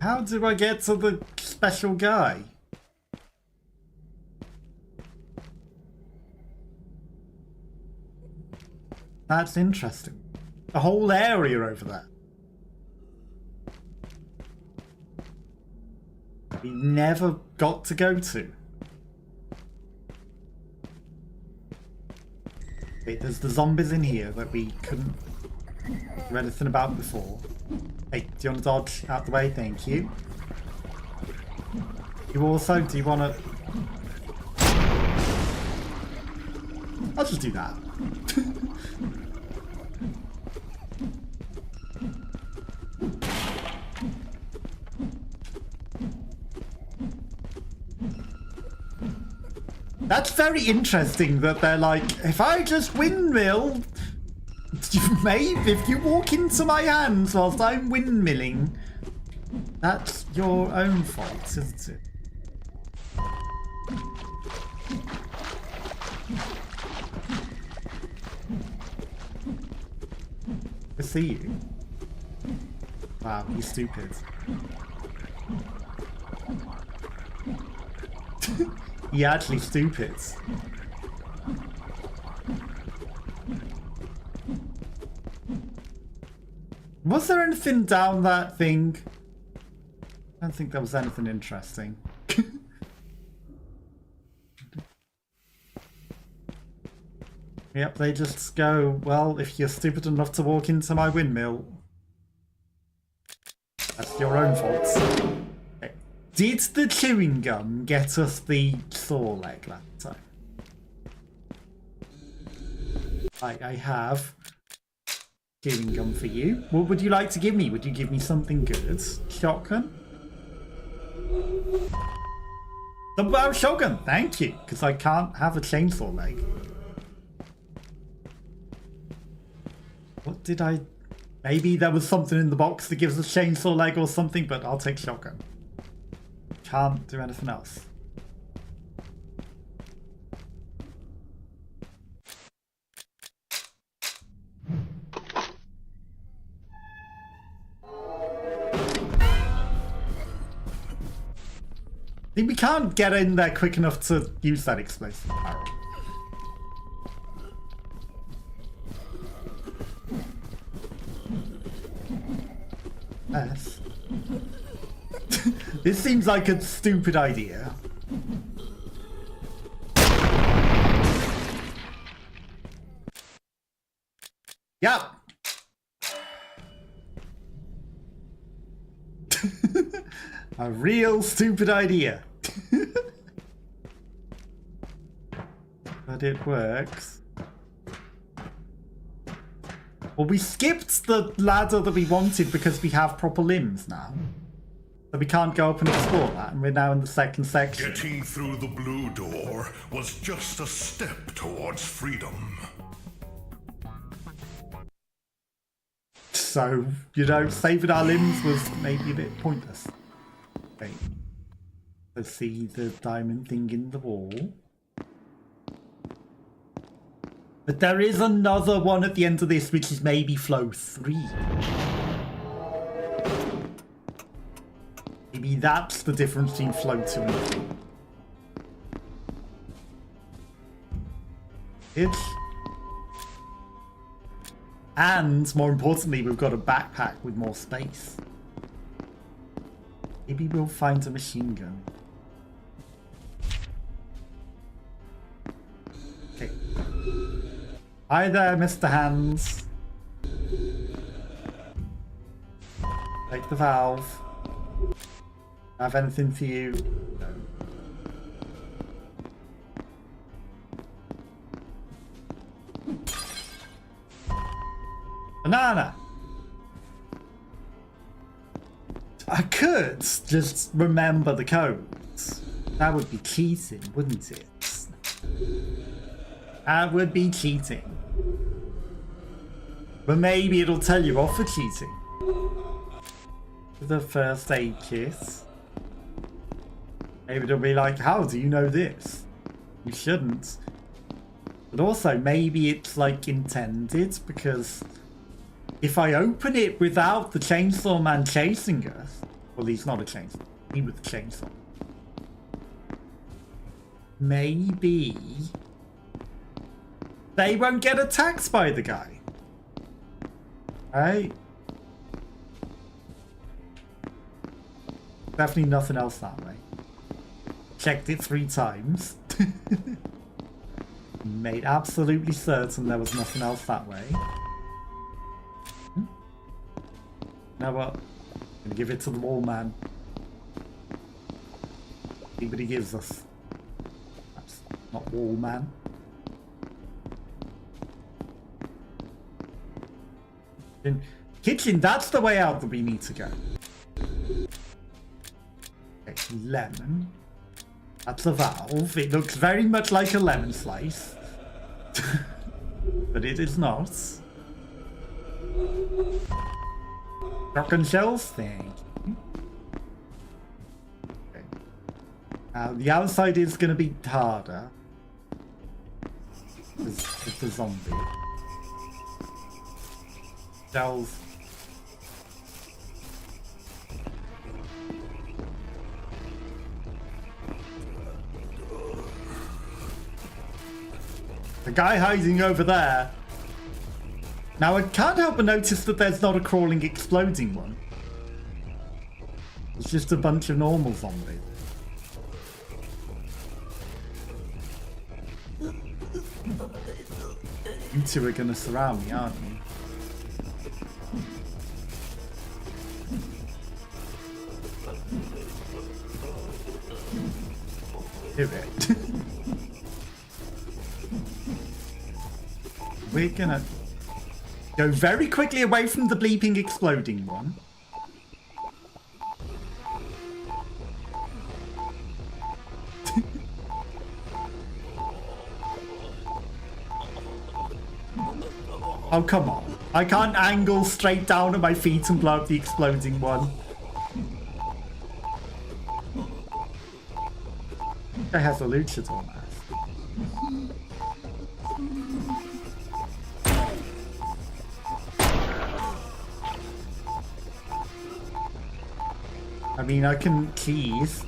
How do I get to the special guy? That's interesting. The whole area over there. We never got to go to. Wait, there's the zombies in here that we couldn't do anything about before. Hey, do you want to dodge out the way? Thank you. You also, do you want to... I'll just do that. That's very interesting that they're like, if I just windmill, maybe if you walk into my hands whilst I'm windmilling, that's your own fault, isn't it? I see you. Wow, you're stupid. You're actually stupid. Was there anything down that thing? I don't think there was anything interesting. Yep, they just go, well, if you're stupid enough to walk into my windmill, that's your own fault. Okay. Did the chewing gum get us the saw leg last time? I have chewing gum for you. What would you like to give me? Would you give me something good? Shotgun? Oh, shotgun, thank you. Because I can't have a chainsaw leg. What did I... Maybe there was something in the box that gives us chainsaw leg or something, but I'll take shotgun. Can't do anything else. I think we can't get in there quick enough to use that explosive barrel. Yes. This seems like a stupid idea. Yep. A real stupid idea. But it works. Well, we skipped the ladder that we wanted because we have proper limbs now. So we can't go up and explore that, and we're now in the second section. Getting through the blue door was just a step towards freedom. So, you know, saving our limbs was maybe a bit pointless. Okay. Let's see the diamond thing in the wall. But there is another one at the end of this, which is maybe flow 3. Maybe that's the difference between flow 2 and 3. And, more importantly, we've got a backpack with more space. Maybe we'll find a machine gun. Okay. Hi there, Mr. Hands. Take the valve. Have anything for you? No. Banana! I could just remember the codes. That would be cheating, wouldn't it? That would be cheating. But maybe it'll tell you off for cheating. The first aid kit. Maybe it'll be like, how do you know this? You shouldn't. But also, maybe it's like intended, because if I open it without the chainsaw man chasing us, well, he's not a chainsaw, he with the chainsaw. Maybe they won't get attacked by the guy. Right? Definitely nothing else that way. Checked it 3 times. Made absolutely certain there was nothing else that way. Now what? I'm gonna give it to the wall man. See what he gives us. That's not wall man. Kitchen, that's the way out that we need to go. Okay, lemon. That's a valve. It looks very much like a lemon slice. But it is not. Shotgun shells thing. Okay. The outside is going to be harder. It's a zombie. Shells. The guy hiding over there. Now I can't help but notice that there's not a crawling, exploding one. It's just a bunch of normal zombies. You two are gonna surround me, aren't you? do it. We're gonna go very quickly away from the bleeping exploding one. Oh, come on. I can't angle straight down at my feet and blow up the exploding one. It has a luchador mask. I mean, I can cheese.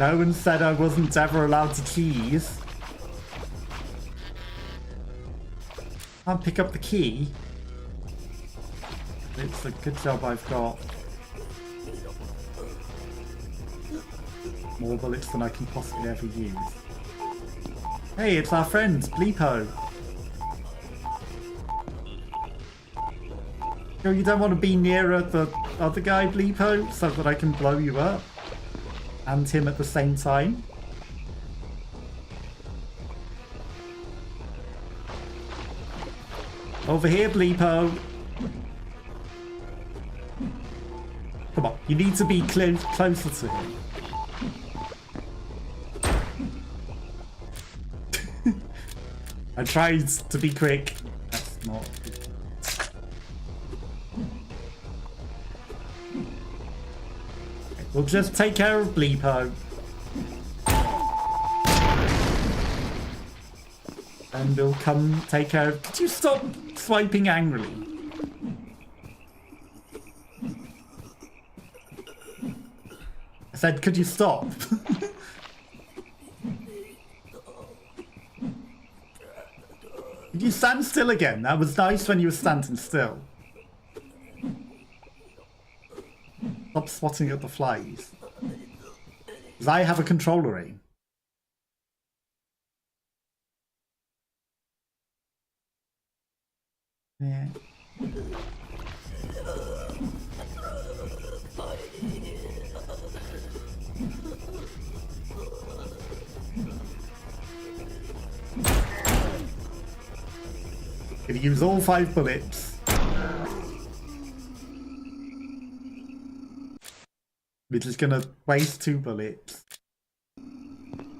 No one said I wasn't ever allowed to cheese. Can't pick up the key. It's a good job I've got more bullets than I can possibly ever use. Hey, it's our friend, Bleepo. Yo, you don't want to be nearer the other guy, Bleepo, so that I can blow you up? And him at the same time? Over here, Bleepo. Come on, you need to be closer to him. I tried to be quick. That's not good. Okay, we'll just take care of Bleepo. And we'll come take care of... Could you stop swiping angrily? I said, could you stop? Did you stand still again? That was nice when you were standing still. Stop swatting at the flies. Because I have a controller aim. Yeah. Gonna use all 5 bullets. We're just gonna waste 2 bullets.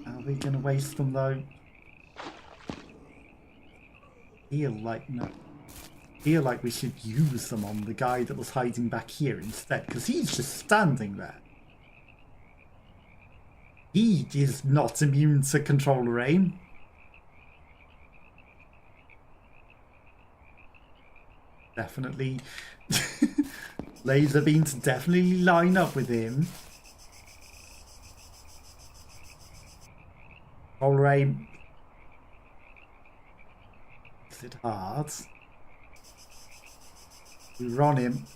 Are we gonna waste them though? Feel like we should use them on the guy that was hiding back here instead, because he's just standing there. He is not immune to controller aim. Definitely. Laser beams definitely line up with him. Controller aim. Is it hard? We run him.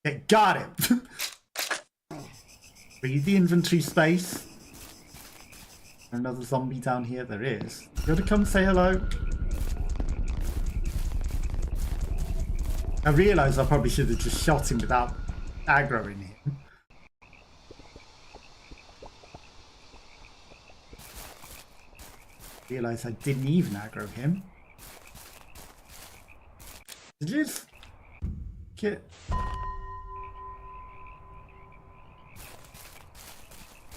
Okay, got him. Read the inventory space. Another zombie down here. There is. You gotta come say hello. I realise I probably should have just shot him without aggroing him. Realise I didn't even aggro him. Did you just get...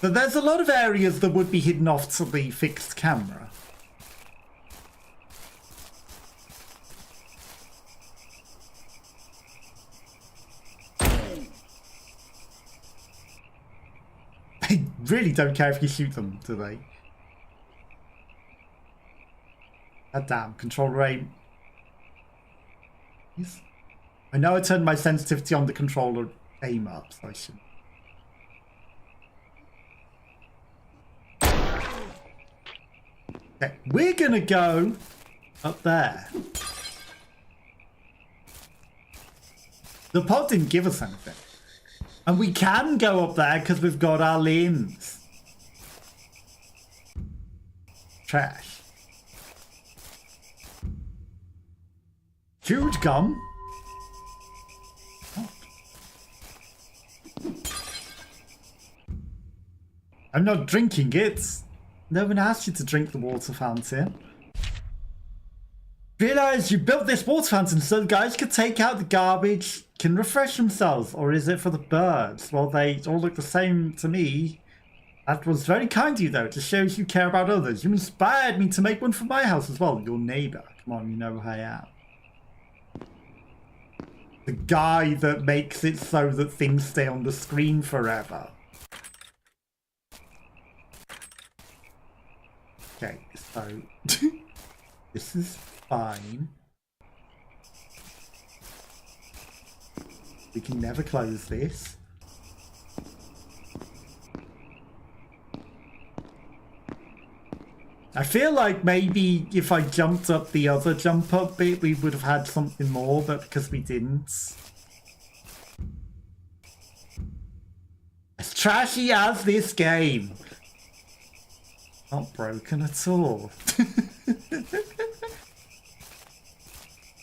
But there's a lot of areas that would be hidden off to the fixed camera. I really don't care if you shoot them, do they? God damn, controller aim. Yes. I know I turned my sensitivity on the controller aim up, so I shouldn't. Okay, we're gonna go up there. The pod didn't give us anything. And we can go up there because we've got our limbs. Trash. Chewed gum? I'm not drinking it. No one asked you to drink the water fountain. Realize you built this water fountain so guys could take out the garbage, can refresh themselves, or is it for the birds? Well, they all look the same to me. That was very kind of you, though. It just shows you care about others. You inspired me to make one for my house as well. Your neighbor. Come on, you know who I am. The guy that makes it so that things stay on the screen forever. Okay, so this is fine. We can never close this. I feel like maybe if I jumped up the other jump up bit, we would have had something more, but because we didn't. As trashy as this game. Not broken at all.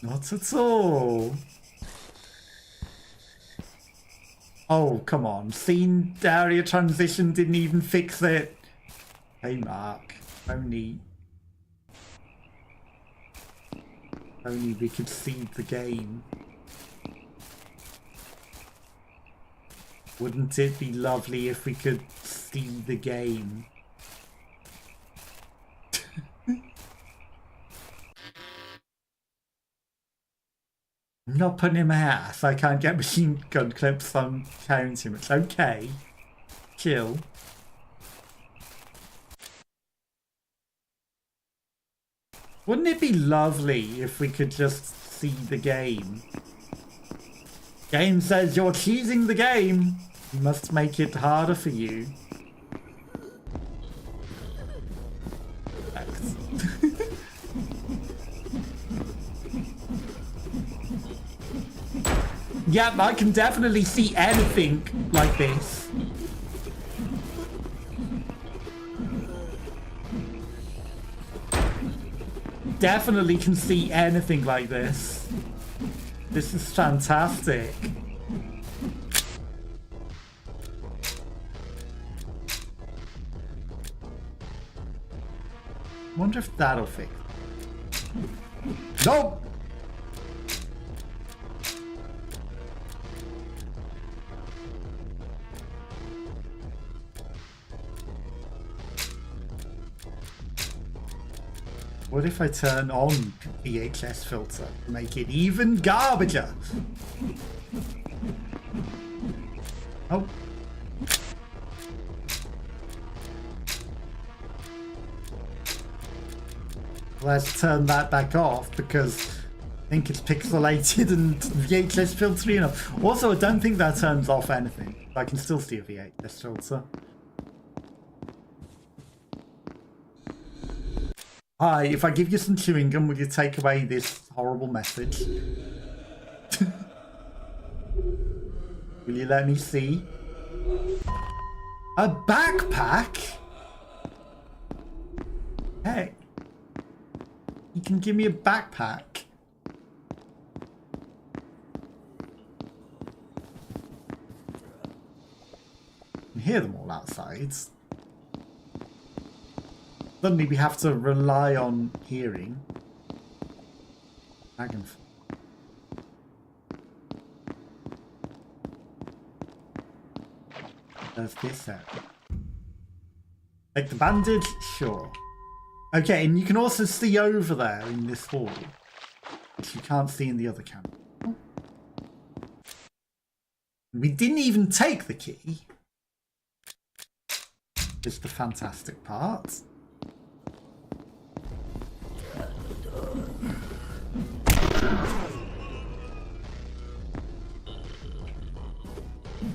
Not at all. Oh, come on. Scene area transition didn't even fix it. Hey, Mark. Only we could see the game. Wouldn't it be lovely if we could see the game? I'm not putting in my ass. I can't get machine gun clips on counting. It's okay. Chill. Wouldn't it be lovely if we could just see the game? Game says you're cheating the game. We must make it harder for you. Thanks. Yeah, I can definitely see anything like this. Definitely can see anything like this. This is fantastic. Wonder if that'll fix. Nope. What if I turn on the VHS filter to make it even garbager? Oh. Let's turn that back off because I think it's pixelated and VHS filter enough. Also, I don't think that turns off anything. I can still see a VHS filter. Hi, if I give you some chewing gum, will you take away this horrible message? Will you let me see? A backpack? Hey. You can give me a backpack. I can hear them all outside. Suddenly we have to rely on hearing. Dragonfly. There's this area. Take the bandage? Sure. Okay, and you can also see over there in this hall, which you can't see in the other camera. We didn't even take the key. Is the fantastic part.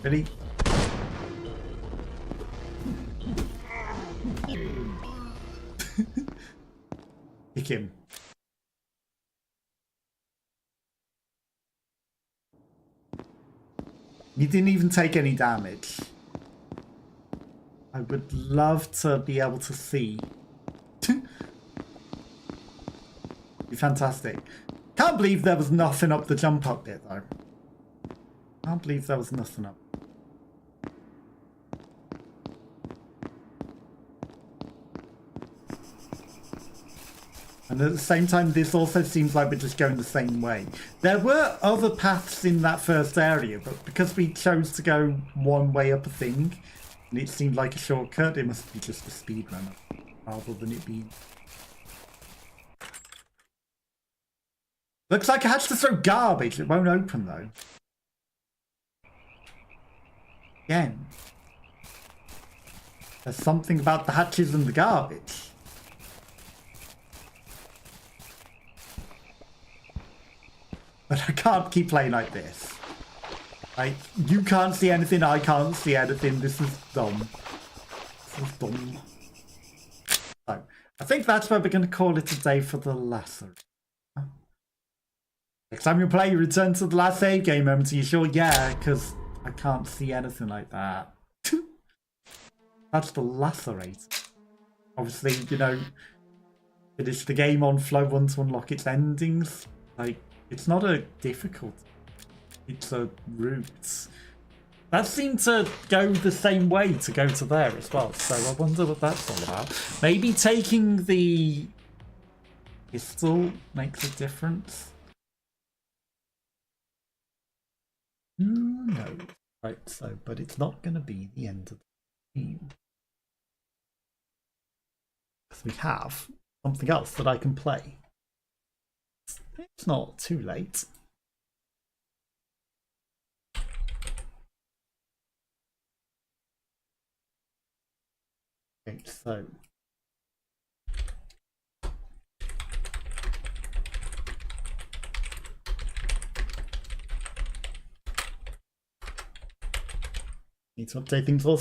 Ready? Kick him. You didn't even take any damage. I would love to be able to see. Be fantastic. Come can't believe there was nothing up the jump up bit, though. I can't believe there was nothing up. And at the same time, this also seems like we're just going the same way. There were other paths in that first area, but because we chose to go one way up a thing, and it seemed like a shortcut, it must be just a speedrunner, rather than it being... Looks like I had to throw garbage. It won't open, though. Again. There's something about the hatches and the garbage. But I can't keep playing like this. Like, you can't see anything, I can't see anything. This is dumb. This is dumb. So, I think that's where we're going to call it a day for the Lacerator. Next time you play, you return to the last save game moment. Are you sure? Yeah, because I can't see anything like that. That's the Lacerator. Obviously, you know, finish the game on flow 1 to unlock its endings. Like, it's not a difficult. It's a route. That seemed to go the same way to go to there as well. So I wonder what that's all about. Maybe taking the pistol makes a difference. Who knows? Right, so, but it's not going to be the end of the game. Because we have something else that I can play. It's not too late. Okay, so... need to update things also.